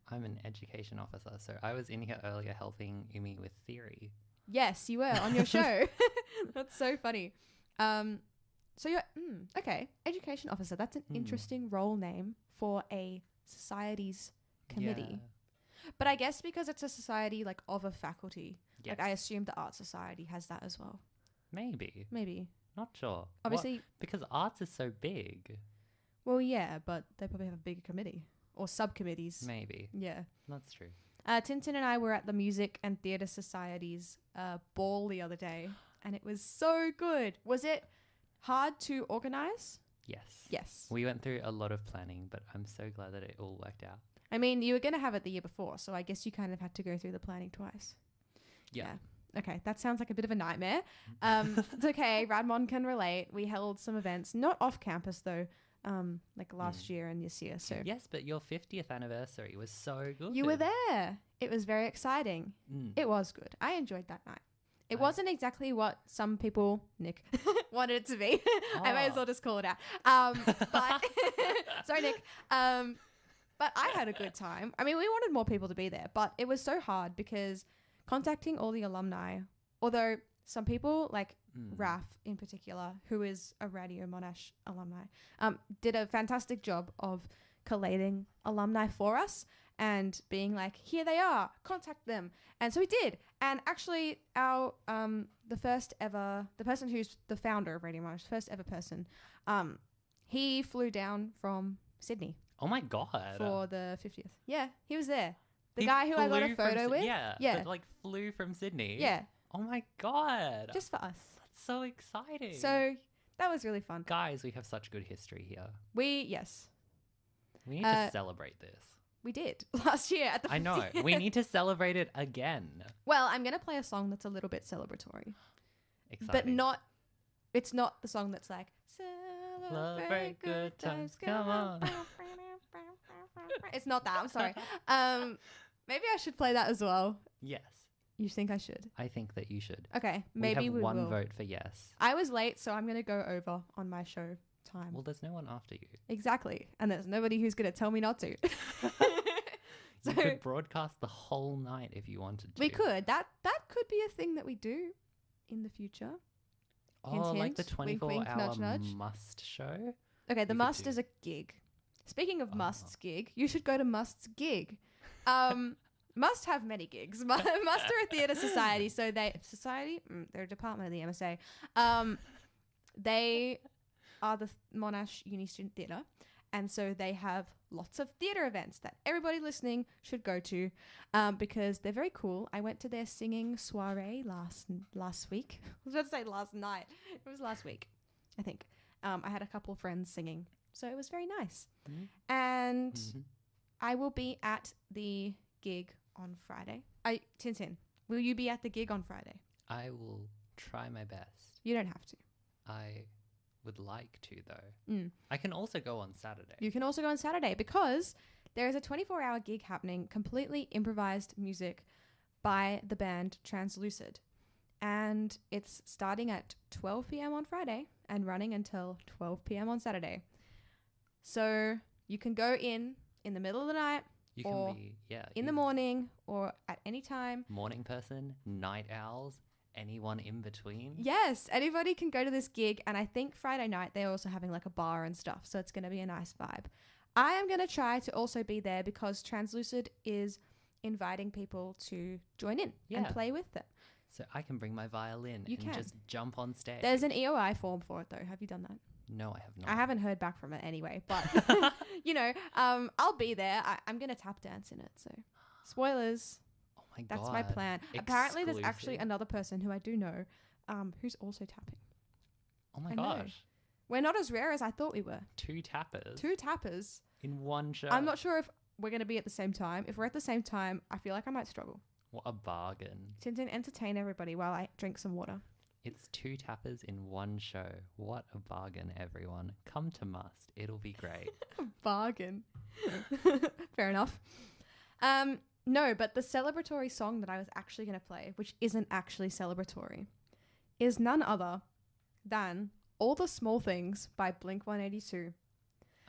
I'm an education officer, so I was in here earlier helping Umi with theory. Yes, you were on your show. That's so funny. So you're okay, education officer. That's an interesting role name for a society's committee. Yeah. But I guess because it's a society like of a faculty, Yes. like I assume the art society has that as well. Maybe. Not sure. Obviously, because arts is so big. well, yeah, but they probably have a bigger committee or subcommittees. Maybe. Yeah. That's true. Tintin and I were at the Music and Theatre Society's ball the other day, and it was so good. Was it hard to organize? Yes. Yes. We went through a lot of planning, but I'm so glad that it all worked out. I mean, you were going to have it the year before, so I guess you kind of had to go through the planning twice. Yeah. Okay, that sounds like a bit of a nightmare. It's okay. RadMon can relate. We held some events, not off campus though, like last year and this year. So Yes, but your 50th anniversary was so good. you were there. It was very exciting. It was good. I enjoyed that night. It wasn't exactly what some people, Nick, wanted it to be. I may as well just call it out. But sorry, Nick. But I had a good time. I mean, we wanted more people to be there, but it was so hard because contacting all the alumni, although some people like Raf in particular, who is a Radio Monash alumni, did a fantastic job of collating alumni for us and being like, here they are, contact them. And so we did. And actually our, the person who's the founder of Radio Monash, first ever person, he flew down from Sydney. Oh my God. For the 50th. Yeah, he was there. The guy who I got a photo with. Yeah. But, like flew from Sydney. Yeah. Oh my God. Just for us. That's so exciting. So that was really fun. Guys, we have such good history here. Yes. We need to celebrate this. We did last year at the 50th. I know. We need to celebrate it again. Well, I'm going to play a song that's a little bit celebratory. Exciting. But it's not the song that's like, celebrate good times, come on. It's not that, I'm sorry. Maybe I should play that as well. Yes. You think I should? I think that you should. Okay, maybe we have one will. vote for yes. I was late, so I'm going to go over on my show time. Well, there's no one after you. Exactly. And there's nobody who's going to tell me not to. You could broadcast the whole night if you wanted to. We could. That could be a thing that we do in the future. Oh, Hint, like the hint, wink, wink, 24-hour nudge, nudge. Must show? Okay, the could Must do. is a gig. Speaking of Must's gig, you should go to Must's gig. Must have many gigs. Must are a theatre society, so they're a department of the MSA. They are the Monash Uni Student Theatre, And so they have lots of theatre events that everybody listening should go to because they're very cool. I went to their singing soiree last week. I was about to say last night. It was last week, I think. I had a couple of friends singing. So it was very nice. And I will be at the gig on Friday. Tintin, will you be at the gig on Friday? I will try my best. You don't have to. I would like to, though. I can also go on Saturday. You can also go on Saturday because there is a 24-hour gig happening, completely improvised music by the band Translucid. And it's starting at 12 p.m. on Friday and running until 12 p.m. on Saturday. So you can go in the middle of the night, You or can be, in the morning, or at any time. Morning person, night owls, anyone in between. Yes, anybody can go to this gig. And I think Friday night they're also having like a bar and stuff. So it's going to be a nice vibe. I am going to try to also be there because Translucid is inviting people to join in and play with them. So I can bring my violin You and can. just jump on stage. There's an EOI form for it though. Have you done that? No, I have not. I haven't heard back from it anyway, but you know, I'll be there. I'm going to tap dance in it. So spoilers. Oh my god. That's my plan. Apparently there's actually Exclusive. another person who I do know who's also tapping. Oh my I know. gosh. We're not as rare as I thought we were. 2 tappers. 2 tappers. In one show. I'm not sure if we're going to be at the same time. If we're at the same time, I feel like I might struggle. What a bargain. Tintin, entertain everybody while I drink some water. It's 2 tappers in one show. What a bargain, everyone. Come to Must. It'll be great. Bargain. Fair enough. No, but the celebratory song that I was actually going to play, which isn't actually celebratory, is none other than All the Small Things by Blink-182.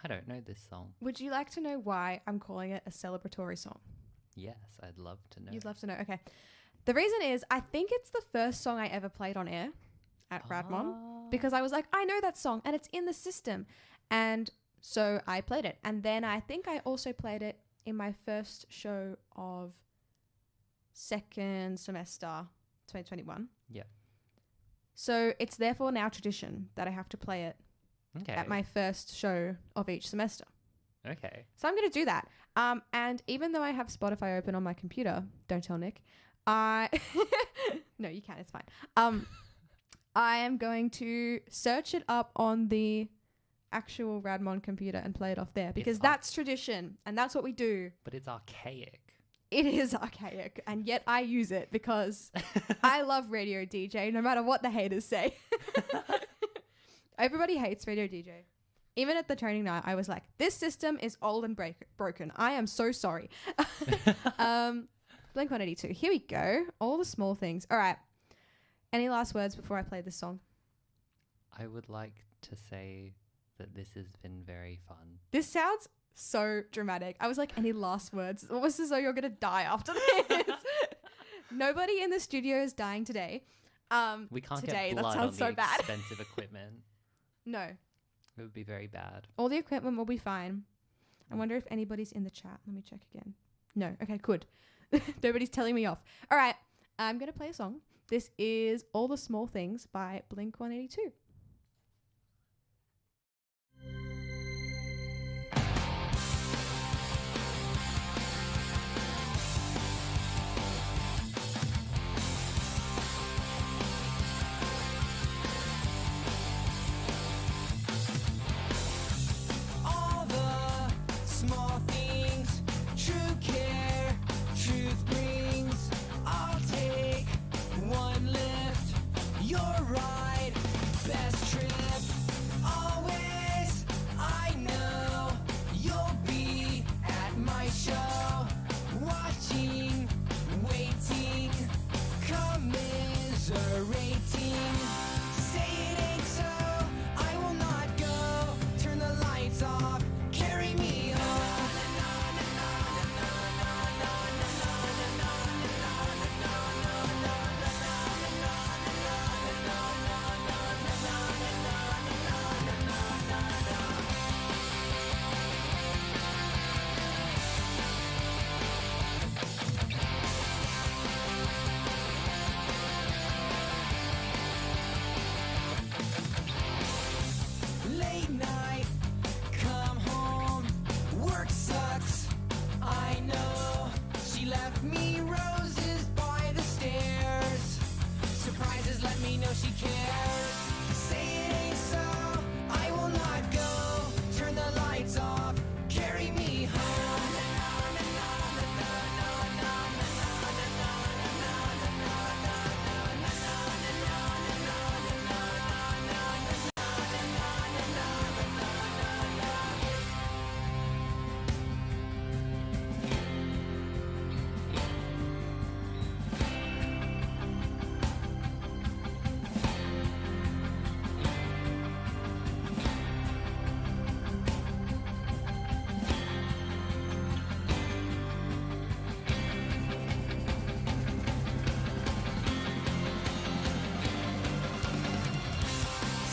I don't know this song. Would you like to know why I'm calling it a celebratory song? Yes, I'd love to know. You'd love to know. Okay. The reason is I think it's the first song I ever played on air at RadMon because I was like, I know that song and it's in the system. And so I played it. And then I think I also played it in my first show of second semester 2021. Yeah. So it's therefore now tradition that I have to play it at my first show of each semester. Okay. So I'm going to do that. And even though I have Spotify open on my computer, don't tell Nick, no, you can, it's fine. I am going to search it up on the actual RadMon computer and play it off there because that's tradition and that's what we do. But it's archaic. It is archaic and yet I use it because I love Radio DJ no matter what the haters say. Everybody hates Radio DJ. Even at the training night, I was like, this system is old and broken. I am so sorry. Blink-182. Here we go. All the Small Things. All right. Any last words before I play this song? I would like to say that this has been very fun. This sounds so dramatic. I was like, any last words? It was as though you're going to die after this. Nobody in the studio is dying today. We can't today. get blood That sounds on so the bad. expensive equipment. No. It would be very bad. All the equipment will be fine. I wonder if anybody's in the chat. Let me check again. No. Okay, good. Nobody's telling me off. All right. I'm going to play a song. This is All the Small Things by Blink-182. All the small things, true care, truth brings. I'll take one lift, you're right, better just let me know she cares. Say it ain't so, I will not go. Turn the lights off, carry me home.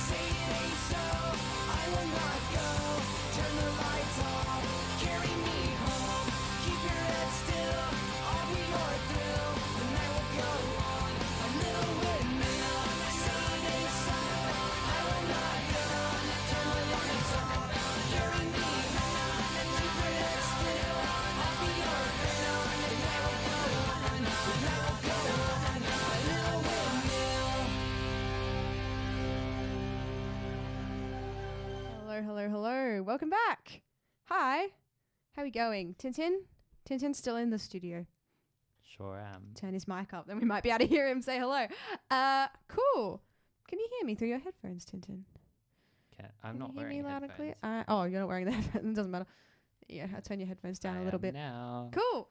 Say it ain't so, I will not go. Turn the lights off, carry me home. Keep your head still, I'll be your thrill. The night will go on, a little windmill. Say it ain't so, I will not go. Turn the lights off, carry me home. Keep your head still, I'll be your thrill. The night will go on, the night will go on, a little windmill. Hello. Welcome back. Hi. How are we going? Tintin's still in the studio. Sure am. Turn his mic up, then we might be able to hear him say hello. Cool. Can you hear me through your headphones, Tintin? Okay, I'm Can not you hear wearing me loud and headphones. clear? Oh, you're not wearing the headphones. It doesn't matter. Yeah, I'll turn your headphones down I a little am bit. now. Cool.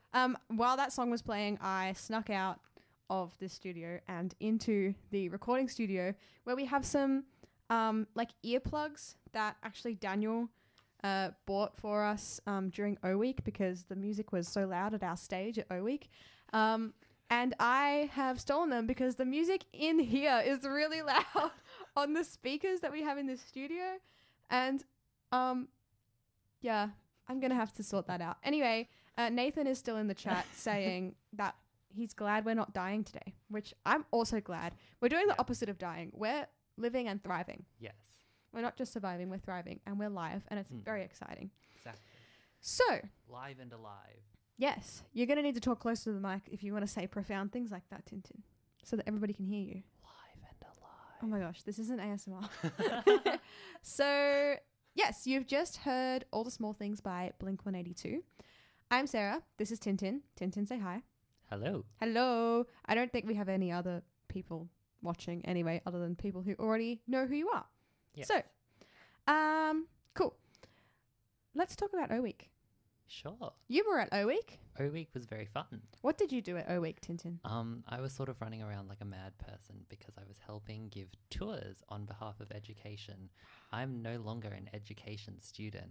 While that song was playing, I snuck out of this studio and into the recording studio where we have some like earplugs that actually Daniel bought for us during O Week because the music was so loud at our stage at O Week. And I have stolen them because the music in here is really loud on the speakers that we have in this studio. And yeah, I'm going to have to sort that out. Anyway, Nathan is still in the chat saying that he's glad we're not dying today, which I'm also glad. We're doing the opposite of dying. We're living and thriving. Yes. We're not just surviving, we're thriving, and we're live, and it's very exciting. Exactly. So, Live and alive. yes, you're going to need to talk closer to the mic if you want to say profound things like that, Tintin, so that everybody can hear you. Live and alive. Oh my gosh, this isn't ASMR. So, yes, you've just heard All the Small Things by Blink-182. I'm Sarah. This is Tintin. Tintin, say hi. Hello. Hello. I don't think we have any other people watching anyway, other than people who already know who you are. Yes. So, cool. Let's talk about O Week. Sure. You were at O Week. O Week was very fun. What did you do at O Week, Tintin? I was sort of running around like a mad person because I was helping give tours on behalf of education. I'm no longer an education student,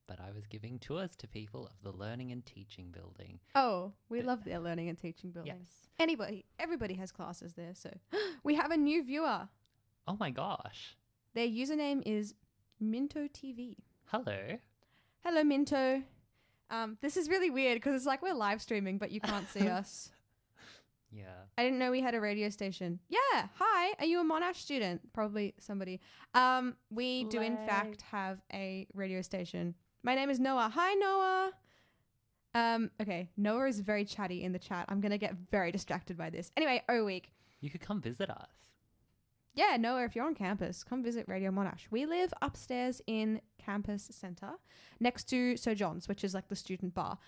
but I was giving tours to people of the Learning and Teaching Building. Oh, we love their Learning and Teaching building. Yes. Everybody has classes there, so we have a new viewer. Oh my gosh. Their username is Minto TV. Hello. Hello, Minto. This is really weird because it's like we're live streaming, but you can't see us. Yeah. I didn't know we had a radio station. Yeah. Hi. Are you a Monash student? Probably somebody. We do in fact have a radio station. My name is Noah. Hi, Noah. Okay. Noah is very chatty in the chat. I'm going to get very distracted by this. Anyway, O Week. You could come visit us. Yeah, Noah, if you're on campus, come visit Radio Monash. We live upstairs in Campus Centre next to Sir John's, which is like the student bar.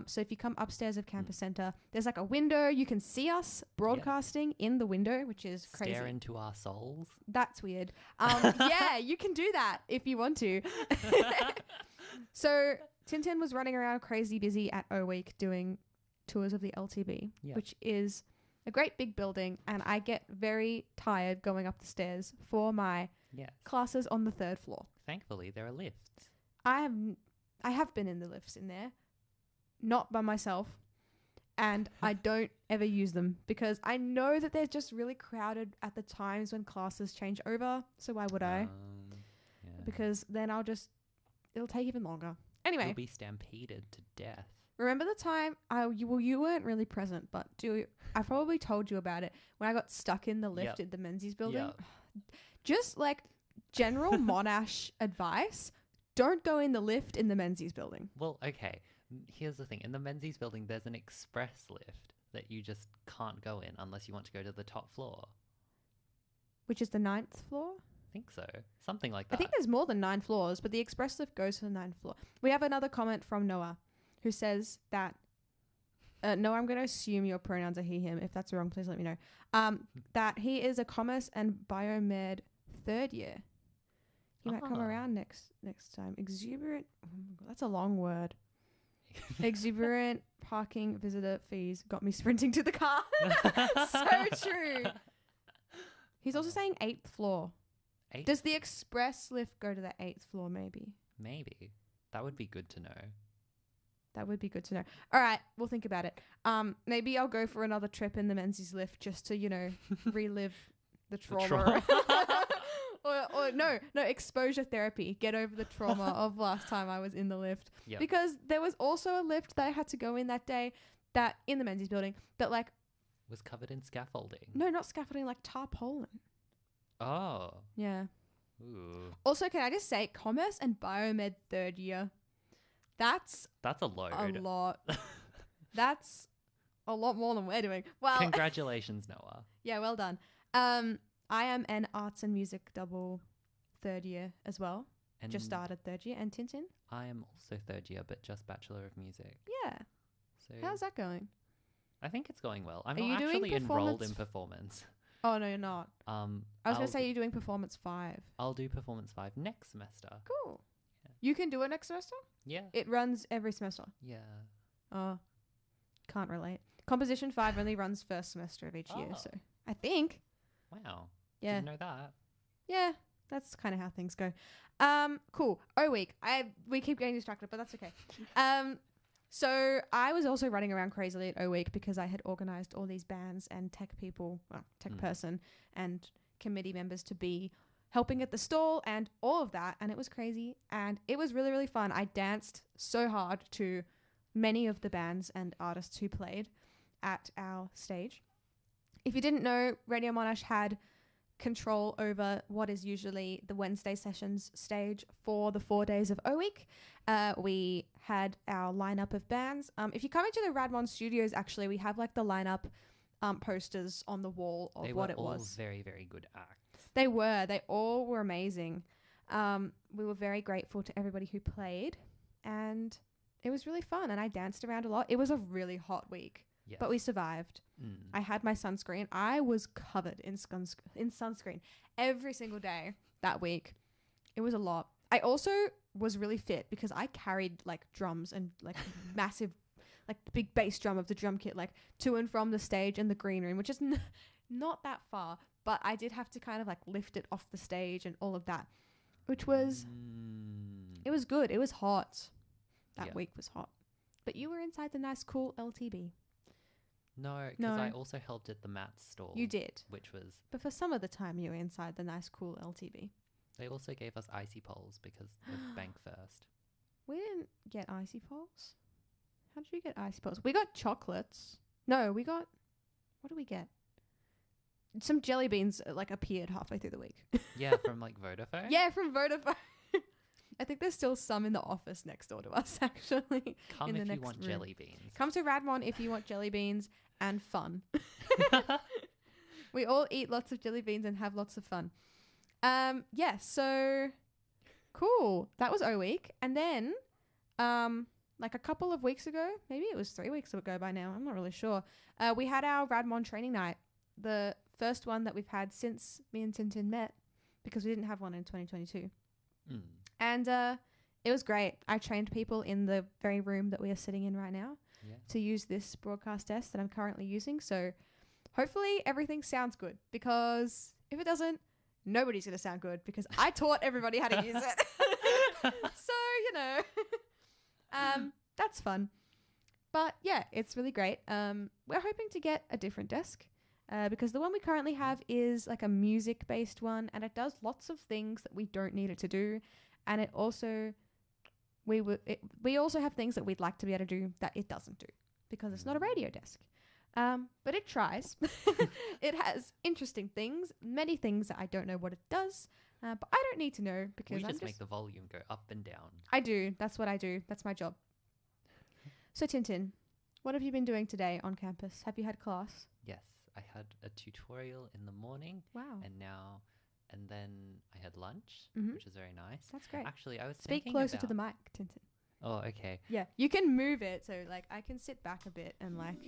So if you come upstairs of Campus Centre, there's like a window. You can see us broadcasting in the window, which is crazy. Stare into our souls. That's weird. Yeah, you can do that if you want to. So Tintin was running around crazy busy at O Week doing tours of the LTB, which is a great big building, and I get very tired going up the stairs for my classes on the 3rd floor. Thankfully, there are lifts. I have been in the lifts in there, not by myself, and I don't ever use them because I know that they're just really crowded at the times when classes change over. So why would I? Because then it'll take even longer. Anyway, you'll be stampeded to death. Remember the time you weren't really present, but I probably told you about it when I got stuck in the lift at the Menzies building. Just like general Monash advice, don't go in the lift in the Menzies building. Well, okay. Here's the thing. In the Menzies building, there's an express lift. that you just can't go in unless you want to go to the top floor. Which is the 9th floor? I think so. Something like I that. think there's more than 9 floors, but the express lift goes to the 9th floor. We have another comment from Noah who says that Noah, I'm going to assume your pronouns are he, him. If that's wrong, please let me know. That he is a commerce and biomed 3rd year. He might come around next time. Exuberant. Oh my God, that's a long word. Exuberant parking visitor fees got me sprinting to the car. So true. He's also saying 8th floor. Does the express lift go to the 8th floor maybe? Maybe. That would be good to know. That would be good to know. All right, we'll think about it. Maybe I'll go for another trip in the Menzies lift just to, relive the trauma. or no, exposure therapy. Get over the trauma of last time I was in the lift. Yep. Because there was also a lift that I had to go in that day that in the Menzies building that was covered in scaffolding. no, not scaffolding, like tarpaulin. Oh. Yeah. Ooh. Also, can I just say, commerce and biomed 3rd year, that's a load. a lot. That's a lot more than we're doing. Well, Congratulations, Noah. yeah, well done. I am an arts and music double 3rd year as well. And Just started 3rd year. And Tintin? I am also 3rd year, but just Bachelor of Music. Yeah. So How's that going? I think it's going well. I'm Are you not doing actually enrolled performance in performance. Oh, no, you're not. I was going I'll to say you're doing performance 5. I'll do performance 5 next semester. Cool. Yeah. You can do it next semester? Yeah. It runs every semester. Yeah. Oh, can't relate. Composition 5 only runs first semester of each year, Oh. so I think. Wow. Yeah. Didn't know that. Yeah, that's kind of how things go. Cool. O week. We keep getting distracted, but that's okay. So I was also running around crazily at O week because I had organized all these bands and tech people, tech person and committee members to be helping at the stall and all of that, and it was crazy and it was really, really fun. I danced so hard to many of the bands and artists who played at our stage. If you didn't know, Radio Monash had control over what is usually the Wednesday sessions stage for the 4 days of O week. We had our lineup of bands. If you come into the RadMon studios, actually, we have like the lineup posters on the wall of what it was. They were all very, very good acts. They were. They all were amazing. We were very grateful to everybody who played, and it was really fun. And I danced around a lot. It was a really hot week, Yes. but we survived. I had my sunscreen. I was covered in sunscreen every single day that week. It was a lot. I also was really fit because I carried like drums and like massive, like big bass drum of the drum kit, like to and from the stage and the green room, which is not that far, but I did have to kind of like lift it off the stage and all of that, which was, it was good. It was hot. That week was hot. But you were inside the nice, cool LTB. No, because I also helped at the Matt's stall. You did. Which was... But for some of the time, you were inside the nice, cool LTB. They also gave us icy poles because of Bank First. We didn't get icy poles. How did you get icy poles? We got chocolates. No, we got... What did we get? Some jelly beans like appeared halfway through the week. Yeah, from like Vodafone? Yeah, from Vodafone. I think there's still some in the office next door to us, actually. Come in the if you next want room. jelly beans. Come to Radmon if you want jelly beans and fun. We all eat lots of jelly beans and have lots of fun. Yeah, so cool. That was O week. And then like a couple of weeks ago, maybe it was 3 weeks ago by now, I'm not really sure. We had our Radmon training night, the first one that we've had since me and Tintin met, because we didn't have one in 2022. And it was great. I trained people in the very room that we are sitting in right now to use this broadcast desk that I'm currently using. So hopefully everything sounds good, because if it doesn't, nobody's going to sound good, because I taught everybody how to use it. So, that's fun. But yeah, it's really great. We're hoping to get a different desk because the one we currently have is like a music-based one, and it does lots of things that we don't need it to do. And it also, we also have things that we'd like to be able to do that it doesn't do, because it's not a radio desk. But it tries. It has interesting things, many things that I don't know what it does, but I don't need to know, because we I'm just make the volume go up and down. I do. That's what I do. That's my job. So Tintin, What have you been doing today on campus? Have you had class? Yes, I had a tutorial in the morning, Wow. and then I had lunch, Mhm. which was very nice. That's great. Actually, I was Speak thinking closer to the about- mic, Tintin. Oh, okay. Yeah, you can move it so like I can sit back a bit and like.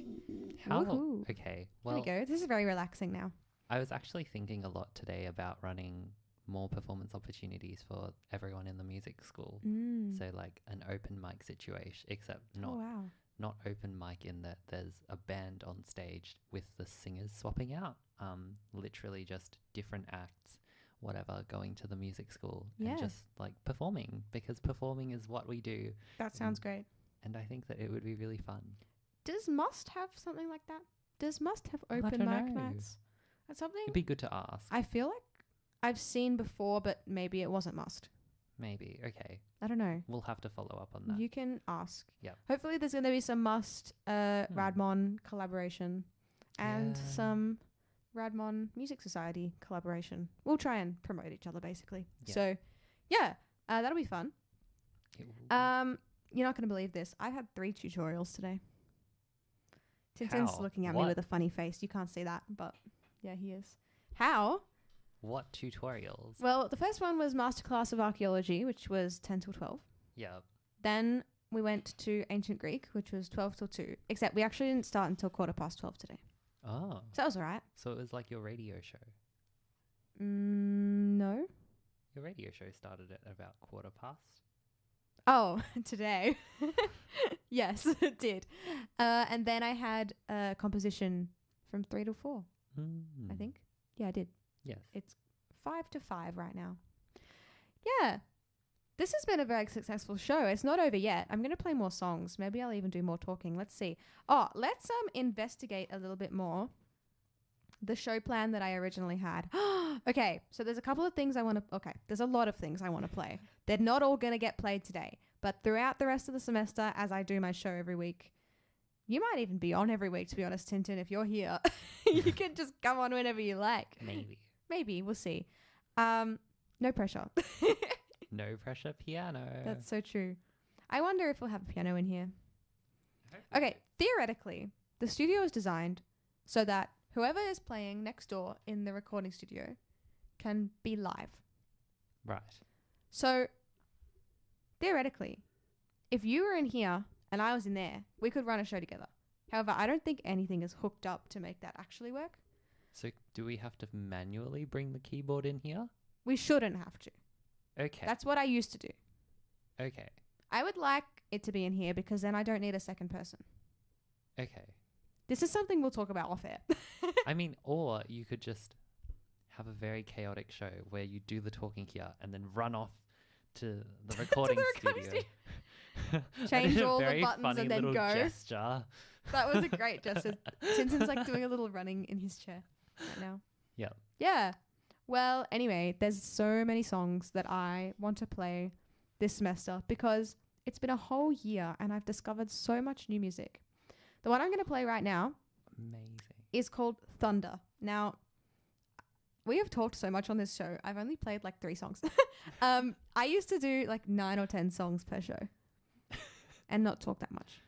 How? Woohoo. Okay. There Well, we go. This is very relaxing now. I was actually thinking a lot today about running more performance opportunities for everyone in the music school. Mm. So like an open mic situation, except Oh not wow. not open mic in that there's a band on stage with the singers swapping out. Literally just different acts, whatever, going to the music school Yeah. and just like performing, because performing is what we do. That sounds great. And I think that it would be really fun. Does Must have something like that? Does Must have I open don't mic know. nights? That's something It'd be good to ask. I feel like I've seen before, but maybe it wasn't Must. Maybe. Okay. I don't know. We'll have to follow up on that. You can ask. Yep. Hopefully there's going to be some Must RadMon collaboration and Yeah. some RadMon Music Society collaboration. We'll try and promote each other basically. Yeah. So, yeah, that'll be fun. It will be. You're not going to believe this. I've had 3 tutorials today. Tintin's How? looking at me What? with a funny face. You can't see that, but yeah, he is. How? What tutorials? Well, the first one was Masterclass of Archaeology, which was 10 till 12. Yeah. Then we went to Ancient Greek, which was 12 till 2. Except we actually didn't start until 12:15 today. Oh. So that was all right. So it was like your radio show. No. Your radio show started at about 15:15. Oh, today. Yes, it did. And then I had composition from 3 to 4, I think. Yeah, I did. Yes. It's 5 to 5 right now. Yeah. This has been a very successful show. It's not over yet. I'm going to play more songs. Maybe I'll even do more talking. Let's see. Oh, let's investigate a little bit more the show plan that I originally had. Okay, so there's a couple of things I want to... Okay, there's a lot of things I want to play. They're not all going to get played today. But throughout the rest of the semester, as I do my show every week, you might even be on every week, to be honest, Tintin. If you're here, you can just come on whenever you like. Maybe. Maybe. We'll see. No pressure. No pressure piano. That's so true. I wonder if we'll have a piano in here. Okay, theoretically, the studio is designed so that whoever is playing next door in the recording studio can be live. Right. So, theoretically, if you were in here and I was in there, we could run a show together. However, I don't think anything is hooked up to make that actually work. So do we have to manually bring the keyboard in here? We shouldn't have to. Okay. That's what I used to do. Okay. I would like it to be in here because then I don't need a second person. Okay. This is something we'll talk about off air. I mean, or you could just have a very chaotic show where you do the talking here and then run off to the recording recording studio. Change That is a all the very buttons funny and then little go. gesture. That was a great gesture. Tintin's like doing a little running in his chair right now. Yep. Yeah. Well, anyway, there's so many songs that I want to play this semester because it's been a whole year and I've discovered so much new music. The one I'm going to play right now Amazing. is called Thunder. Now, we have talked so much on this show. I've only played like 3 songs. I used to do like 9 or 10 songs per show and not talk that much.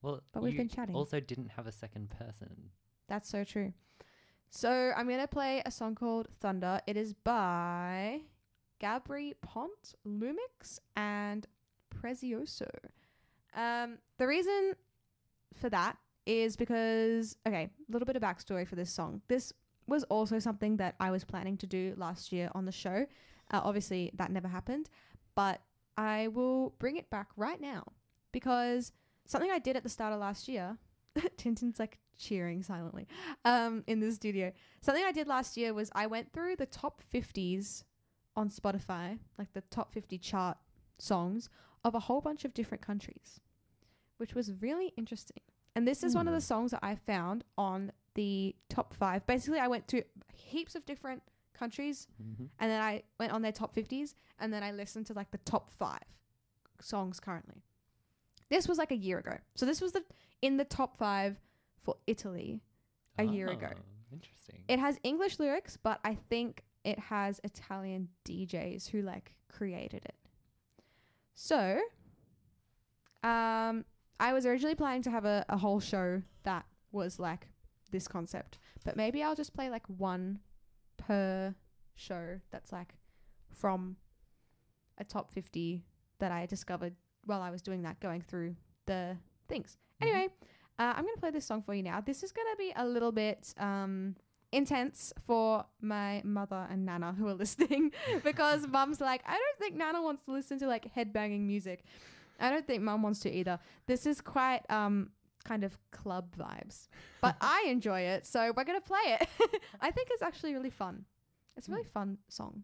Well, But we've you been chatting. also didn't have a second person. That's so true. So I'm going to play a song called Thunder. It is by Gabri Pont, Lumix, and Prezioso. The reason for that is because, okay, a little bit of backstory for this song. This was also something that I was planning to do last year on the show. Obviously, that never happened, but I will bring it back right now because something I did at the start of last year, Tintin's like cheering silently in the studio. Something I did last year was I went through the top 50s on Spotify, like the top 50 chart songs of a whole bunch of different countries, which was really interesting. And this is one of the songs that I found on the top 5. Basically, I went to heaps of different countries and then I went on their top 50s and then I listened to like the top 5 songs currently. This was like a year ago. So this was in the top 5 for Italy a year ago. Interesting. It has English lyrics, but I think it has Italian DJs who like created it. So, I was originally planning to have a whole show that was like this concept, but maybe I'll just play like one per show that's like from a top 50 that I discovered while I was doing that, going through the things. Anyway, I'm going to play this song for you now. This is going to be a little bit intense for my mother and Nana who are listening because Mum's like, I don't think Nana wants to listen to like headbanging music. I don't think Mum wants to either. This is quite kind of club vibes, but I enjoy it, so we're going to play it. I think it's actually really fun. It's a really fun song,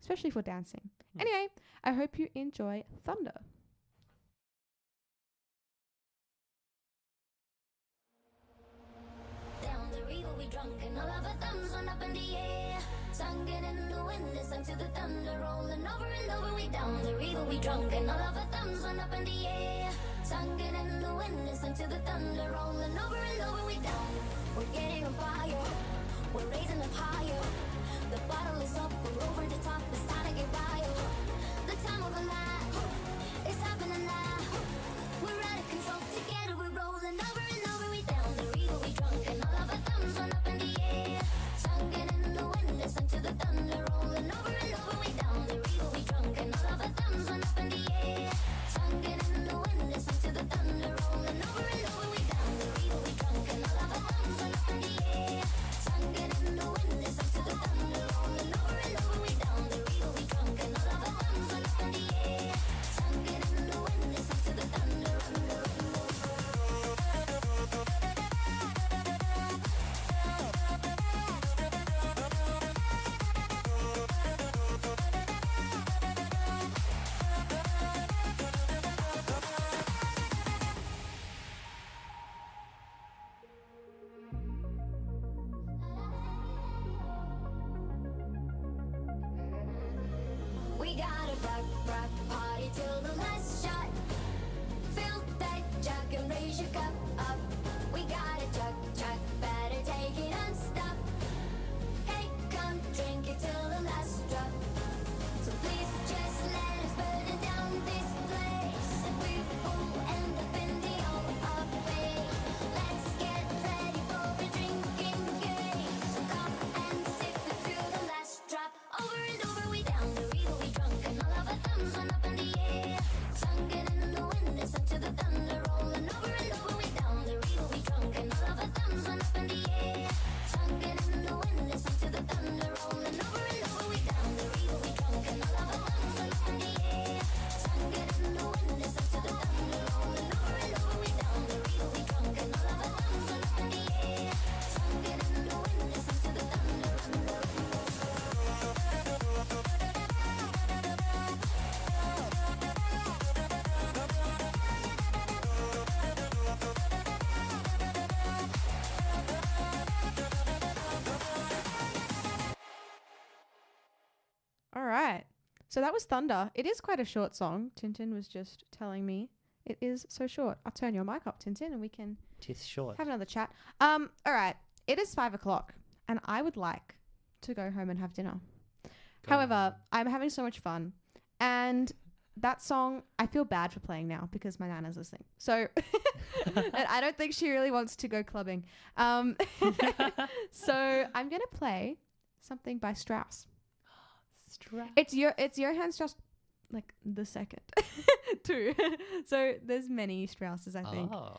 especially for dancing. Anyway, I hope you enjoy Thunder. Down the river we drunk and all of our thumbs went up in the air. Singing in the wind and sang to the thunder, rolling over and over. We down the river we drunk and all of our thumbs went up in the air. Singing in the wind and sang to the thunder, rolling over and over. We down, we're getting on fire, we're raising up higher. The bottle is up, we're over the top, it's time to get wild. The time of a life, it's happening now. We're out of control, together we're rolling over and over. We down the river, we drunk and all of our thumbs went up in the air. Singing in the wind and sang to the thunder, rolling over and over. We down the river, we drunk and all of our thumbs went up in the air. Singing in the wind and sang to the thunder, rolling over and over. We down the river, we drunk and all of our thumbs went up in the air. Singing in the wind and sang to the thunder, rolling over and over. We down the river, we drunk and all of our thumbs went up in the air. Singing in the wind and sang to the thunder, we got a rock party till the last shot. Fill that jug and raise your cup up. We got a chug, better take it unstop. Hey, come drink it till the last drop. So please just let us burn it down this place, and we will end up in the hall of fame. Let's get ready for a drinking game. So come and sip it to the last drop. Over and over, we down the river, we drunk and all of our thumbs went up in the air. Singing in the wind and sang to the thunder, rolling over and over. We down the river, we drunk and all of our thumbs went up in the air. Singing in the wind and sang to the thunder, rolling over and over. We down the river, we drunk and all of our thumbs went up in the air. Singing in the wind and sang to the thunder, rolling over and over. We down the river, we drunk and all of our thumbs went up in the air. Singing in the wind and sang to the thunder. All right. So that was Thunder. It is quite a short song. Tintin was just telling me it is so short. I'll turn your mic up, Tintin, and we can Tis short. have another chat. All right. It is 5 o'clock, and I would like to go home and have dinner. However, I'm having so much fun, and that song, I feel bad for playing now because my nana's listening. So, and I don't think she really wants to go clubbing. So I'm gonna play something by Strauss. It's Johann Strauss, like the second, too. So there's many Strausses, I think. Oh.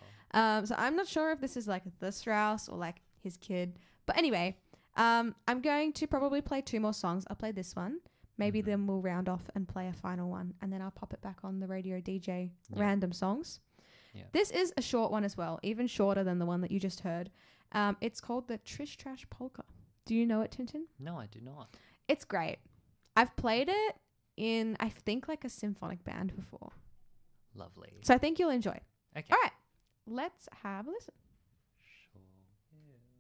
So I'm not sure if this is like the Strauss or like his kid. But anyway, I'm going to probably play 2 more songs. I'll play this one. Maybe then we'll round off and play a final one. And then I'll pop it back on the radio DJ random songs. Yeah. This is a short one as well, even shorter than the one that you just heard. It's called the Trish Trash Polka. Do you know it, Tintin? No, I do not. It's great. I've played it in, I think, like a symphonic band before. Lovely. So I think you'll enjoy. Okay. All right. Let's have a listen. Sure. Yeah.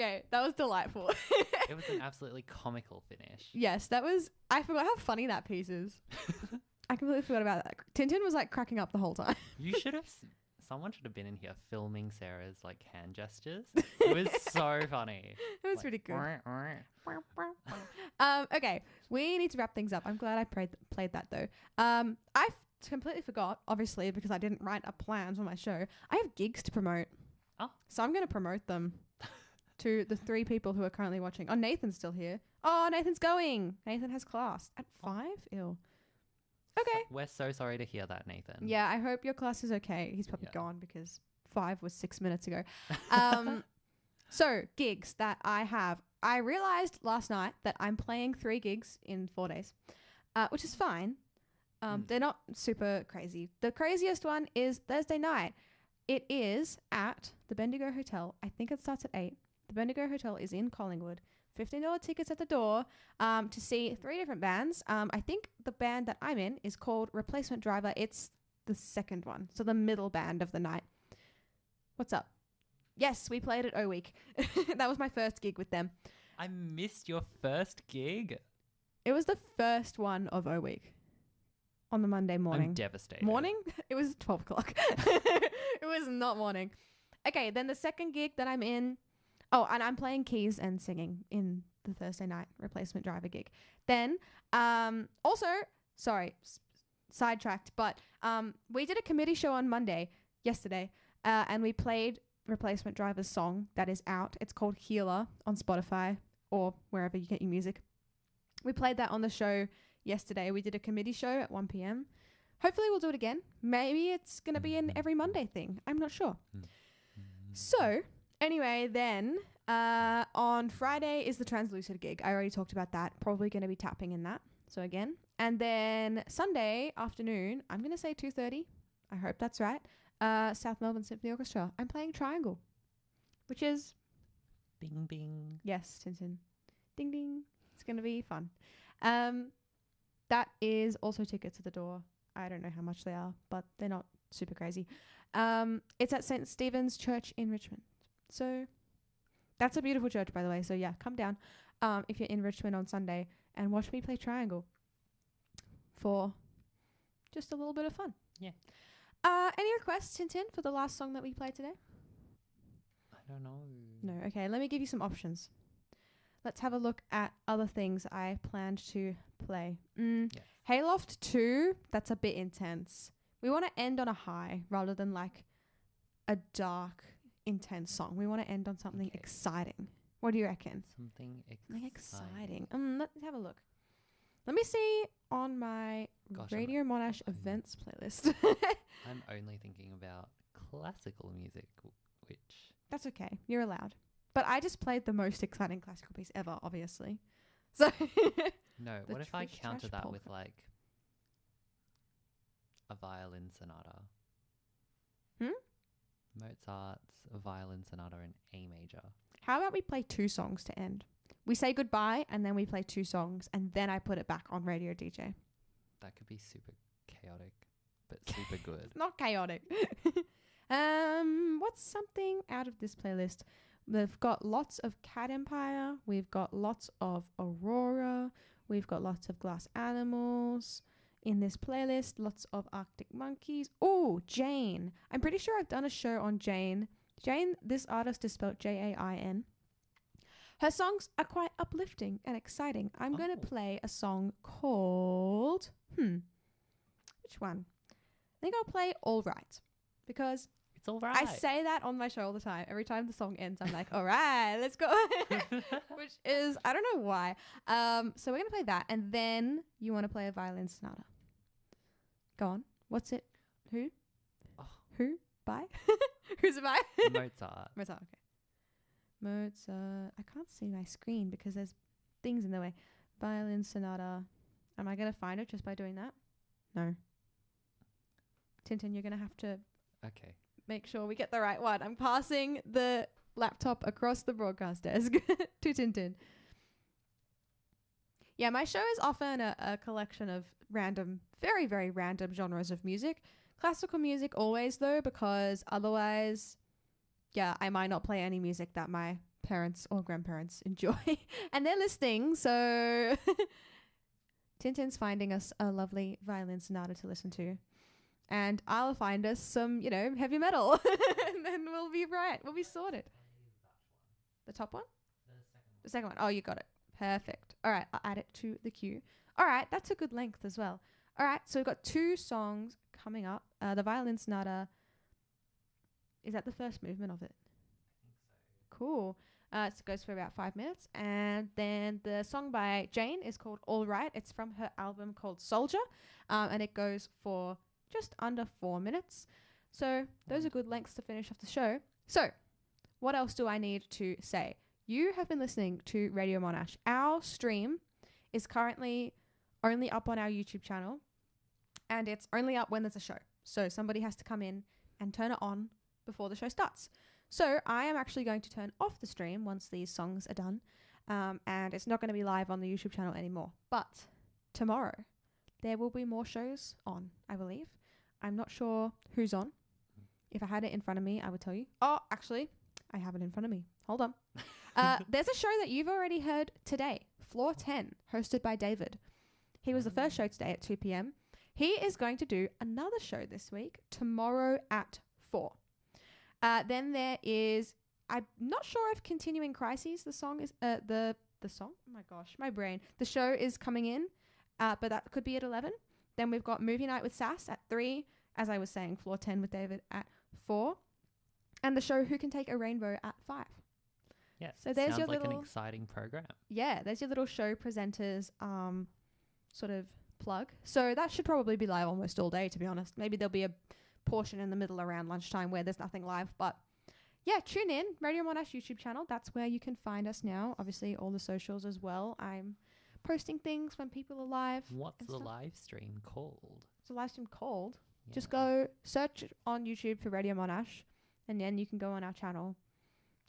Okay, that was delightful. It was an absolutely comical finish. Yes, that was. I forgot how funny that piece is. I completely forgot about that. Tintin was like cracking up the whole time. You should have. Someone should have been in here filming Sarah's like hand gestures. It was so funny. It was Like, pretty good. Okay, we need to wrap things up. I'm glad I played that though. I completely forgot, obviously, because I didn't write up plans on my show. I have gigs to promote. Oh. So I'm going to promote them to the 3 people who are currently watching. Oh, Nathan's still here. Oh, Nathan's going. Nathan has class at 5. Ew. Okay. We're so sorry to hear that, Nathan. Yeah, I hope your class is okay. He's probably Yeah. gone because 5 was 6 minutes ago. So, gigs that I have. I realized last night that I'm playing 3 gigs in 4 days, which is fine. They're not super crazy. The craziest one is Thursday night. It is at the Bendigo Hotel. I think it starts at 8. The Bendigo Hotel is in Collingwood. $15 tickets at the door to see 3 different bands. I think the band that I'm in is called Replacement Driver. It's the second one, so the middle band of the night. What's up? Yes, we played at O Week. That was my first gig with them. I missed your first gig. It was the first one of O Week on the Monday morning. I'm devastated. Morning? It was 12 o'clock. It was not morning. Okay, then the second gig that I'm in. Oh, and I'm playing keys and singing in the Thursday night Replacement Driver gig. Then, also, sorry, sidetracked, but we did a committee show on yesterday, and we played Replacement Driver's song that is out. It's called Healer on Spotify or wherever you get your music. We played that on the show yesterday. We did a committee show at 1 p.m. Hopefully we'll do it again. Maybe it's going to be an every Monday thing. I'm not sure. So, anyway, then on Friday is the Translucid gig. I already talked about that. Probably going to be tapping in that. So again. And then Sunday afternoon, I'm going to say 2:30. I hope that's right. South Melbourne Symphony Orchestra. I'm playing Triangle, which is... Bing, bing. Yes, Tintin. Ding, ding. It's going to be fun. That is also tickets at the door. I don't know how much they are, but they're not super crazy. It's at St. Stephen's Church in Richmond. So that's a beautiful church, by the way. So yeah, come down if you're in Richmond on Sunday and watch me play Triangle for just a little bit of fun. Yeah. Any requests, Tintin, for the last song that we played today? I don't know. No. Okay, let me give you some options. Let's have a look at other things I planned to play. Yes. Hayloft 2, that's a bit intense. We want to end on a high rather than like a dark, intense song. We want to end on something Okay. exciting. What do you reckon? Something Something exciting. Let's have a look. Let me see on my Gosh, Radio Monash I'm- events playlist. I'm only thinking about classical music, which... That's okay. You're allowed. But I just played the most exciting classical piece ever, obviously. So No, The what if I Trish counter Trash that polka. with like a violin sonata? Hmm? Mozart's violin sonata in A major. how about we play 2 songs to end? We say goodbye and then we play 2 songs and then I put it back on Radio DJ. That could be super chaotic, but super good. Not chaotic. What's something out of this playlist? We've got lots of Cat Empire. We've got lots of Aurora. We've got lots of Glass Animals in this playlist. Lots of Arctic Monkeys. Oh, Jane. I'm pretty sure I've done a show on Jane. Jane, this artist is spelled Jain. Her songs are quite uplifting and exciting. I'm going Oh. to play a song called... Which one? I think I'll play All Right. Because It's all right. I say that on my show all the time. Every time the song ends, I'm like, all right, let's go. Which is, I don't know why. So we're going to play that. And then you want to play a violin sonata. Go on. What's it? Who? Oh. Who? By? Who's it by? Mozart. Mozart, okay. Mozart. I can't see my screen because there's things in the way. Violin sonata. Am I going to find it just by doing that? No. Tintin, you're going to have to Okay. make sure we get the right one. I'm passing the laptop across the broadcast desk to Tintin. Yeah, my show is often a collection of random, very, very random genres of music. Classical music always, though, because otherwise, yeah, I might not play any music that my parents or grandparents enjoy. And they're listening, so Tintin's finding us a lovely violin sonata to listen to. And I'll find us some, heavy metal. And then we'll be right. We'll be sorted. The top one? The second one. Oh, you got it. Perfect. All right, I'll add it to the queue. All right, that's a good length as well. All right, so we've got 2 songs coming up. The violin sonata, is that the first movement of it? I think so. Cool. It goes for about 5 minutes. And then the song by Jane is called All Right. It's from her album called Soldier. And it goes for just under 4 minutes. So those are good lengths to finish off the show. So what else do I need to say? You have been listening to Radio Monash. Our stream is currently only up on our YouTube channel, and it's only up when there's a show. So somebody has to come in and turn it on before the show starts. So I am actually going to turn off the stream once these songs are done, and it's not going to be live on the YouTube channel anymore. But tomorrow, there will be more shows on, I believe. I'm not sure who's on. If I had it in front of me, I would tell you. Oh, actually, I have it in front of me. Hold on. There's a show that you've already heard today, Floor 10, hosted by David. He was the first show today at 2 p.m. He is going to do another show this week, tomorrow at 4. Then there is, I'm not sure if Continuing Crises, the song is, the song? Oh my gosh, my brain. The show is coming in, but that could be at 11. Then we've got Movie Night with Sass at 3. As I was saying, Floor 10 with David at 4. And the show Who Can Take a Rainbow at 5. Yeah, so there's sounds your like little, an exciting program. Yeah, there's your little show presenters sort of plug. So that should probably be live almost all day, to be honest. Maybe there'll be a portion in the middle around lunchtime where there's nothing live. But yeah, tune in, Radio Monash YouTube channel. That's where you can find us now. Obviously, all the socials as well. I'm posting things when people are live. What's the live stream called? It's a live stream called. Yeah. Just go search on YouTube for Radio Monash, and then you can go on our channel,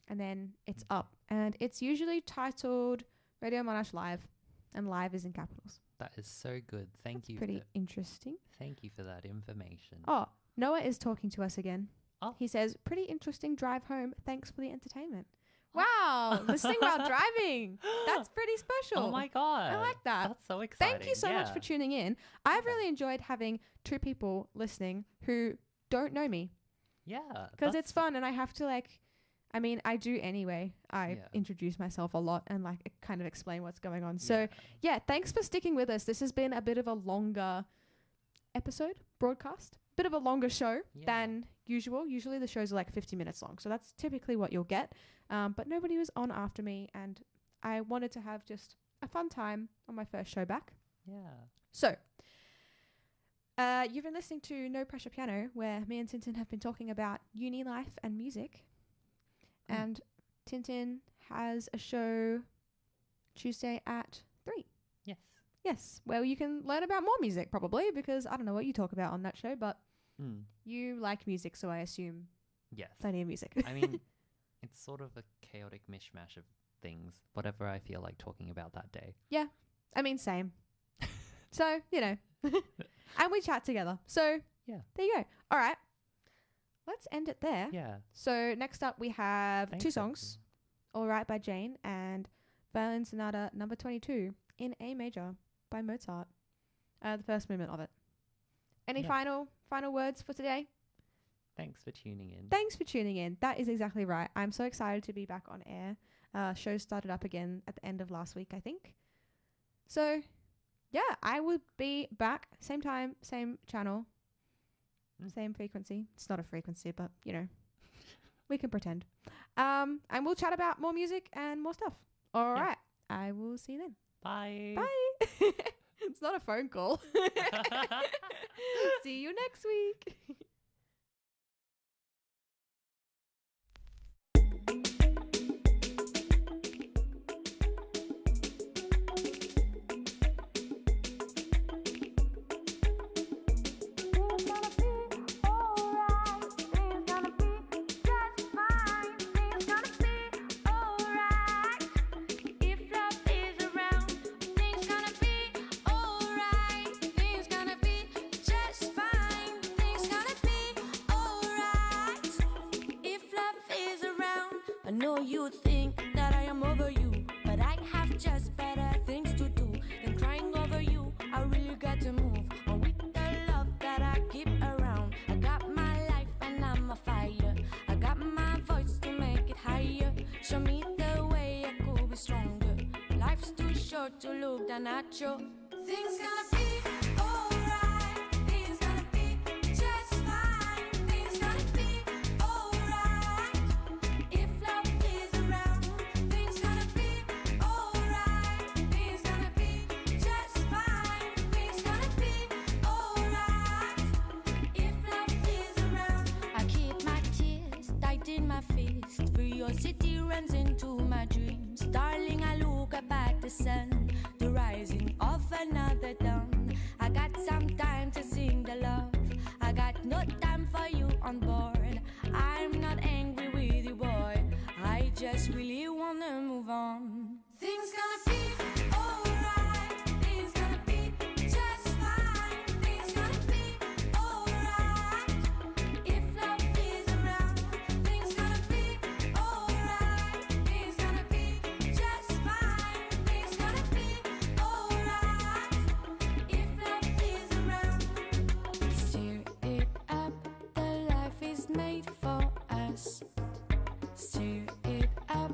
and then it's up. And it's usually titled Radio Monash Live, and live is in capitals. That is so good. Thank you. Pretty interesting. Thank you for that information. Oh, Noah is talking to us again. Oh. He says, pretty interesting drive home. Thanks for the entertainment. Wow, listening while driving. That's pretty special. Oh my God. I like that. That's so exciting. Thank you so much for tuning in. I've really enjoyed having 2 people listening who don't know me. Yeah. Because it's fun, and I have to I do anyway. I introduce myself a lot and kind of explain what's going on. So yeah, thanks for sticking with us. This has been a bit of a longer broadcast. Bit of a longer show than usual. Usually the shows are like 50 minutes long. So that's typically what you'll get. But nobody was on after me, and I wanted to have just a fun time on my first show back. Yeah. So you've been listening to No Pressure Piano, where me and Tintin have been talking about uni life and music. And Tintin has a show Tuesday at 3. Yes. Yes, where you can learn about more music, probably, because I don't know what you talk about on that show, but you like music, so I assume plenty of music. I mean, it's sort of a chaotic mishmash of things, whatever I feel like talking about that day. Yeah, I mean, same. So, and we chat together. So, yeah, there you go. All right. Let's end it there. Yeah. So next up we have 2 songs. All Right by Jane and Violin Sonata number 22 in A major by Mozart. The first movement of it. Any final words for today? Thanks for tuning in. Thanks for tuning in. That is exactly right. I'm so excited to be back on air. Show started up again at the end of last week, I think. So yeah, I will be back same time, same channel. Same frequency. It's not a frequency, but, we can pretend. And we'll chat about more music and more stuff. All right. I will see you then. Bye. Bye. It's not a phone call. See you next week. I know you think just better things to do than crying over you. I really got to move on with the love that I keep around. I got my life and I'm a fire. I got my voice to make it higher. Show me the way I could be stronger. Life's too short to look down at you. Things gonna be alright. Things gonna be just fine. Things gonna be alright. If love is around, things gonna be alright. Things gonna be just fine. Things gonna be alright. If love is around, I keep my tears tight in my fist. Curiosity runs into my dreams. Darling, I look up at the sun, the rising of another dawn. I got some time to sing the love. I got no time for you on board. I'm not angry with you, boy. I just really wanna move on. Things gonna be alright. Things gonna be just fine. Things gonna be alright. If love is around, things gonna be alright. Things gonna be just fine. Things gonna be alright. If love is around, stir it up. The life is made for us. Stir it up.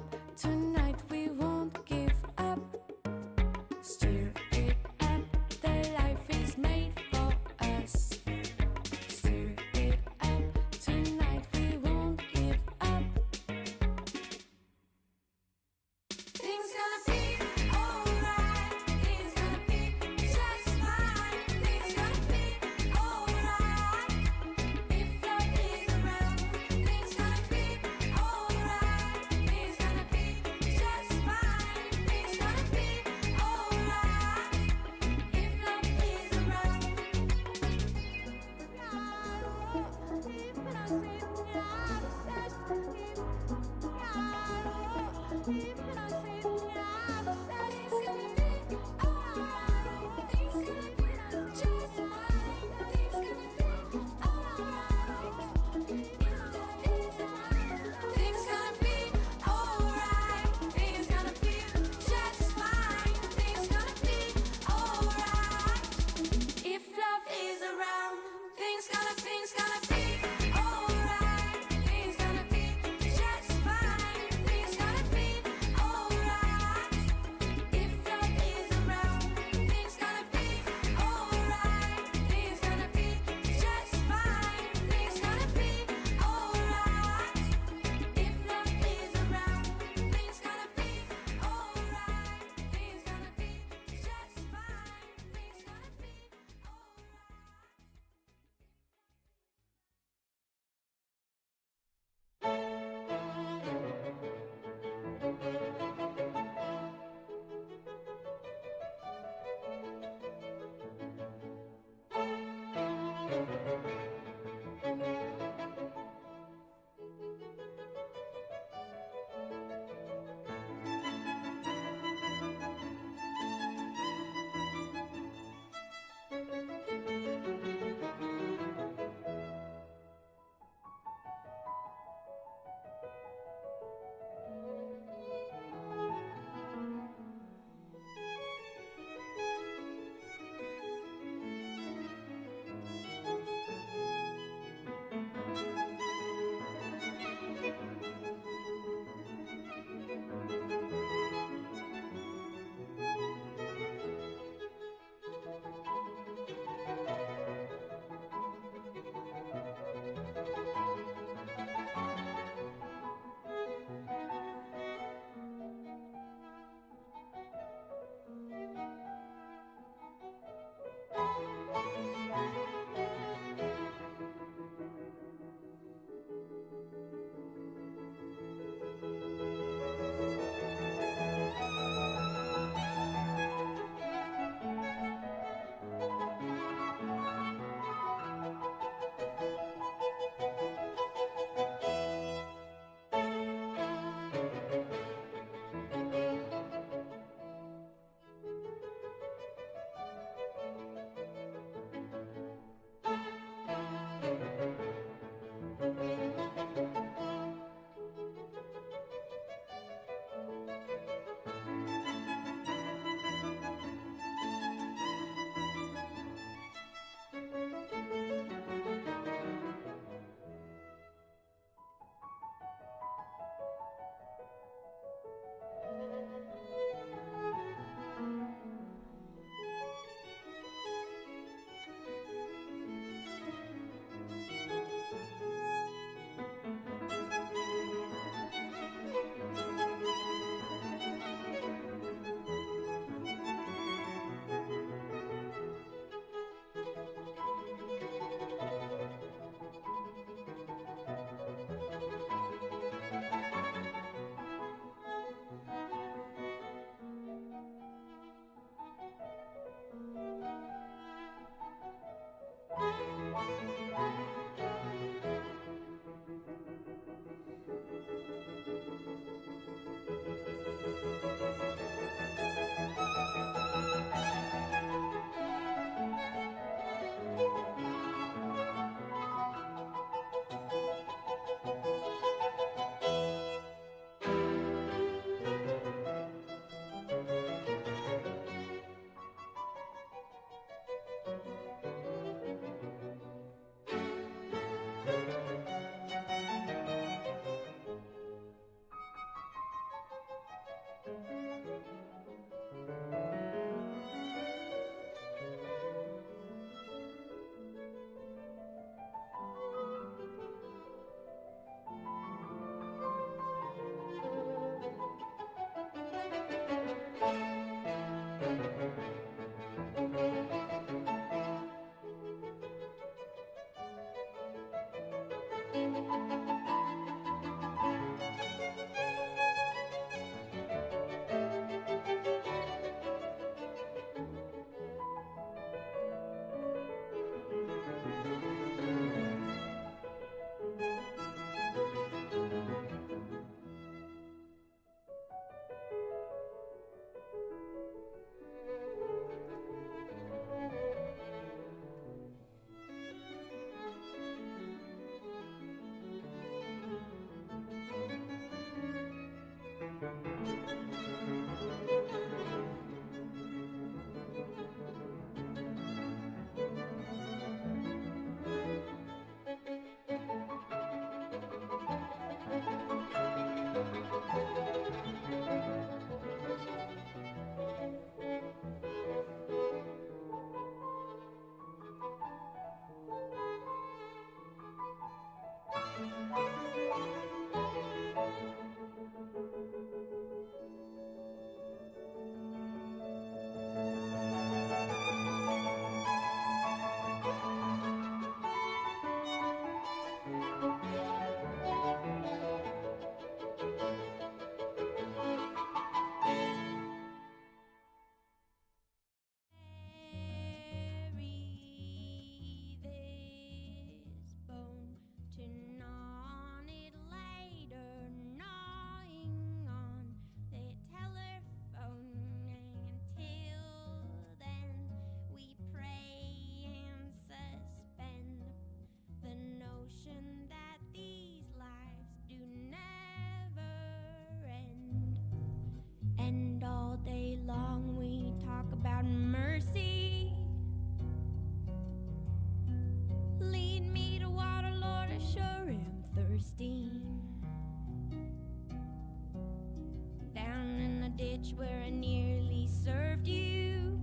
Where I nearly served you,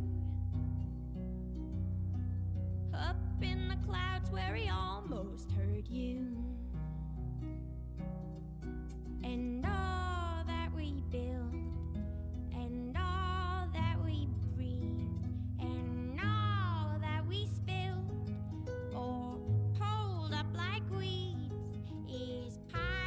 up in the clouds where he almost heard you.